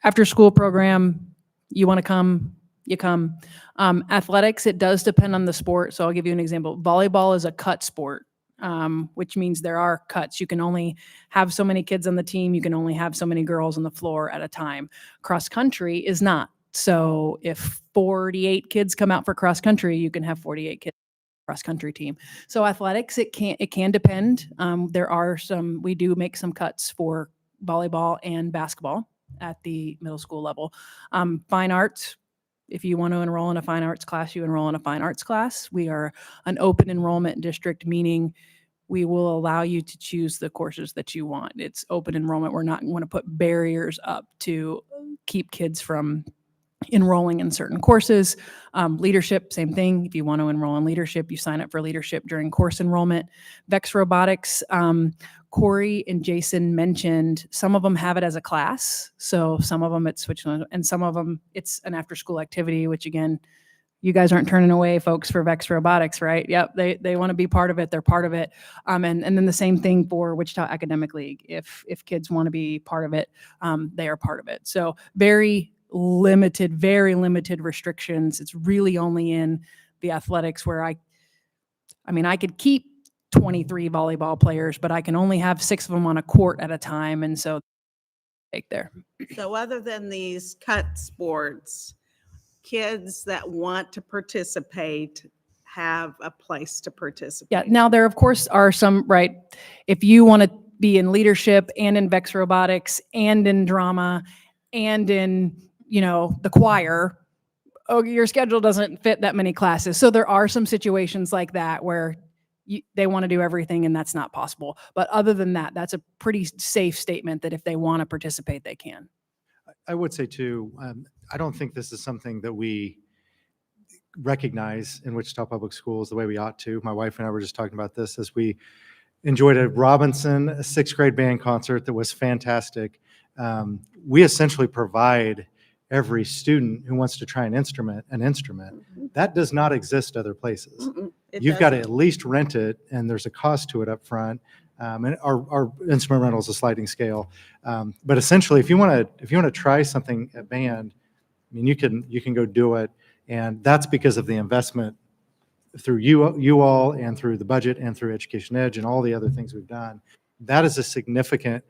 after-school program, you want to come, you come. Athletics, it does depend on the sport. So I'll give you an example. Volleyball is a cut sport, which means there are cuts. You can only have so many kids on the team. You can only have so many girls on the floor at a time. Cross country is not. So if 48 kids come out for cross country, you can have 48 kids cross country team. So athletics, it can depend. We do make some cuts for volleyball and basketball at the middle school level. Fine arts, if you want to enroll in a fine arts class, you enroll in a fine arts class. We are an open enrollment district, meaning we will allow you to choose the courses that you want. It's open enrollment. We're not going to put barriers up to keep kids from enrolling in certain courses. Leadership, same thing. If you want to enroll in leadership, you sign up for leadership during course enrollment. Vex Robotics, Corey and Jason mentioned some of them have it as a class. So some of them it's switched on, and some of them it's an after school activity, which again, you guys aren't turning away folks for Vex Robotics, right? Yep, they want to be part of it. They're part of it. And then the same thing for Wichita Academic League. If kids want to be part of it, they are part of it. So very limited restrictions. It's really only in the athletics where I could keep 23 volleyball players, but I can only have 6 of them on a court at a time. And so take there. So other than these cut sports, kids that want to participate have a place to participate. Yeah. Now there of course are some, right? If you want to be in leadership and in Vex Robotics and in drama and in, the choir, your schedule doesn't fit that many classes. So there are some situations like that where they want to do everything and that's not possible. But other than that, that's a pretty safe statement that if they want to participate, they can. I would say too, I don't think this is something that we recognize in Wichita Public Schools the way we ought to. My wife and I were just talking about this as we enjoyed a Robinson 6th grade band concert that was fantastic. We essentially provide every student who wants to try an instrument. That does not exist other places. You've got to at least rent it, and there's a cost to it up front. And our instrument rental is a sliding scale. But essentially, if you want to try something at band, you can go do it, and that's because of the investment through you all and through the budget and through Education Edge and all the other things we've done. That is a significant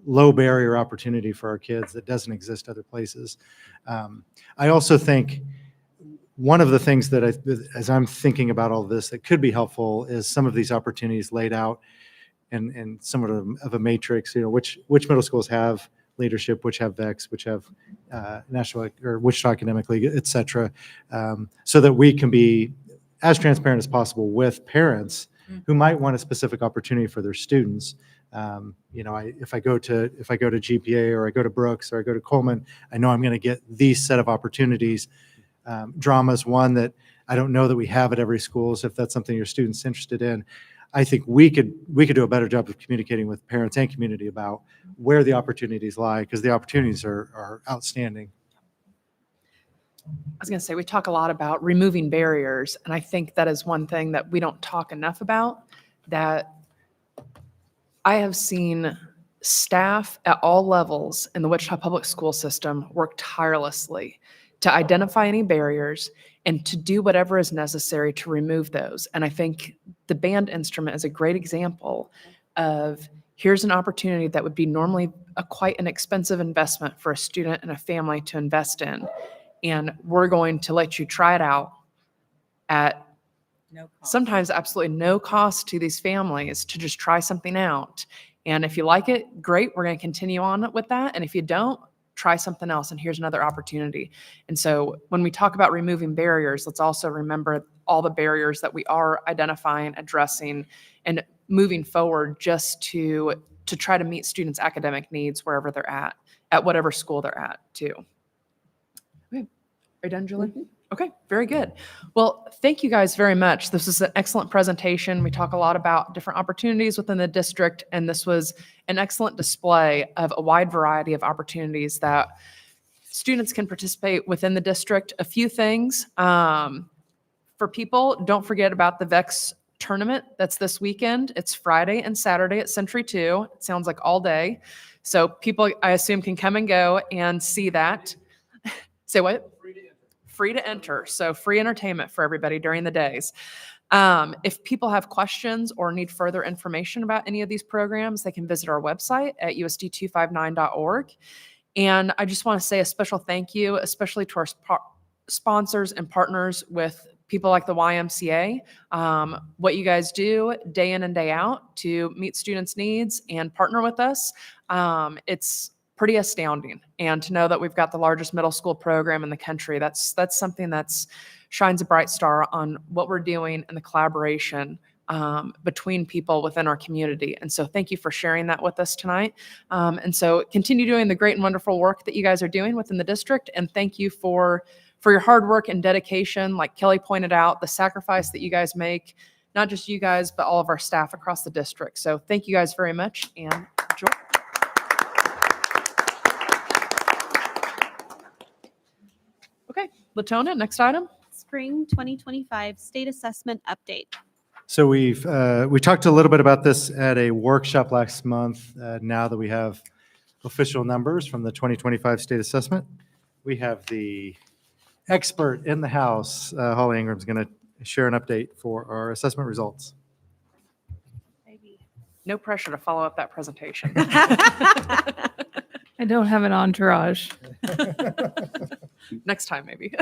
low barrier opportunity for our kids that doesn't exist other places. I also think one of the things that as I'm thinking about all this that could be helpful is some of these opportunities laid out in somewhat of a matrix, which middle schools have leadership, which have VEX, which have National or Wichita Academic League, et cetera, so that we can be as transparent as possible with parents who might want a specific opportunity for their students. If I go to GPA or I go to Brooks or I go to Coleman, I know I'm going to get these set of opportunities. Drama is one that I don't know that we have at every school. So if that's something your student's interested in, I think we could do a better job of communicating with parents and community about where the opportunities lie, because the opportunities are outstanding. I was going to say, we talk a lot about removing barriers, and I think that is one thing that we don't talk enough about, that I have seen staff at all levels in the Wichita Public School System work tirelessly to identify any barriers and to do whatever is necessary to remove those. And I think the band instrument is a great example of, here's an opportunity that would be normally quite an expensive investment for a student and a family to invest in. And we're going to let you try it out at sometimes absolutely no cost to these families to just try something out. And if you like it, great, we're going to continue on with that. And if you don't, try something else, and here's another opportunity. And so when we talk about removing barriers, let's also remember all the barriers that we are identifying, addressing, and moving forward just to try to meet students' academic needs wherever they're at whatever school they're at too. Okay. Are you done, Julie? Okay, very good. Well, thank you guys very much. This is an excellent presentation. We talk a lot about different opportunities within the district, and this was an excellent display of a wide variety of opportunities that students can participate within the district. A few things for people, don't forget about the VEX tournament that's this weekend. It's Friday and Saturday at Century 2. It sounds like all day. So people, I assume, can come and go and see that. Say what? Free to enter. So free entertainment for everybody during the days. If people have questions or need further information about any of these programs, they can visit our website at usd259.org. And I just want to say a special thank you, especially to our sponsors and partners with people like the YMCA. What you guys do day in and day out to meet students' needs and partner with us, it's pretty astounding. And to know that we've got the largest middle school program in the country, that's something that's shines a bright star on what we're doing and the collaboration between people within our community. And so thank you for sharing that with us tonight. And so continue doing the great and wonderful work that you guys are doing within the district. And thank you for your hard work and dedication. Like Kelly pointed out, the sacrifice that you guys make, not just you guys, but all of our staff across the district. So thank you guys very much, and enjoy. Okay, Latona, next item. Spring 2025 State Assessment Update. So we talked a little bit about this at a workshop last month. Now that we have official numbers from the 2025 state assessment, we have the expert in the house. Holly Ingram's going to share an update for our assessment results. No pressure to follow up that presentation. I don't have an entourage. Next time, maybe.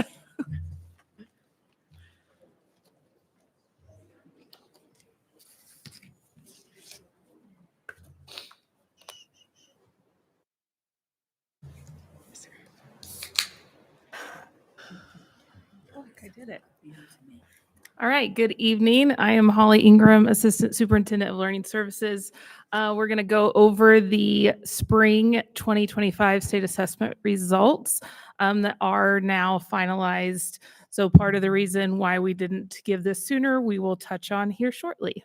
I did it. All right, good evening. I am Holly Ingram, Assistant Superintendent of Learning Services. We're going to go over the spring 2025 state assessment results that are now finalized. So part of the reason why we didn't give this sooner, we will touch on here shortly.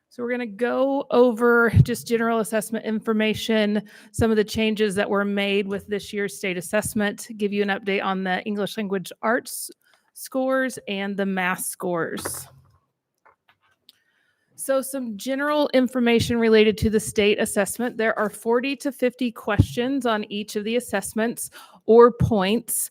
So we're going to go over just general assessment information, some of the changes that were made with this year's state assessment, give you an update on the English language arts scores and the math scores. So some general information related to the state assessment. There are 40 to 50 questions on each of the assessments or points.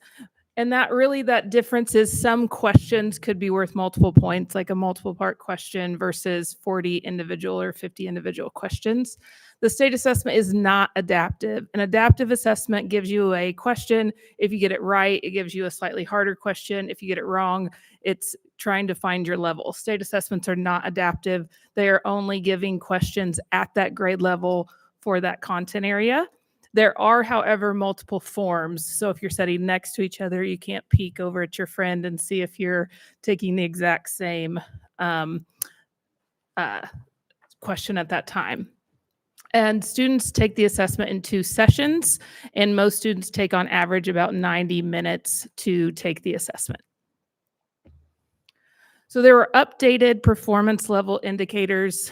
And that difference is some questions could be worth multiple points, like a multiple part question versus 40 individual or 50 individual questions. The state assessment is not adaptive. An adaptive assessment gives you a question. If you get it right, it gives you a slightly harder question. If you get it wrong, it's trying to find your level. State assessments are not adaptive. They are only giving questions at that grade level for that content area. There are, however, multiple forms. So if you're sitting next to each other, you can't peek over at your friend and see if you're taking the exact same question at that time. And students take the assessment in 2 sessions, and most students take on average about 90 minutes to take the assessment. So there were updated performance level indicators.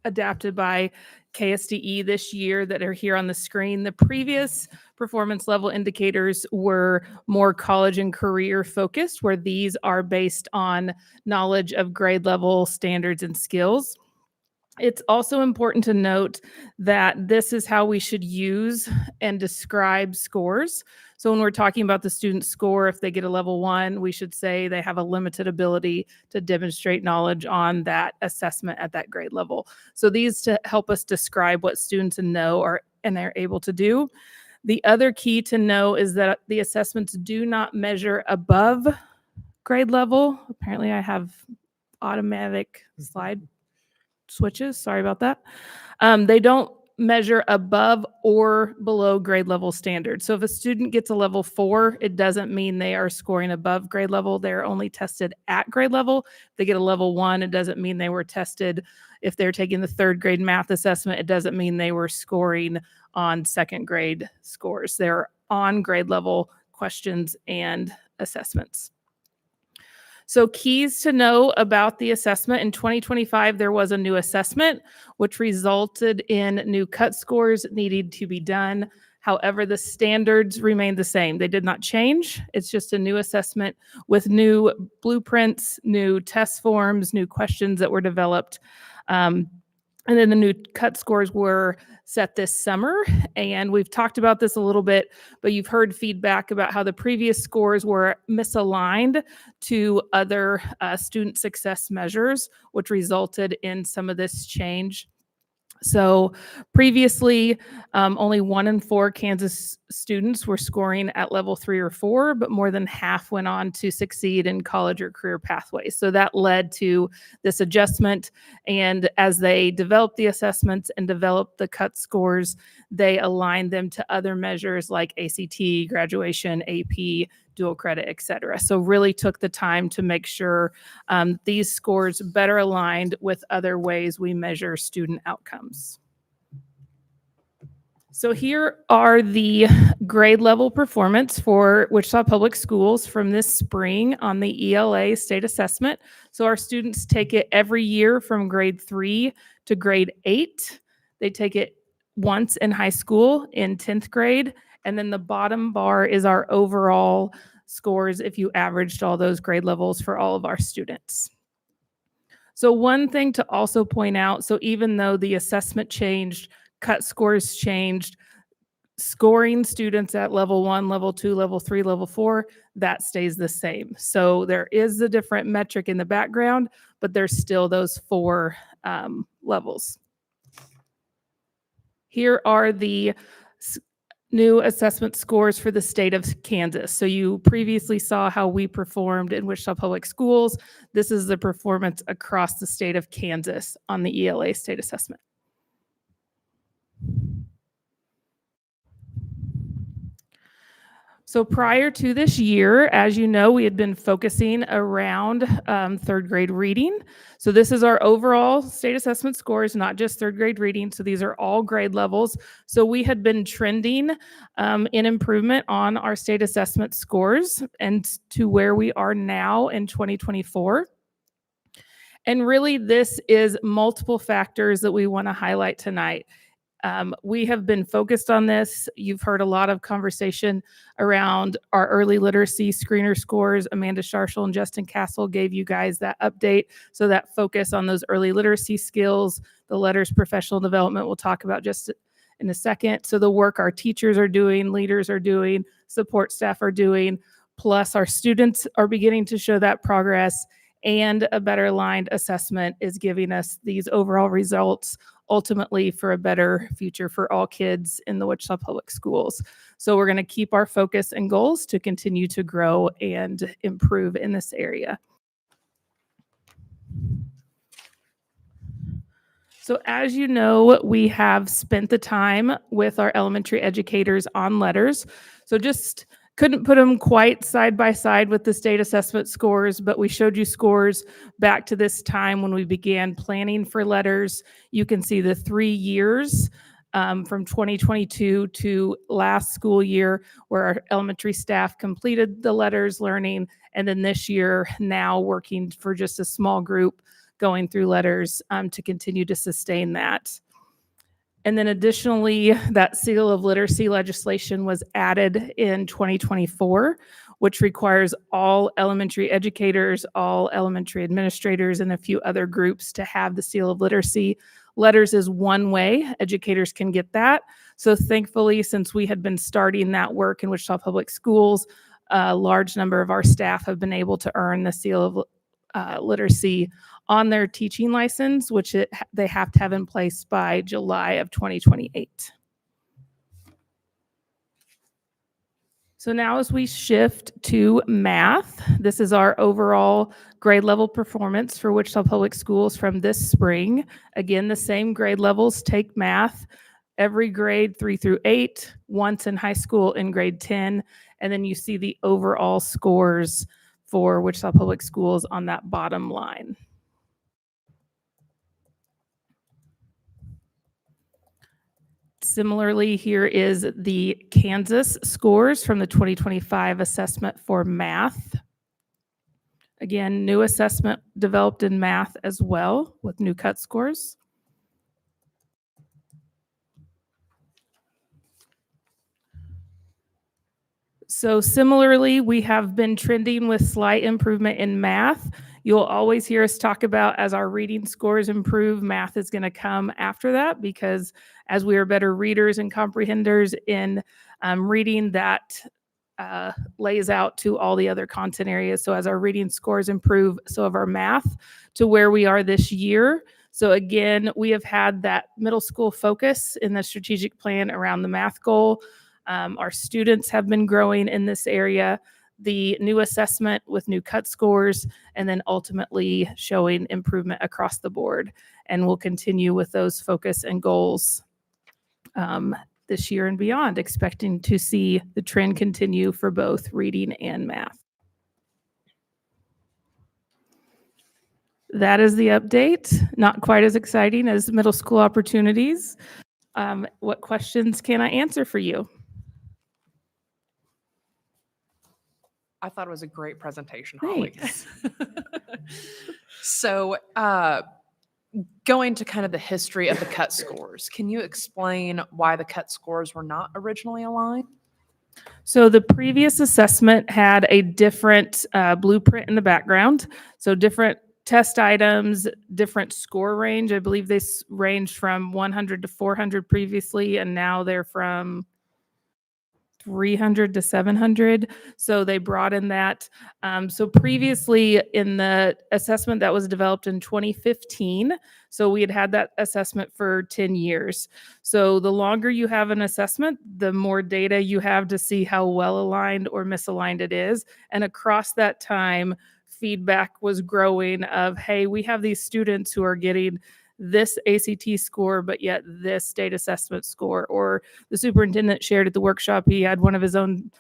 adapted by KSDE this year that are here on the screen. The previous performance level indicators were more college and career focused, where these are based on knowledge of grade level standards and skills. It's also important to note that this is how we should use and describe scores. So when we're talking about the student's score, if they get a level 1, we should say they have a limited ability to demonstrate knowledge on that assessment at that grade level. So these to help us describe what students know and are able to do. The other key to know is that the assessments do not measure above grade level. Apparently I have automatic slide switches. Sorry about that. They don't measure above or below grade level standards. So if a student gets a level 4, it doesn't mean they are scoring above grade level. They're only tested at grade level. If they get a level 1, it doesn't mean they were tested. If they're taking the 3rd grade math assessment, it doesn't mean they were scoring on 2nd grade scores. They're on grade level questions and assessments. So keys to know about the assessment. In 2025, there was a new assessment, which resulted in new cut scores needing to be done. However, the standards remained the same. They did not change. It's just a new assessment with new blueprints, new test forms, new questions that were developed. And then the new cut scores were set this summer. And we've talked about this a little bit, but you've heard feedback about how the previous scores were misaligned to other student success measures, which resulted in some of this change. So previously, only 1 in 4 Kansas students were scoring at level 3 or 4, but more than half went on to succeed in college or career pathways. So that led to this adjustment. And as they developed the assessments and developed the cut scores, they aligned them to other measures like ACT, graduation, AP, dual credit, et cetera. So really took the time to make sure these scores better aligned with other ways we measure student outcomes. So here are the grade level performance for Wichita Public Schools from this spring on the ELA state assessment. So our students take it every year from grade 3 to grade 8. They take it once in high school in 10th grade. And then the bottom bar is our overall scores if you averaged all those grade levels for all of our students. So one thing to also point out, so even though the assessment changed, cut scores changed, scoring students at level 1, level 2, level 3, level 4, that stays the same. So there is a different metric in the background, but there's still those 4 levels. Here are the new assessment scores for the state of Kansas. So you previously saw how we performed in Wichita Public Schools. This is the performance across the state of Kansas on the ELA state assessment. So prior to this year, as you know, we had been focusing around 3rd grade reading. So this is our overall state assessment scores, not just 3rd grade reading. So these are all grade levels. So we had been trending in improvement on our state assessment scores and to where we are now in 2024. And really, this is multiple factors that we want to highlight tonight. We have been focused on this. You've heard a lot of conversation around our early literacy screener scores. Amanda Sharshall and Justin Castle gave you guys that update. So that focus on those early literacy skills, the letters professional development we'll talk about just in a second. So the work our teachers are doing, leaders are doing, support staff are doing, plus our students are beginning to show that progress, and a better aligned assessment is giving us these overall results ultimately for a better future for all kids in the Wichita Public Schools. So we're going to keep our focus and goals to continue to grow and improve in this area. So as you know, we have spent the time with our elementary educators on letters. So just couldn't put them quite side by side with the state assessment scores, but we showed you scores back to this time when we began planning for letters. You can see the 3 years from 2022 to last school year where our elementary staff completed the letters learning, and then this year now working for just a small group going through letters to continue to sustain that. And then additionally, that seal of literacy legislation was added in 2024, which requires all elementary educators, all elementary administrators, and a few other groups to have the seal of literacy. Letters is one way educators can get that. So thankfully, since we had been starting that work in Wichita Public Schools, a large number of our staff have been able to earn the seal of literacy on their teaching license, which they have to have in place by July of 2028. So now as we shift to math, this is our overall grade level performance for Wichita Public Schools from this spring. Again, the same grade levels take math every grade 3 through 8, once in high school in grade 10, and then you see the overall scores for Wichita Public Schools on that bottom line. Similarly, here is the Kansas scores from the 2025 assessment for math. Again, new assessment developed in math as well with new cut scores. So similarly, we have been trending with slight improvement in math. You'll always hear us talk about as our reading scores improve, math is going to come after that, because as we are better readers and comprehenders in reading, that lays out to all the other content areas. So as our reading scores improve, so have our math to where we are this year. So again, we have had that middle school focus in the strategic plan around the math goal. Our students have been growing in this area, the new assessment with new cut scores, and then ultimately showing improvement across the board. And we'll continue with those focus and goals this year and beyond, expecting to see the trend continue for both reading and math. That is the update. Not quite as exciting as middle school opportunities. What questions can I answer for you? I thought it was a great presentation, Holly. Thanks. So going to kind of the history of the cut scores, can you explain why the cut scores were not originally aligned? So the previous assessment had a different blueprint in the background. So different test items, different score range. I believe they ranged from 100 to 400 previously, and now they're from 300 to 700. So they brought in that. So previously in the assessment that was developed in 2015, so we had that assessment for 10 years. So the longer you have an assessment, the more data you have to see how well aligned or misaligned it is. And across that time, feedback was growing of, hey, we have these students who are getting this ACT score, but yet this state assessment score. Or the superintendent shared at the workshop, he had one of his own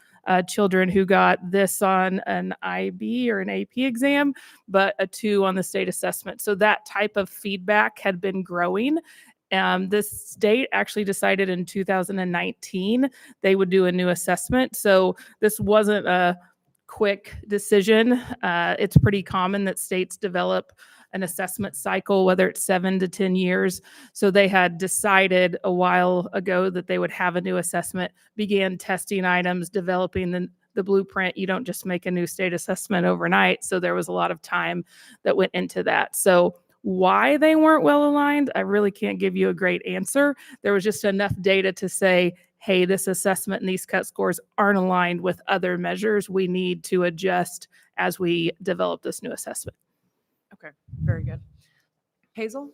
children who got this on an IB or an AP exam, but a 2 on the state assessment. So that type of feedback had been growing. This state actually decided in 2019 they would do a new assessment. So this wasn't a quick decision. It's pretty common that states develop an assessment cycle, whether it's 7 to 10 years. So they had decided a while ago that they would have a new assessment, began testing items, developing the blueprint. You don't just make a new state assessment overnight. So there was a lot of time that went into that. So why they weren't well aligned, I really can't give you a great answer. There was just enough data to say, hey, this assessment and these cut scores aren't aligned with other measures. We need to adjust as we develop this new assessment. Okay, very good. Hazel?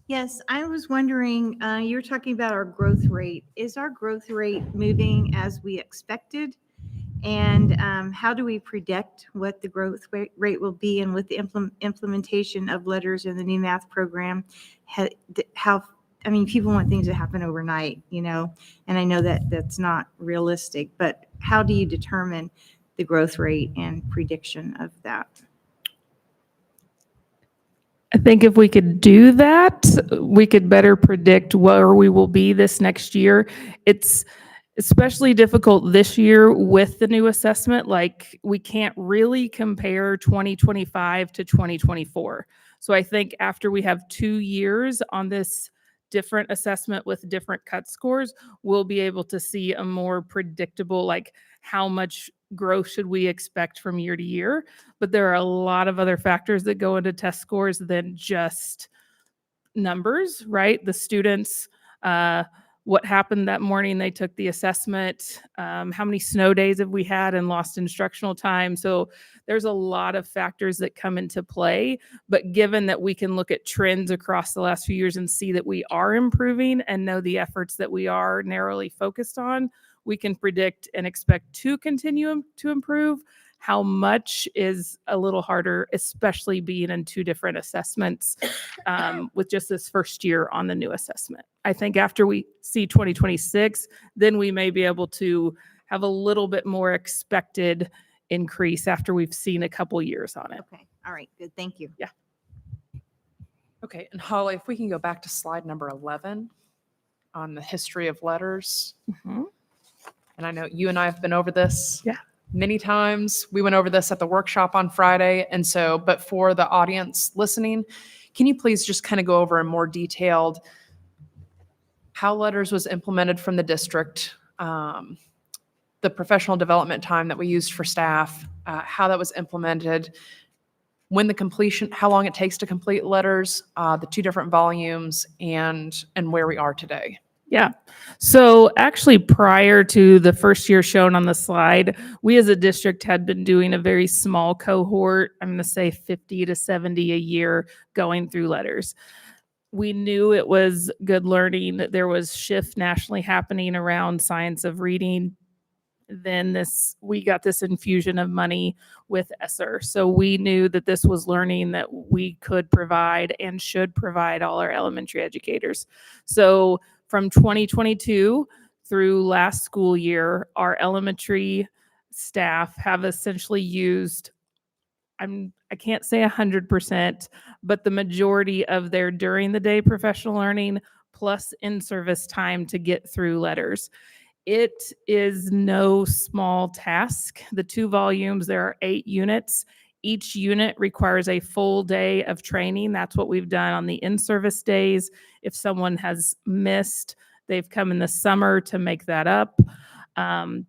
Yes, I was wondering, you were talking about our growth rate. Is our growth rate moving as we expected? And how do we predict what the growth rate will be? And with the implementation of letters in the new math program, people want things to happen overnight, and I know that that's not realistic, but how do you determine the growth rate and prediction of that? I think if we could do that, we could better predict where we will be this next year. It's especially difficult this year with the new assessment. Like, we can't really compare 2025 to 2024. So I think after we have 2 years on this different assessment with different cut scores, we'll be able to see a more predictable, like, how much growth should we expect from year to year. But there are a lot of other factors that go into test scores than just numbers, right? The students, what happened that morning they took the assessment, how many snow days have we had and lost instructional time. So there's a lot of factors that come into play. But given that we can look at trends across the last few years and see that we are improving and know the efforts that we are narrowly focused on, we can predict and expect to continue to improve. How much is a little harder, especially being in 2 different assessments with just this first year on the new assessment. I think after we see 2026, then we may be able to have a little bit more expected increase after we've seen a couple years on it. Okay, all right, good, thank you. Yeah. Okay, and Holly, if we can go back to slide number 11 on the history of letters. Mhm. And I know you and I have been over this. Yeah. Many times. We went over this at the workshop on Friday. And so, but for the audience listening, can you please just kind of go over in more detailed how letters was implemented from the district, the professional development time that we used for staff, how that was implemented, when the completion, how long it takes to complete letters, the 2 different volumes, and where we are today. Yeah. So actually, prior to the first year shown on the slide, we as a district had been doing a very small cohort, I'm going to say 50 to 70 a year, going through letters. We knew it was good learning, that there was shift nationally happening around science of reading. Then we got this infusion of money with ESSER. So we knew that this was learning that we could provide and should provide all our elementary educators. So from 2022 through last school year, our elementary staff have essentially used, I can't say 100%, but the majority of their during the day professional learning plus in-service time to get through letters. It is no small task. The 2 volumes, there are 8 units. Each unit requires a full day of training. That's what we've done on the in-service days. If someone has missed, they've come in the summer to make that up. And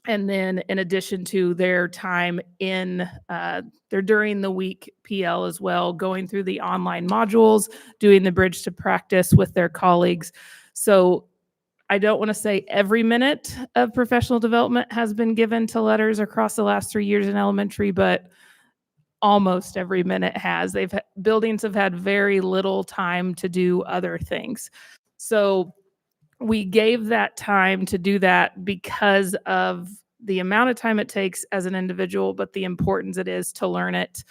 then in addition to their time in their during the week PL as well, going through the online modules, doing the bridge to practice with their colleagues. So I don't want to say every minute of professional development has been given to letters across the last 3 years in elementary, but almost every minute has. Buildings have had very little time to do other things. So we gave that time to do that because of the amount of time it takes as an individual, but the importance it is to learn it.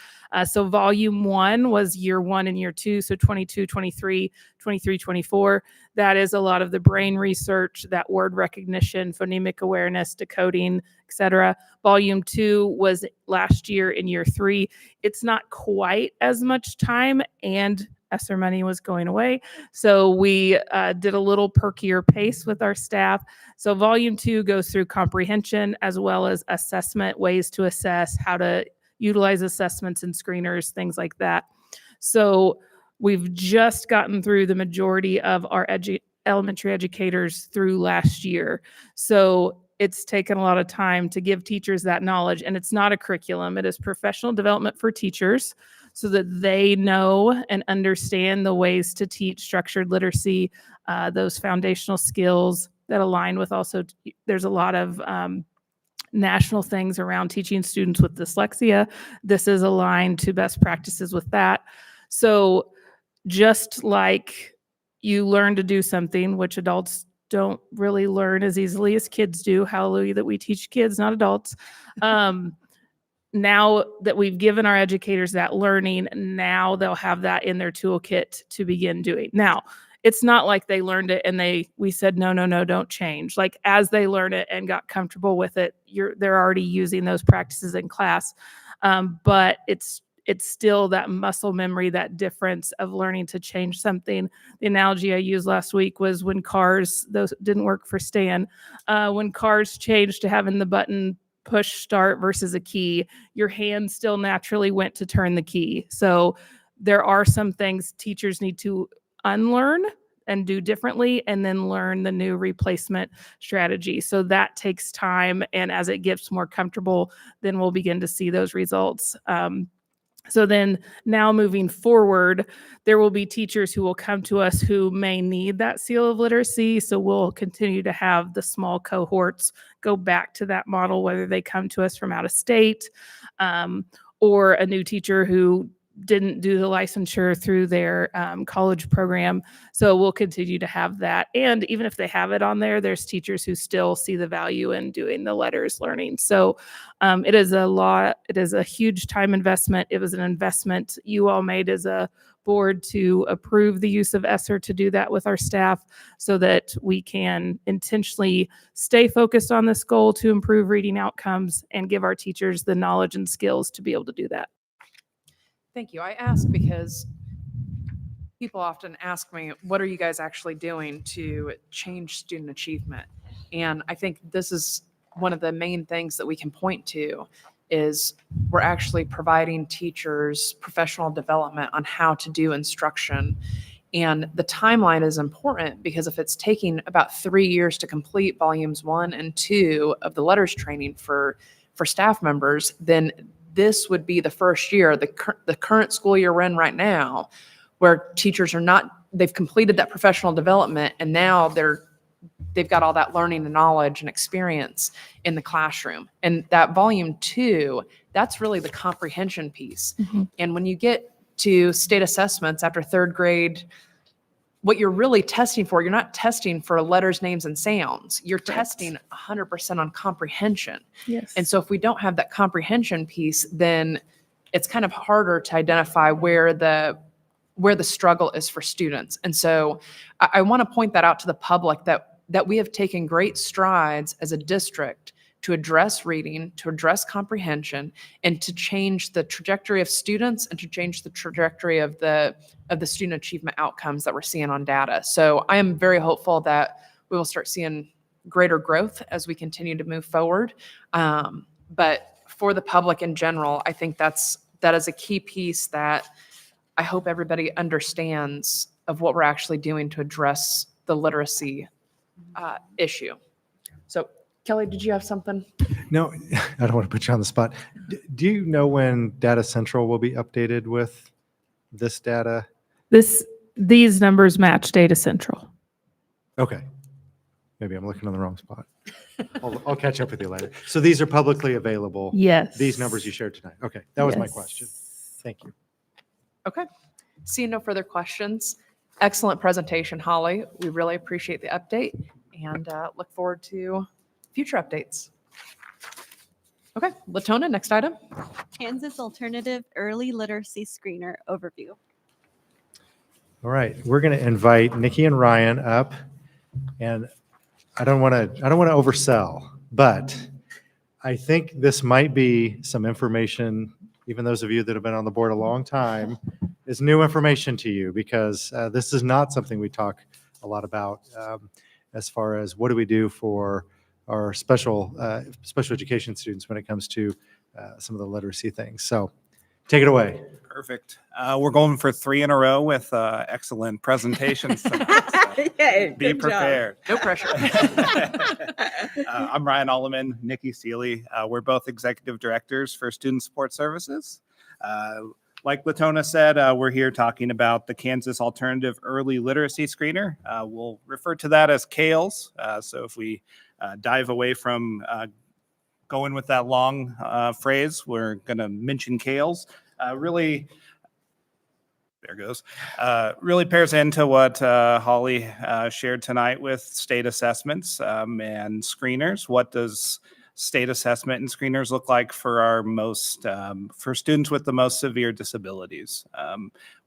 So volume 1 was year 1 and year 2, so 22, 23, 23, 24. That is a lot of the brain research, that word recognition, phonemic awareness, decoding, etc. Volume 2 was last year in year 3. It's not quite as much time, and ESSER money was going away. So we did a little perkier pace with our staff. So volume 2 goes through comprehension as well as assessment, ways to assess, how to utilize assessments and screeners, things like that. So we've just gotten through the majority of our elementary educators through last year. So it's taken a lot of time to give teachers that knowledge. And it's not a curriculum. It is professional development for teachers so that they know and understand the ways to teach structured literacy, those foundational skills that align with also, there's a lot of national things around teaching students with dyslexia. This is aligned to best practices with that. So just like you learn to do something, which adults don't really learn as easily as kids do, hallelujah that we teach kids, not adults. Now that we've given our educators that learning, now they'll have that in their toolkit to begin doing. Now, it's not like they learned it and we said, no, don't change. Like as they learn it and got comfortable with it, they're already using those practices in class. But it's still that muscle memory, that difference of learning to change something. The analogy I used last week was when cars, those didn't work for Stan, when cars changed to having the button push start versus a key, your hand still naturally went to turn the key. So there are some things teachers need to unlearn and do differently, and then learn the new replacement strategy. So that takes time. And as it gets more comfortable, then we'll begin to see those results. So then now moving forward, there will be teachers who will come to us who may need that seal of literacy. So we'll continue to have the small cohorts go back to that model, whether they come to us from out of state or a new teacher who didn't do the licensure through their college program. So we'll continue to have that. And even if they have it on there, there's teachers who still see the value in doing the letters learning. So it is a lot, it is a huge time investment. It was an investment you all made as a board to approve the use of ESSER to do that with our staff so that we can intentionally stay focused on this goal to improve reading outcomes and give our teachers the knowledge and skills to be able to do that. Thank you. I ask because people often ask me, what are you guys actually doing to change student achievement? And I think this is one of the main things that we can point to is we're actually providing teachers professional development on how to do instruction. And the timeline is important because if it's taking about 3 years to complete volumes 1 and 2 of the letters training for staff members, then this would be the first year, the current school year we're in right now, where teachers are not, they've completed that professional development and now they've got all that learning and knowledge and experience in the classroom. And that volume 2, that's really the comprehension piece. And when you get to state assessments after 3rd grade, what you're really testing for, you're not testing for letters, names, and sounds. You're testing 100% on comprehension. Yes. And so if we don't have that comprehension piece, then it's kind of harder to identify where the struggle is for students. And so I want to point that out to the public that we have taken great strides as a district to address reading, to address comprehension, and to change the trajectory of students and to change the trajectory of the student achievement outcomes that we're seeing on data. So I am very hopeful that we will start seeing greater growth as we continue to move forward. But for the public in general, I think that is a key piece that I hope everybody understands of what we're actually doing to address the literacy issue. So Kelly, did you have something? No, I don't want to put you on the spot. Do you know when Data Central will be updated with this data? These numbers match Data Central. Okay. Maybe I'm looking on the wrong spot. I'll catch up with you later. So these are publicly available? Yes. These numbers you shared tonight? Okay, that was my Yes. question. Thank you. Okay. Seeing no further questions. Excellent presentation, Holly. We really appreciate the update and look forward to future updates. Okay, Latona, next item. Kansas Alternative Early Literacy Screener Overview. All right, we're going to invite Nikki and Ryan up, and I don't want to oversell, but I think this might be some information, even those of you that have been on the board a long time, is new information to you because this is not something we talk a lot about as far as what do we do for our special education students when it comes to some of the literacy things. So take it away. Perfect. We're going for 3 in a row with excellent presentations tonight. So Yay, be good job. prepared. No pressure. I'm Ryan Alleman, Nikki Seeley. We're both executive directors for Student Support Services. Like Latona said, we're here talking about the Kansas Alternative Early Literacy Screener. We'll refer to that as CALES. So if we dive away from going with that long phrase, we're going to mention CALES. Really, there goes. Really pairs into what Holly shared tonight with state assessments and screeners. What does state assessment and screeners look like for our for students with the most severe disabilities?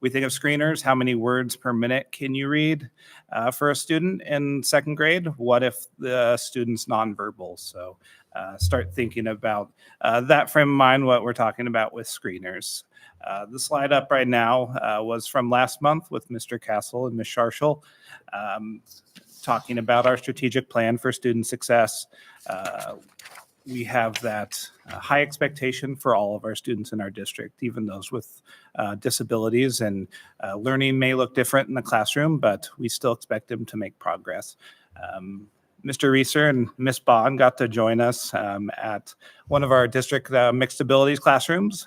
We think of screeners, how many words per minute can you read for a student in 2nd grade? What if the student's nonverbal? So start thinking about that frame of mind, what we're talking about with screeners. The slide up right now was from last month with Mr. Castle and Ms. Sharshall, talking about our strategic plan for student success. We have that high expectation for all of our students in our district, even those with disabilities, and learning may look different in the classroom, but we still expect them to make progress. Mr. Reeser and Miss Bond got to join us at one of our district mixed abilities classrooms.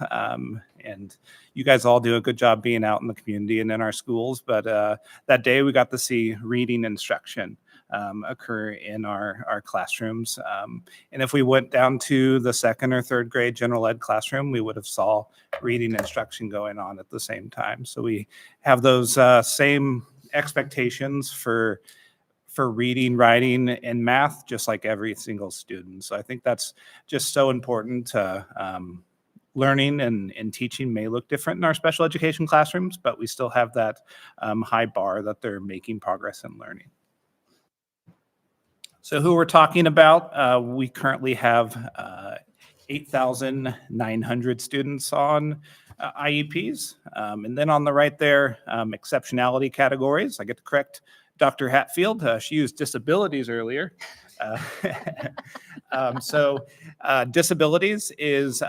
And you guys all do a good job being out in the community and in our schools. But that day we got to see reading instruction occur in our classrooms. And if we went down to the second or third grade general ed classroom, we would have saw reading instruction going on at the same time. So we have those same expectations for reading, writing, and math, just like every single student. So I think that's just so important to learning and teaching may look different in our special education classrooms, but we still have that high bar that they're making progress in learning. So who we're talking about, we currently have 8,900 students on IEPs. And then on the right there, exceptionality categories. I get to correct Dr. Hatfield. She used disabilities earlier. Disabilities is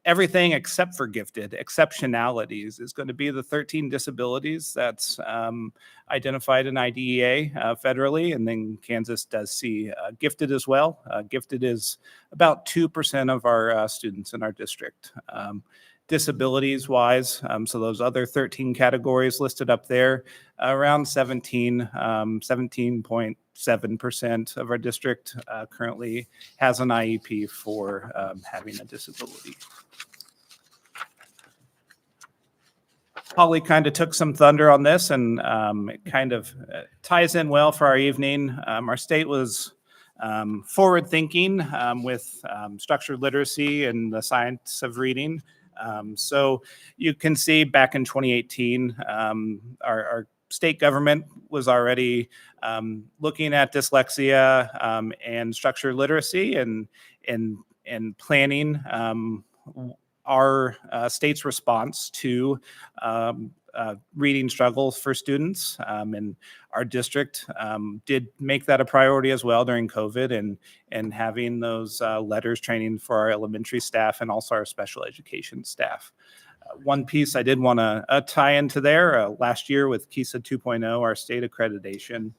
everything except for gifted. Exceptionalities is going to be the 13 disabilities that's identified in IDEA federally, and then Kansas does see gifted as well. Gifted is about 2% of our students in our district. Disabilities wise, so those other 13 categories listed up there, around 17.7% of our district currently has an IEP for having a disability. Holly kind of took some thunder on this, and it kind of ties in well for our evening. Our state was forward thinking with structured literacy and the science of reading. So you can see back in 2018, our state government was already looking at dyslexia and structured literacy and planning our state's response to reading struggles for students. And our district did make that a priority as well during COVID, and having those letters training for our elementary staff and also our special education staff. One piece I did want to tie into there, last year with KISA 2.0, our state accreditation,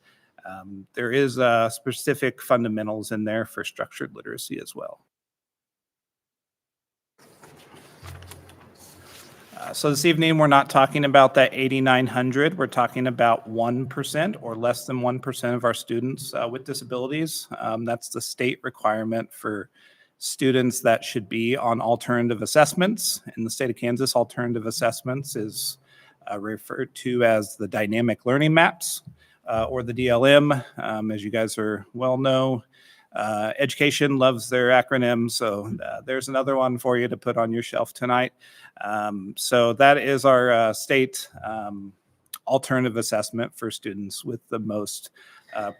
there is specific fundamentals in there for structured literacy as well. So this evening, we're not talking about that 8,900. We're talking about 1% or less than 1% of our students with disabilities. That's the state requirement for students that should be on alternative assessments. In the state of Kansas, alternative assessments is referred to as the dynamic learning maps or the DLM, as you guys are well know. Education loves their acronyms, so there's another one for you to put on your shelf tonight. So that is our state alternative assessment for students with the most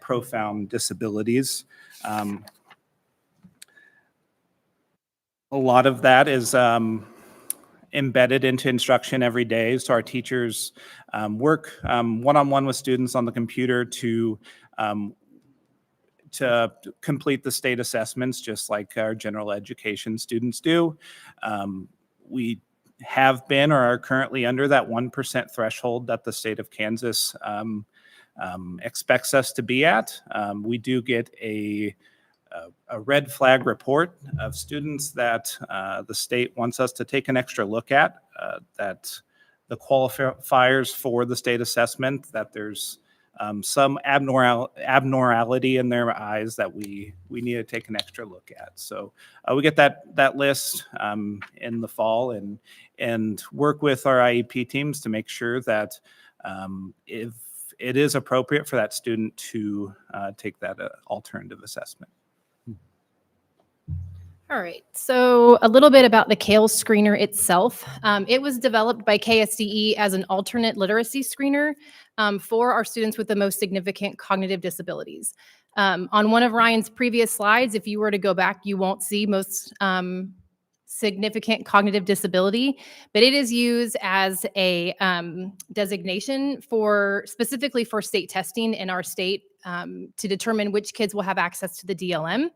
profound disabilities. A lot of that is embedded into instruction every day. So our teachers work one-on-one with students on the computer to complete the state assessments, just like our general education students do. We have been or are currently under that 1% threshold that the state of Kansas expects us to be at. We do get a red flag report of students that the state wants us to take an extra look at, that the qualifiers for the state assessment, that there's some abnormality in their eyes that we need to take an extra look at. So we get that list in the fall and work with our IEP teams to make sure that if it is appropriate for that student to take that alternative assessment. All right, so a little bit about the CALES screener itself. It was developed by KSDE as an alternate literacy screener for our students with the most significant cognitive disabilities. On one of Ryan's previous slides, if you were to go back, you won't see most significant cognitive disability, but it is used as a designation for specifically for state testing in our state to determine which kids will have access to the DLM,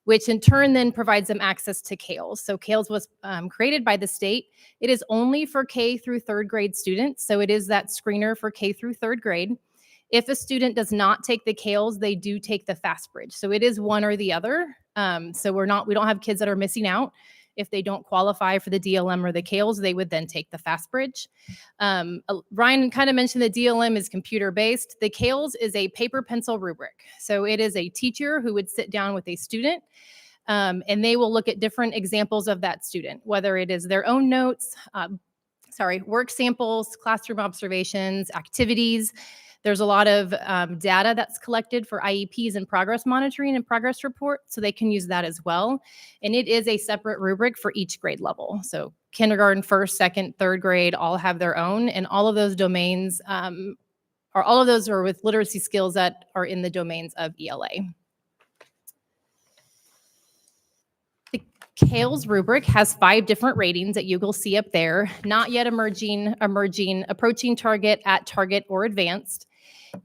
which in turn then provides them access to CALES. So CALES was created by the state. It is only for K through third grade students. So it is that screener for K through third grade. If a student does not take the CALES, they do take the FastBridge. So it is one or the other. So we don't have kids that are missing out. If they don't qualify for the DLM or the CALES, they would then take the FastBridge. Ryan kind of mentioned the DLM is computer-based. The CALES is a paper pencil rubric. So it is a teacher who would sit down with a student and they will look at different examples of that student, whether it is their own notes, work samples, classroom observations, activities. There's a lot of data that's collected for IEPs and progress monitoring and progress report, so they can use that as well. And it is a separate rubric for each grade level. So kindergarten, first, second, third grade all have their own, and all of those domains all of those are with literacy skills that are in the domains of ELA. The CALES rubric has 5 different ratings that you will see up there. Not yet emerging, approaching target, at target, or advanced.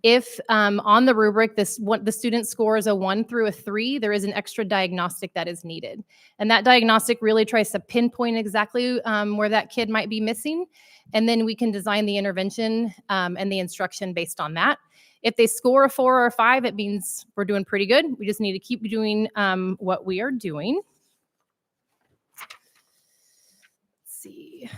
If on the rubric, the student scores a 1 through a 3, there is an extra diagnostic that is needed. And that diagnostic really tries to pinpoint exactly where that kid might be missing. And then we can design the intervention and the instruction based on that. If they score a 4 or a 5, it means we're doing pretty good. We just need to keep doing what we are doing. Let's see.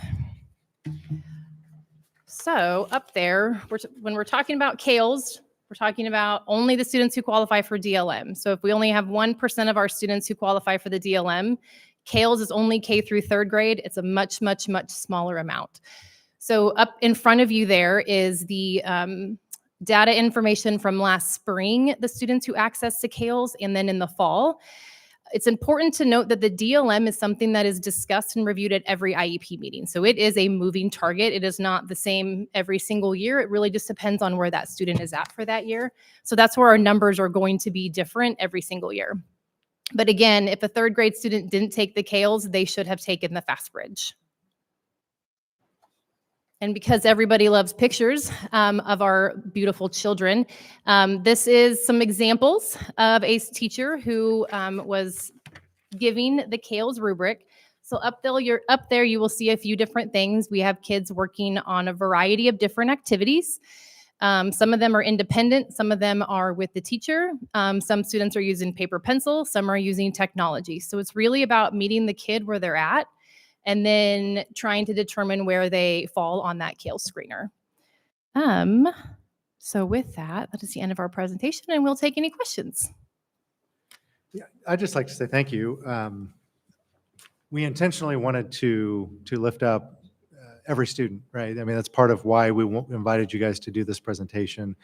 So up there, when we're talking about CALES, we're talking about only the students who qualify for DLM. So if we only have 1% of our students who qualify for the DLM, CALES is only K through third grade. It's a much, much, much smaller amount. So up in front of you there is the data information from last spring, the students who access to CALES, and then in the fall. It's important to note that the DLM is something that is discussed and reviewed at every IEP meeting. So it is a moving target. It is not the same every single year. It really just depends on where that student is at for that year. So that's where our numbers are going to be different every single year. But again, if a third grade student didn't take the CALES, they should have taken the FastBridge. And because everybody loves pictures of our beautiful children, this is some examples of a teacher who was giving the CALES rubric. So up there, you will see a few different things. We have kids working on a variety of different activities. Some of them are independent. Some of them are with the teacher. Some students are using paper pencil. Some are using technology. So it's really about meeting the kid where they're at, and then trying to determine where they fall on that CALES screener. So with that is the end of our presentation, and we'll take any questions. Yeah, I'd just like to say thank you. We intentionally wanted to lift up every student, right? I mean, that's part of why we invited you guys to do this presentation.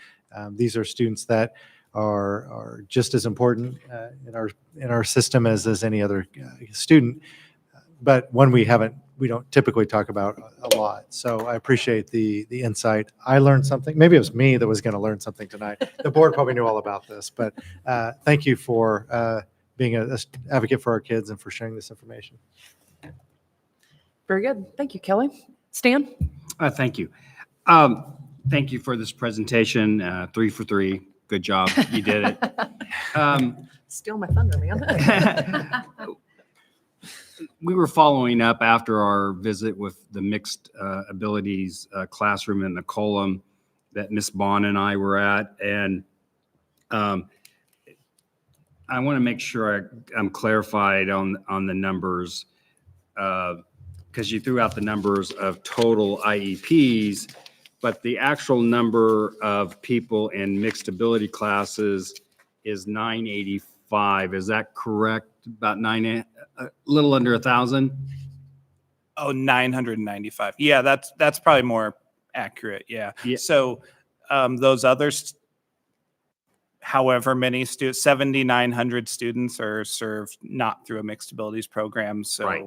These are students that are just as important in our system as any other student. But one we don't typically talk about a lot. So I appreciate the insight. I learned something. Maybe it was me that was going to learn something tonight. The board probably knew all about this, but thank you for being an advocate for our kids and for sharing this information. Very good. Thank you, Kelly. Stan? Thank you. Thank you for this presentation. 3 for 3. Good job. You did it. Steal my thunder, man. We were following up after our visit with the mixed abilities classroom in the Colum that Miss Bond and I were at. And I want to make sure I'm clarified on the numbers, because you threw out the numbers of total IEPs, but the actual number of people in mixed ability classes is 985. Is that correct? About a little under 1,000? Oh, 995. Yeah, that's probably more accurate. Yeah. So those others, however many students, 7,900 students are served not through a mixed abilities program. So Right.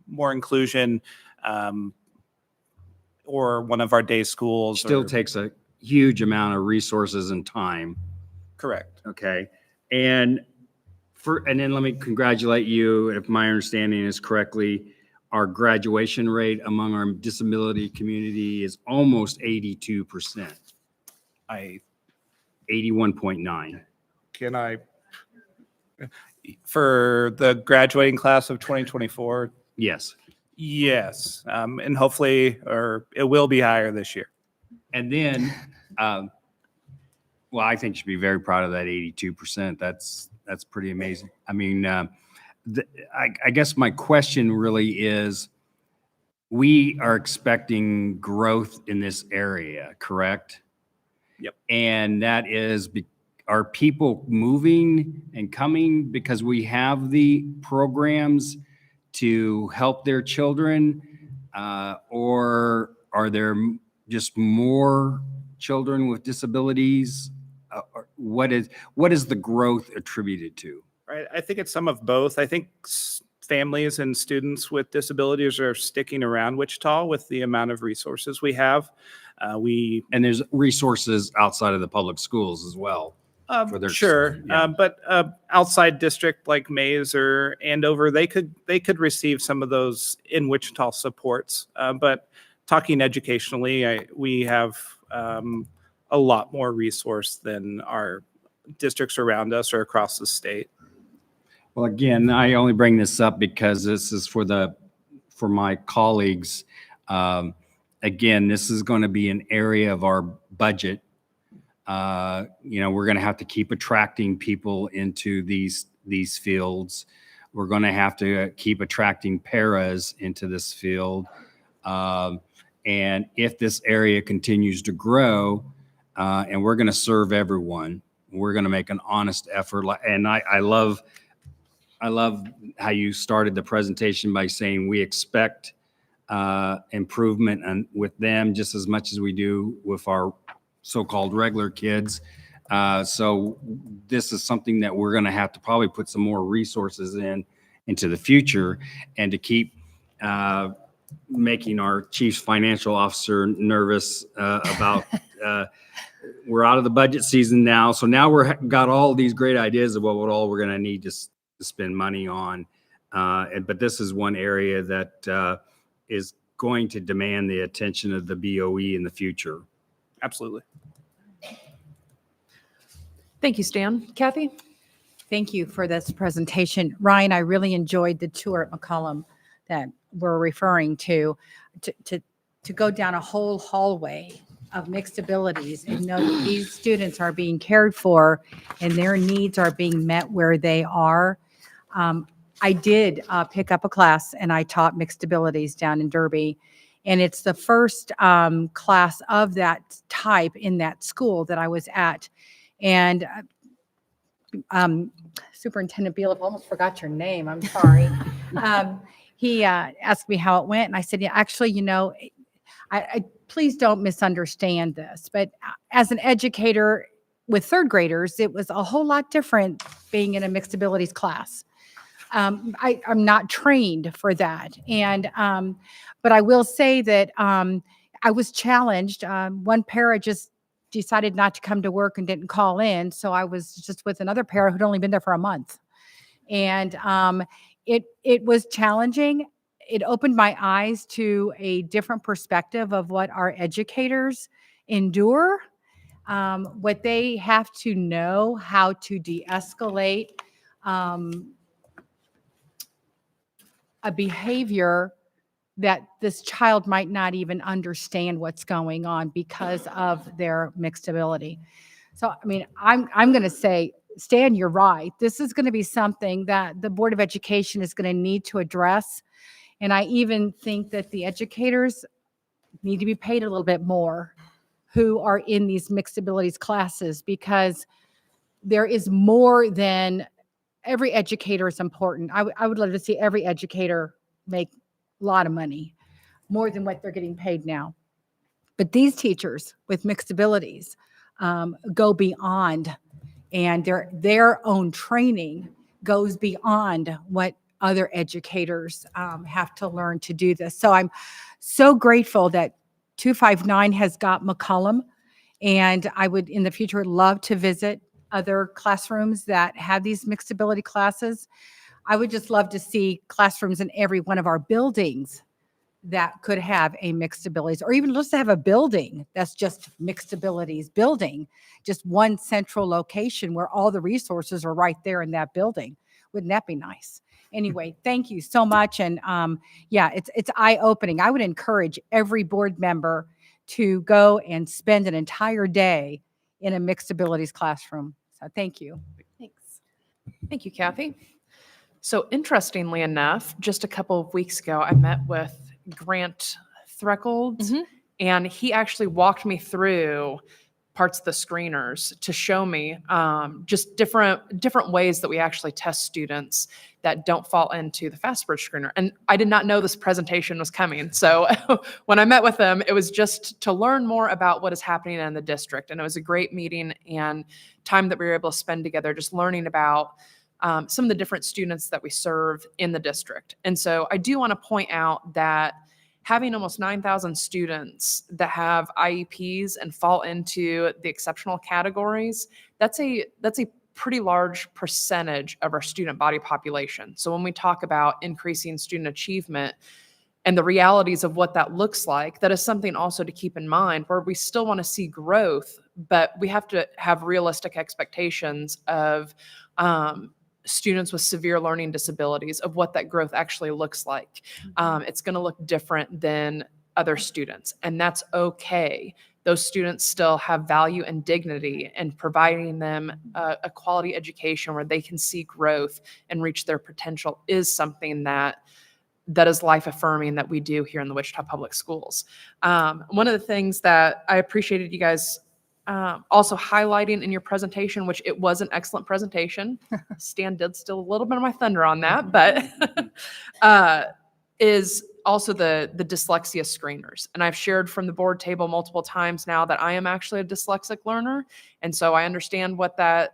More inclusion, or one of our day schools. Still takes a huge amount of resources and time. Correct. Okay. And then let me congratulate you, if my understanding is correctly, our graduation rate among our disability community is almost 82%, 81.9. Can I, for the graduating class of 2024? Yes. Yes, and hopefully, or it will be higher this year. And then, well, I think you should be very proud of that 82%. That's pretty amazing. I mean, I guess my question really is, we are expecting growth in this area, correct? Yep. And that is, are people moving and coming because we have the programs to help their children? Or are there just more children with disabilities? What is the growth attributed to? Right. I think it's some of both. I think families and students with disabilities are sticking around Wichita with the amount of resources we have. And there's resources outside of the public schools as well. For their, Sure, yeah. but outside district like Mays or Andover, they could receive some of those in Wichita supports. But talking educationally, we have a lot more resource than our districts around us or across the state. Well, again, I only bring this up because this is for my colleagues. Again, this is going to be an area of our budget. We're going to have to keep attracting people into these fields. We're going to have to keep attracting paras into this field. And if this area continues to grow, and we're going to serve everyone, we're going to make an honest effort. And I love how you started the presentation by saying we expect improvement with them just as much as we do with our so-called regular kids. So this is something that we're going to have to probably put some more resources into the future, and to keep making our chief financial officer nervous about we're out of the budget season now. So now got all these great ideas about what all we're going to need to spend money on. But this is one area that is going to demand the attention of the BOE in the future. Absolutely. Thank you, Stan. Kathy? Thank you for this presentation. Ryan, I really enjoyed the tour at McCollum that we're referring to go down a whole hallway of mixed abilities and know that these students are being cared for and their needs are being met where they are. I did pick up a class and I taught mixed abilities down in Derby. And it's the first class of that type in that school that I was at. And Superintendent Beal, I almost forgot your name. I'm sorry. He asked me how it went. And I said, yeah, actually, I please don't misunderstand this. But as an educator with third graders, it was a whole lot different being in a mixed abilities class. I'm not trained for that. And, but I will say that I was challenged. One para just decided not to come to work and didn't call in. So I was just with another para who'd only been there for a month. And it was challenging. It opened my eyes to a different perspective of what our educators endure, what they have to know, how to de-escalate a behavior that this child might not even understand what's going on because of their mixed ability. So, I mean, I'm going to say, Stan, you're right. This is going to be something that the Board of Education is going to need to address. And I even think that the educators need to be paid a little bit more who are in these mixed abilities classes, because there is more than every educator is important. I would love to see every educator make a lot of money, more than what they're getting paid now. But these teachers with mixed abilities go beyond, and their own training goes beyond what other educators have to learn to do this. So I'm so grateful that 259 has got McCollum, and I would in the future love to visit other classrooms that have these mixed ability classes. I would just love to see classrooms in every one of our buildings that could have a mixed abilities, or even just have a building that's just mixed abilities building, just one central location where all the resources are right there in that building. Wouldn't that be nice? Anyway, thank you so much. And yeah, it's eye-opening. I would encourage every board member to go and spend an entire day in a mixed abilities classroom. So thank you. Thanks. Thank you, Kathy. So interestingly enough, just a couple of weeks ago, I met with Grant Threkold, and he actually walked me through parts of the screeners to show me just different ways that we actually test students that don't fall into the FastBridge screener. And I did not know this presentation was coming. So when I met with them, it was just to learn more about what is happening in the district. And it was a great meeting and time that we were able to spend together just learning about some of the different students that we serve in the district. And so I do want to point out that having almost 9,000 students that have IEPs and fall into the exceptional categories, that's a pretty large percentage of our student body population. So when we talk about increasing student achievement and the realities of what that looks like, that is something also to keep in mind, where we still want to see growth, but we have to have realistic expectations of students with severe learning disabilities, of what that growth actually looks like. It's going to look different than other students, and that's okay. Those students still have value and dignity, and providing them a quality education where they can see growth and reach their potential is something that is life affirming that we do here in the Wichita Public Schools. One of the things that I appreciated you guys also highlighting in your presentation, which it was an excellent presentation. Stan did steal a little bit of my thunder on that, but is also the dyslexia screeners. And I've shared from the board table multiple times now that I am actually a dyslexic learner. And so I understand what that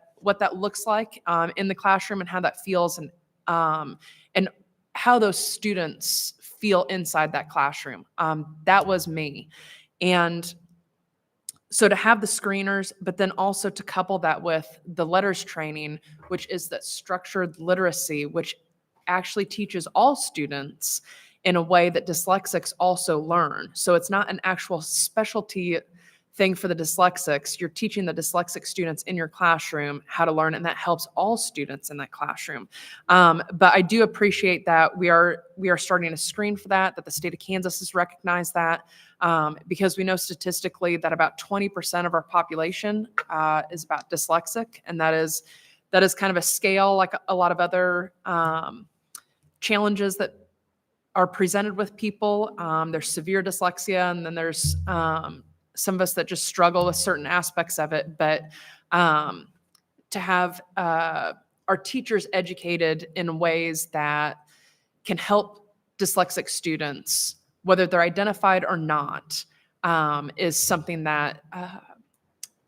looks like in the classroom and how that feels, and how those students feel inside that classroom. That was me. And so to have the screeners, but then also to couple that with the letters training, which is that structured literacy, which actually teaches all students in a way that dyslexics also learn. So it's not an actual specialty thing for the dyslexics. You're teaching the dyslexic students in your classroom how to learn, and that helps all students in that classroom. But I do appreciate that we are starting to screen for that the state of Kansas has recognized that, because we know statistically that about 20% of our population is about dyslexic, and that is kind of a scale like a lot of other challenges that are presented with people. There's severe dyslexia, and then there's some of us that just struggle with certain aspects of it. But to have our teachers educated in ways that can help dyslexic students, whether they're identified or not, is something that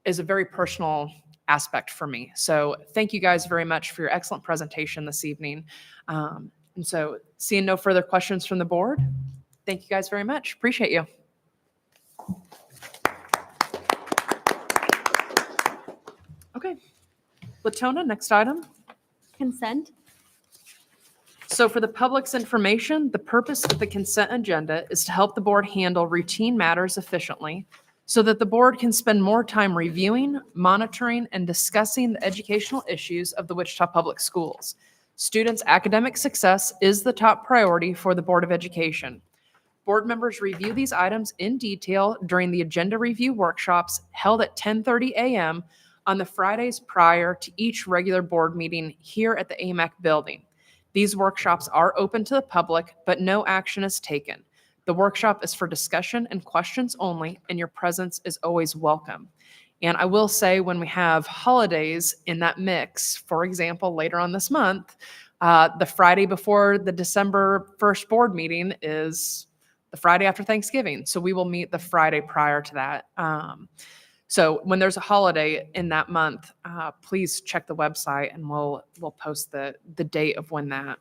is a very personal aspect for me. So thank you guys very much for your excellent presentation this evening. And so seeing no further questions from the board, thank you guys very much. Appreciate you. Okay. Latona, next item. Consent. So for the public's information, the purpose of the consent agenda is to help the board handle routine matters efficiently so that the board can spend more time reviewing, monitoring, and discussing the educational issues of the Wichita Public Schools. Students' academic success is the top priority for the Board of Education. Board members review these items in detail during the agenda review workshops held at 10:30 a.m. on the Fridays prior to each regular board meeting here at the AMAC building. These workshops are open to the public, but no action is taken. The workshop is for discussion and questions only, and your presence is always welcome. And I will say, when we have holidays in that mix, for example, later on this month, the Friday before the December 1st board meeting is the Friday after Thanksgiving. So we will meet the Friday prior to that. So when there's a holiday in that month, please check the website, and we'll post the date of when that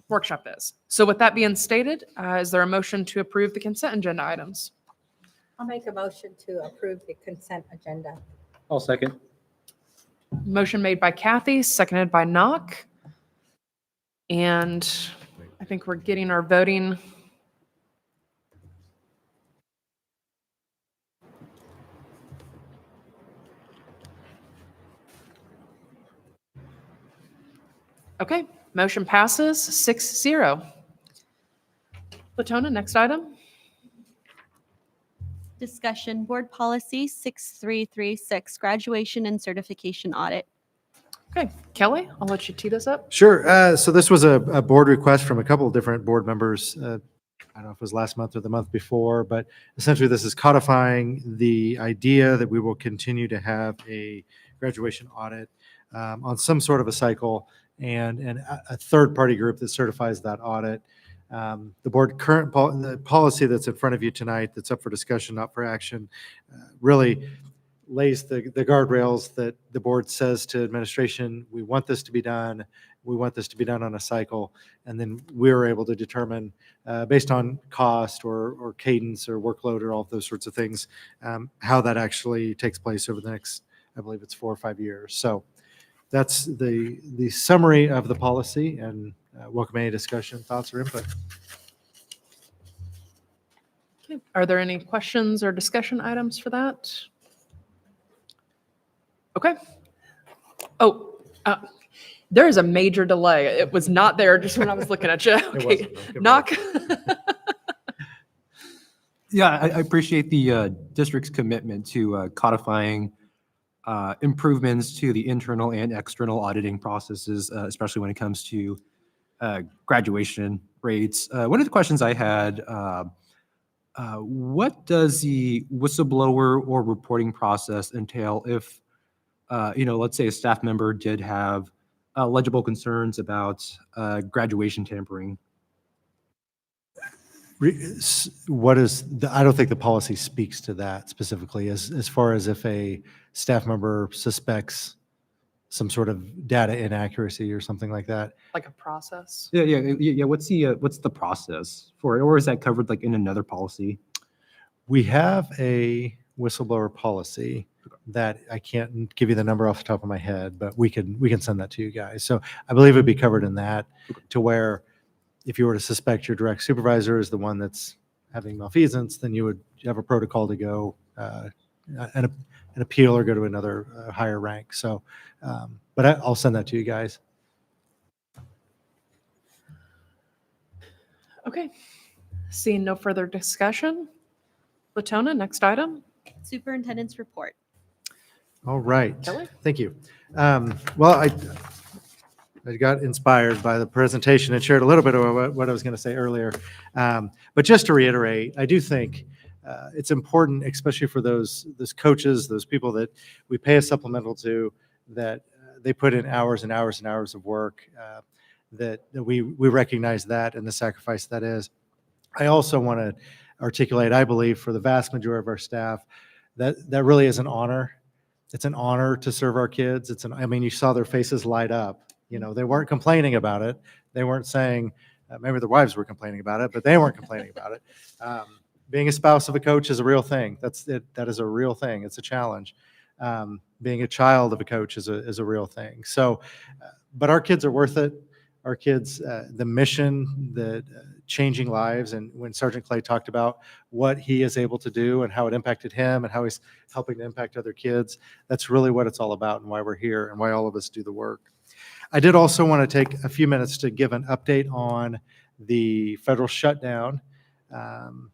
workshop is. So with that being stated, is there a motion to approve the consent agenda items? I'll make a motion to approve the consent agenda. I'll second. Motion made by Kathy, seconded by Knock. And I think we're getting our voting. Okay, motion passes 6-0. Latona, next item. Discussion Board Policy 6336, Graduation and Certification Audit. Okay, Kelly, I'll let you tee this up. Sure. So this was a board request from a couple of different board members. I don't know if it was last month or the month before, but essentially this is codifying the idea that we will continue to have a graduation audit on some sort of a cycle and a third-party group that certifies that audit. The board the policy that's in front of you tonight that's up for discussion, not for action, really lays the guardrails that the board says to administration, we want this to be done. We want this to be done on a cycle. And then we're able to determine based on cost or cadence or workload or all of those sorts of things, how that actually takes place over the next, I believe it's 4 or 5 years. So that's the summary of the policy, and welcome any discussion, thoughts, or input. Okay. Are there any questions or discussion items for that? Okay. Oh, there is a major delay. It was not there just when I was looking at you. Okay, Knock. Yeah, I appreciate the district's commitment to codifying improvements to the internal and external auditing processes, especially when it comes to graduation rates. One of the questions I had, what does the whistleblower or reporting process entail if, let's say a staff member did have legible concerns about graduation tampering? I don't think the policy speaks to that specifically as far as if a staff member suspects some sort of data inaccuracy or something like that. Like a process? Yeah. What's the process for it, or is that covered like in another policy? We have a whistleblower policy that I can't give you the number off the top of my head, but we can send that to you guys. So I believe it'd be covered in that, to where if you were to suspect your direct supervisor is the one that's having malfeasance, then you would have a protocol to go an appeal or go to another higher rank. So, but I'll send that to you guys. Okay. Seeing no further discussion. Latona, next item. Superintendent's Report. All right. Kelly? Thank you. Well, I got inspired by the presentation and shared a little bit of what I was going to say earlier. But just to reiterate, I do think it's important, especially for those coaches, those people that we pay a supplemental to, that they put in hours and hours and hours of work, that we recognize that and the sacrifice that is. I also want to articulate, I believe, for the vast majority of our staff, that really is an honor. It's an honor to serve our kids. I mean, you saw their faces light up. They weren't complaining about it. They weren't saying, maybe their wives were complaining about it, but they weren't complaining about it. Being a spouse of a coach is a real thing. That is a real thing. It's a challenge. Being a child of a coach is a real thing. So, but our kids are worth it. Our kids, the mission, the changing lives, and when Sergeant Clay talked about what he is able to do and how it impacted him and how he's helping to impact other kids, that's really what it's all about and why we're here and why all of us do the work. I did also want to take a few minutes to give an update on the federal shutdown. And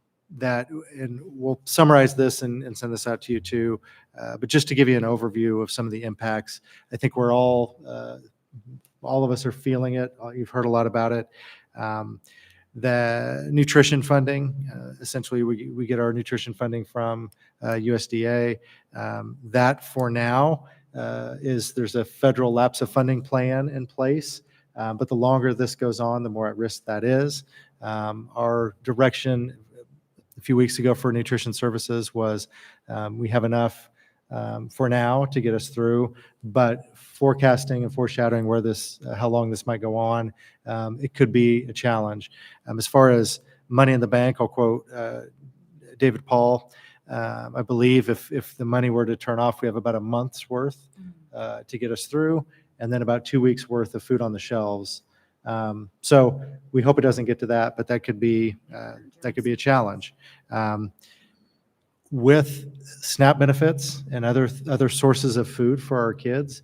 we'll summarize this and send this out to you too. But just to give you an overview of some of the impacts, I think we're all of us are feeling it. You've heard a lot about it. The nutrition funding, essentially we get our nutrition funding from USDA. That for now there's a federal lapse of funding plan in place. But the longer this goes on, the more at risk that is. Our direction a few weeks ago for nutrition services was we have enough for now to get us through, but forecasting and foreshadowing how long this might go on, it could be a challenge. As far as money in the bank, I'll quote David Paul. I believe if the money were to turn off, we have about a month's worth to get us through, and then about 2 weeks worth of food on the shelves. So we hope it doesn't get to that, but that could be a challenge. With SNAP benefits and other sources of food for our kids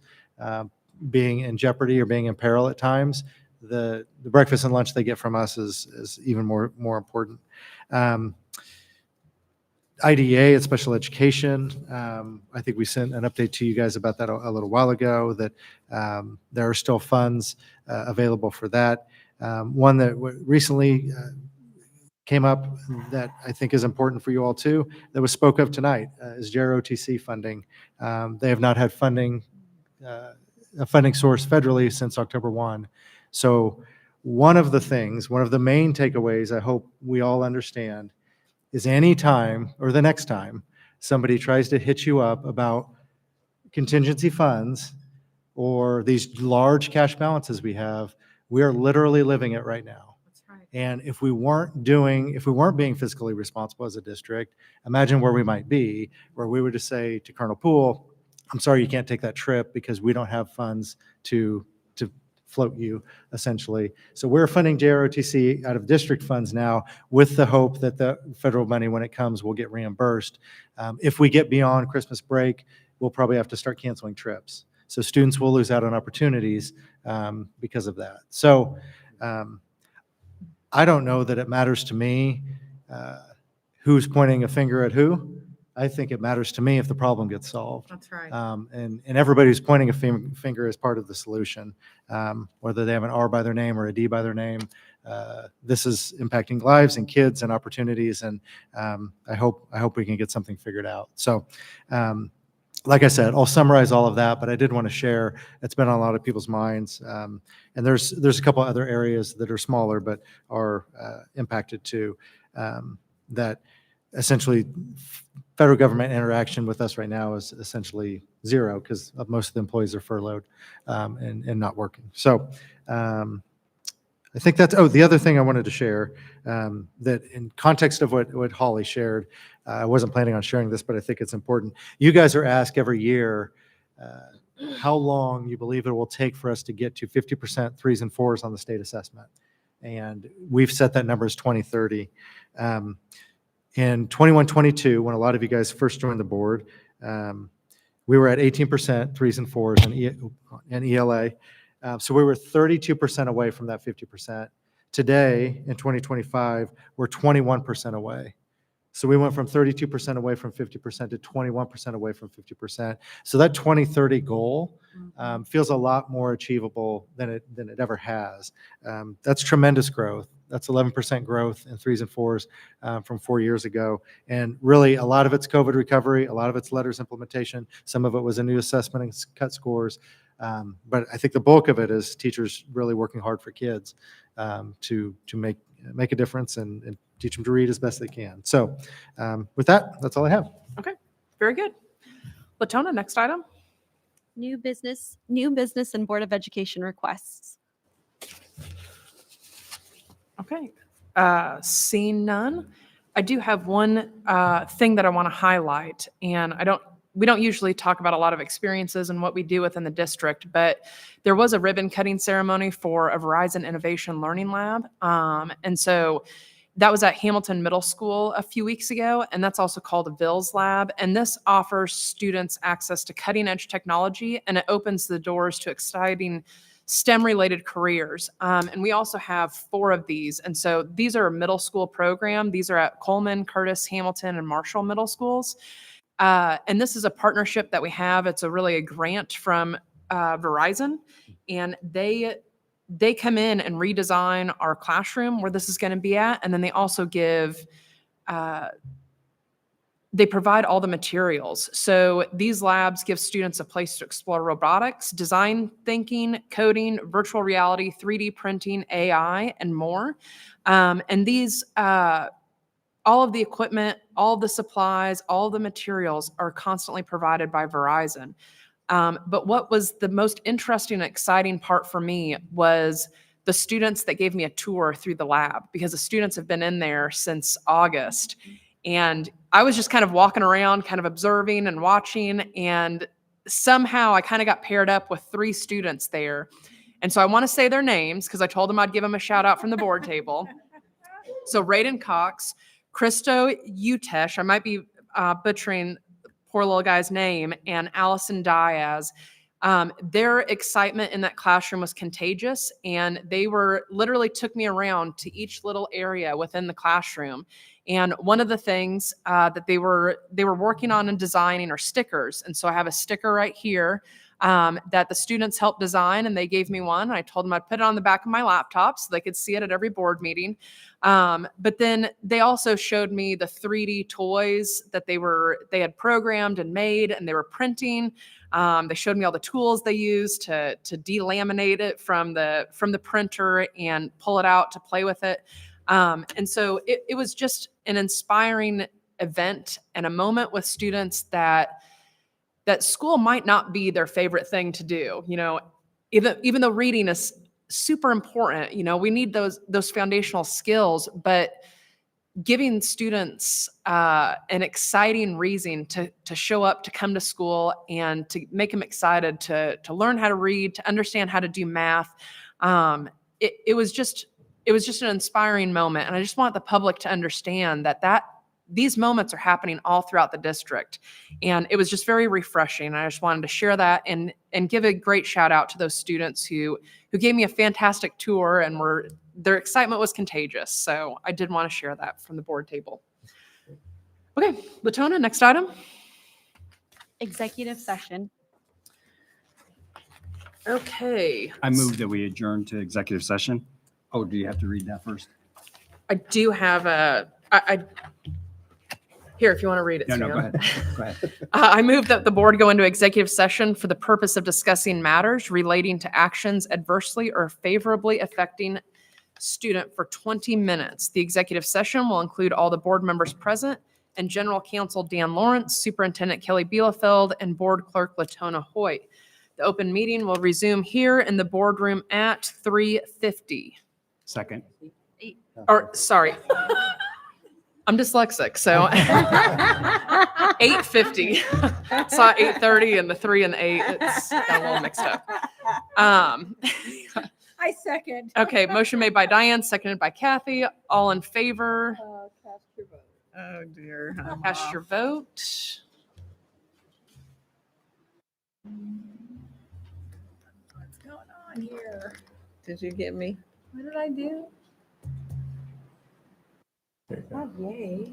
being in jeopardy or being in peril at times, the breakfast and lunch they get from us is even more important. IDEA and special education. I think we sent an update to you guys about that a little while ago, that there are still funds available for that. One that recently came up that I think is important for you all too, that was spoke of tonight, is JROTC funding. They have not had a funding source federally since October 1. So one of the main takeaways I hope we all understand is any time or the next time somebody tries to hit you up about contingency funds or these large cash balances we have, we are literally living it right now. And if we weren't being fiscally responsible as a district, imagine where we might be, where we would just say to Colonel Poole, I'm sorry you can't take that trip because we don't have funds to float you, essentially. So we're funding JROTC out of district funds now with the hope that the federal money, when it comes, will get reimbursed. If we get beyond Christmas break, we'll probably have to start canceling trips. So students will lose out on opportunities because of that. So I don't know that it matters to me who's pointing a finger at who. I think it matters to me if the problem gets solved. That's right. And everybody who's pointing a finger is part of the solution, whether they have an R by their name or a D by their name. This is impacting lives and kids and opportunities, and I hope we can get something figured out. So, like I said, I'll summarize all of that, but I did want to share. It's been on a lot of people's minds, and there's a couple other areas that are smaller but are impacted too. That essentially federal government interaction with us right now is essentially zero because most of the employees are furloughed and not working. So I think that's, the other thing I wanted to share, that in context of what Holly shared, I wasn't planning on sharing this, but I think it's important. You guys are asked every year how long you believe it will take for us to get to 50% 3s and 4s on the state assessment. And we've set that number as 2030. In 21-22, when a lot of you guys first joined the board, we were at 18% 3s and 4s and ELA. So we were 32% away from that 50%. Today, in 2025, we're 21% away. So we went from 32% away from 50% to 21% away from 50%. So that 2030 goal feels a lot more achievable than it ever has. That's tremendous growth. That's 11% growth in 3s and 4s from 4 years ago. And really, a lot of it's COVID recovery, a lot of it's letters implementation. Some of it was a new assessment and cut scores. But I think the bulk of it is teachers really working hard for kids to make a difference and teach them to read as best they can. So with that, that's all I have. Okay, very good. Latona, next item. New business and Board of Education requests. Okay, seeing none. I do have one thing that I want to highlight, and we don't usually talk about a lot of experiences and what we do within the district, but there was a ribbon cutting ceremony for a Verizon Innovation Learning Lab. And so that was at Hamilton Middle School a few weeks ago, and that's also called a VILS Lab. And this offers students access to cutting edge technology, and it opens the doors to exciting STEM-related careers. And we also have 4 of these. And so these are a middle school program. These are at Coleman, Curtis, Hamilton, and Marshall Middle Schools. And this is a partnership that we have. It's really a grant from Verizon, and they come in and redesign our classroom where this is going to be at. And then they also they provide all the materials. So these labs give students a place to explore robotics, design thinking, coding, virtual reality, 3D printing, AI, and more. And these, all of the equipment, all of the supplies, all of the materials are constantly provided by Verizon. But what was the most interesting and exciting part for me was the students that gave me a tour through the lab, because the students have been in there since August. And I was just kind of walking around, kind of observing and watching. And somehow I kind of got paired up with 3 students there. And so I want to say their names because I told them I'd give them a shout out from the board table. So Raiden Cox, Christo Utesh, I might be butchering poor little guy's name, and Allison Diaz. Their excitement in that classroom was contagious, and they literally took me around to each little area within the classroom. And one of the things that they were working on and designing are stickers. And so I have a sticker right here that the students helped design, and they gave me one. I told them I'd put it on the back of my laptop so they could see it at every board meeting. But then they also showed me the 3D toys that they had programmed and made, and they were printing. They showed me all the tools they used to delaminate it from the printer and pull it out to play with it. And so it was just an inspiring event and a moment with students that school might not be their favorite thing to do. Even though reading is super important, we need those foundational skills, but giving students an exciting reason to show up, to come to school, and to make them excited to learn how to read, to understand how to do math. It was just an inspiring moment. And I just want the public to understand that these moments are happening all throughout the district. And it was just very refreshing. I just wanted to share that and give a great shout out to those students who gave me a fantastic tour, and their excitement was contagious. So I did want to share that from the board table. Okay, Latona, next item. Executive session. Okay. I move that we adjourn to executive session. Oh, do you have to read that first? I do have here, if you want to read it. No, Sam. go ahead. Go ahead. I move that the board go into executive session for the purpose of discussing matters relating to actions adversely or favorably affecting student for 20 minutes. The executive session will include all the board members present and General Counsel Dan Lawrence, Superintendent Kelly Bielefeld, and Board Clerk Latona Hoyt. The open meeting will resume here in the boardroom at 3:50. Second. Or, sorry. I'm dyslexic, so 8:50. Saw 8:30 and the 3 and the 8. It's got a little mixed up. I second. Okay, motion made by Diane, seconded by Kathy. All in favor? Cast your vote. Oh, dear. Cast your vote. What's going on here? Did you get me? What did I do? Oh, yay.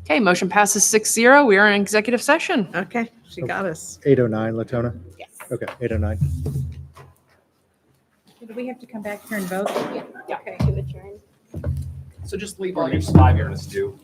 Okay, motion passes 6-0. We are in executive session. Okay, she got us. 809, Latona? Yes. Okay, 809. Do we have to come back here and vote? Yeah. Okay. To adjourn. So just leave all your 5 years due.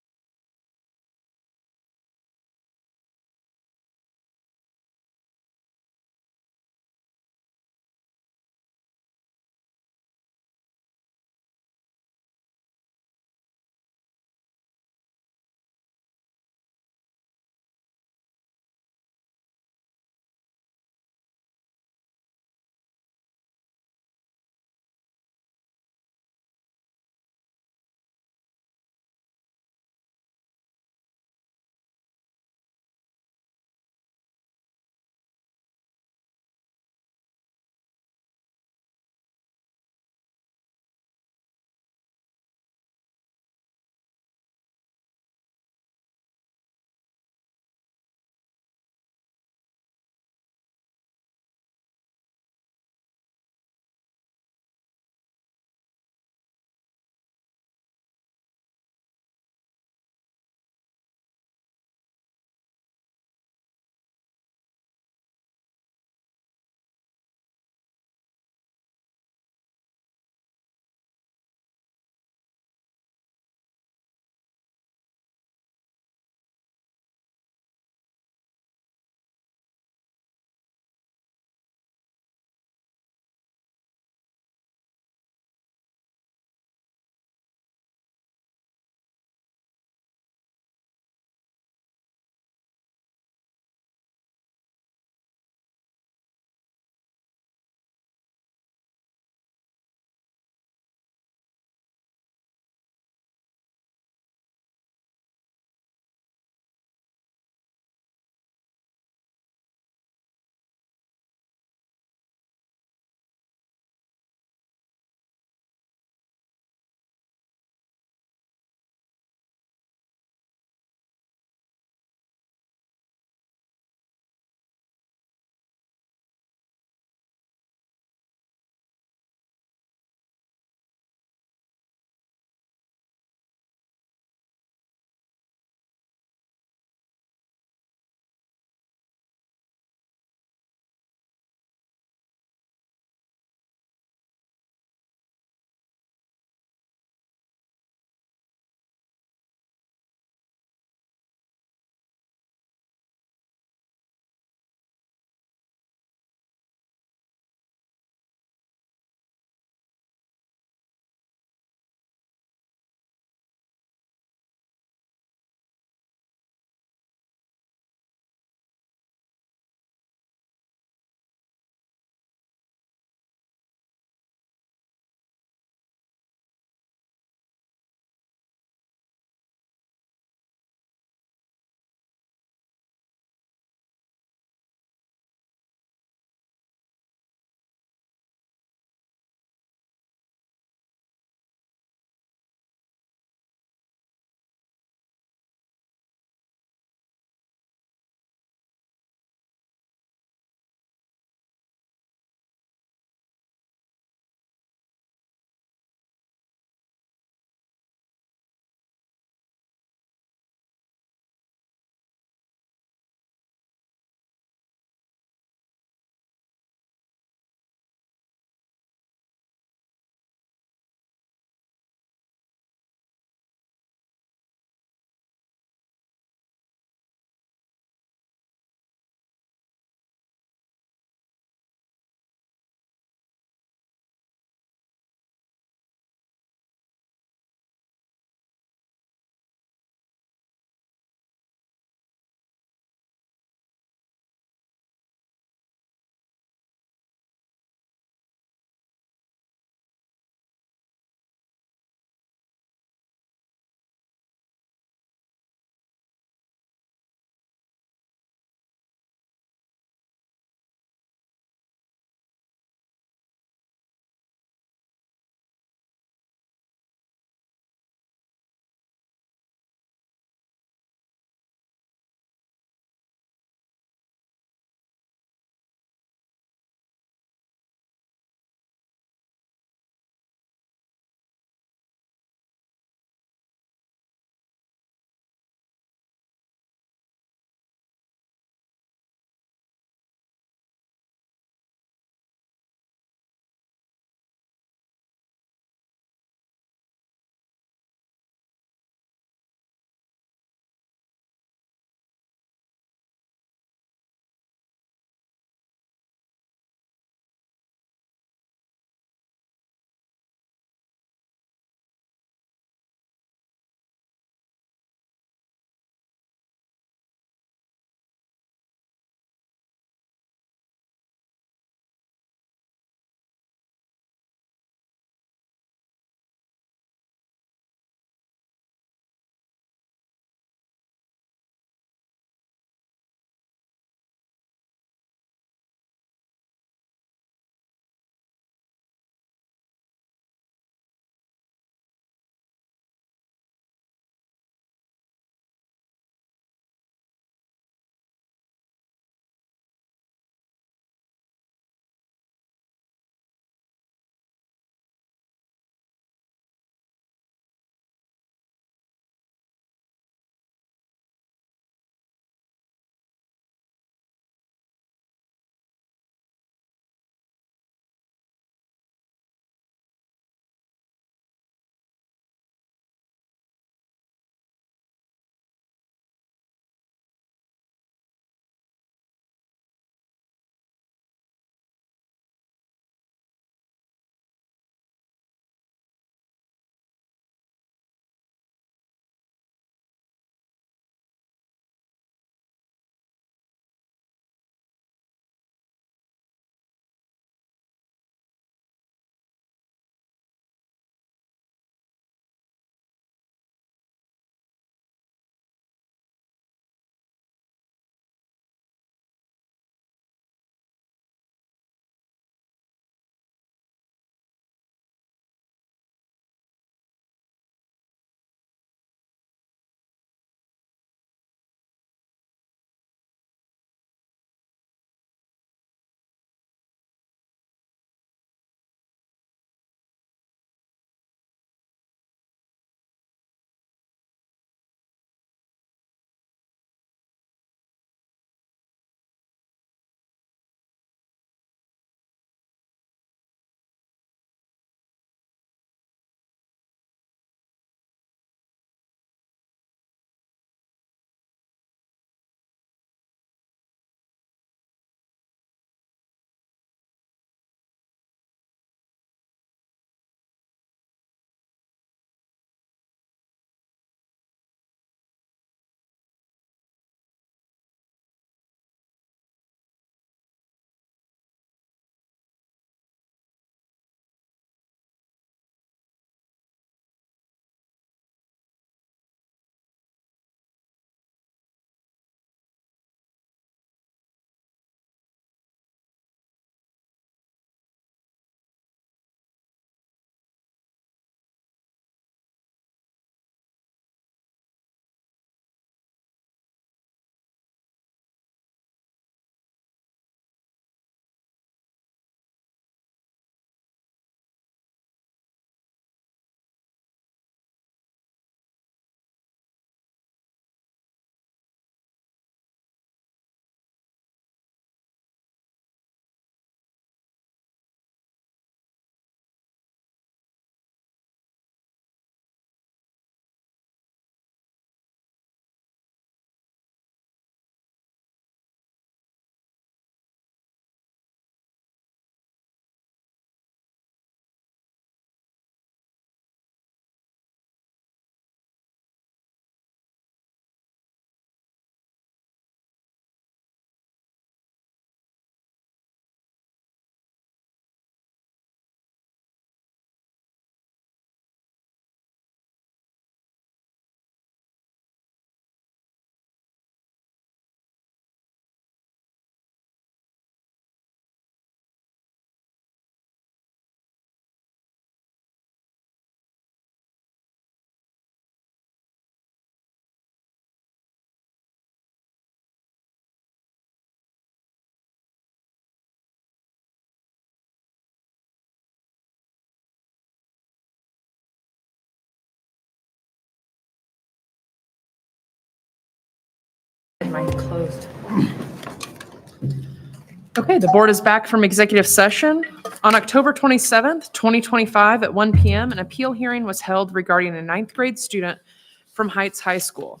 Okay, the board is back from executive session. On October 27th, 2025 at 1 PM, an appeal hearing was held regarding a ninth grade student from Heights High School.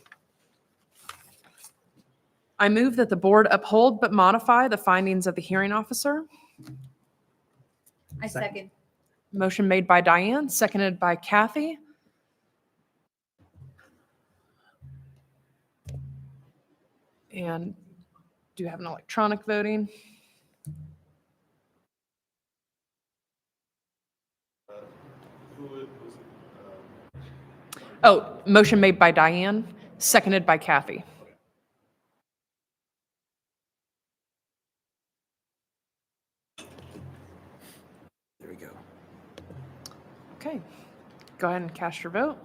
I move that the board uphold but modify the findings of the hearing officer. I second. Motion made by Diane, seconded by Kathy. And do you have an electronic voting? Oh, motion made by Diane, seconded by Kathy. There we go. Okay, go ahead and cast your vote.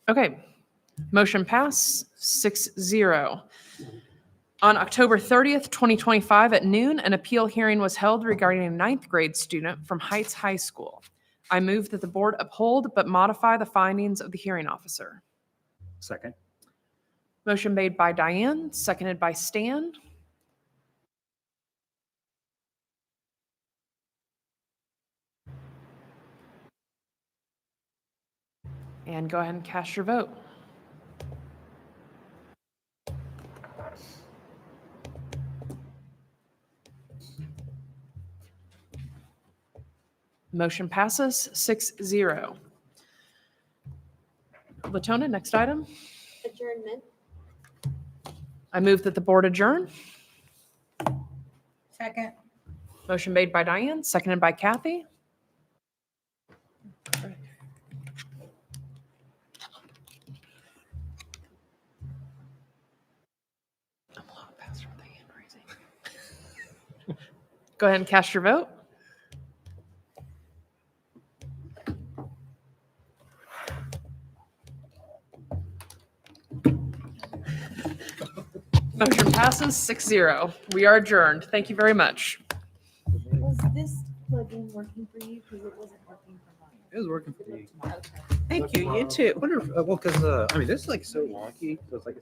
Okay, motion pass 6-0. On October 30th, 2025 at noon, an appeal hearing was held regarding a ninth grade student from Heights High School. I move that the board uphold but modify the findings of the hearing officer. Second. Motion made by Diane, seconded by Stan. And go ahead and cast your vote. Motion passes 6-0. Latona, next item. Adjournment. I move that the board adjourn. Second. Motion made by Diane, seconded by Kathy. I'm a lot faster with the hand raising. Go ahead and cast your vote. Motion passes 6-0. We are adjourned. Thank you very much. Was this plugin working for you? Because it wasn't working for mine. It was working for me. Thank you, you too. I wonder if, well, because, I mean, this is like so wonky, so it's like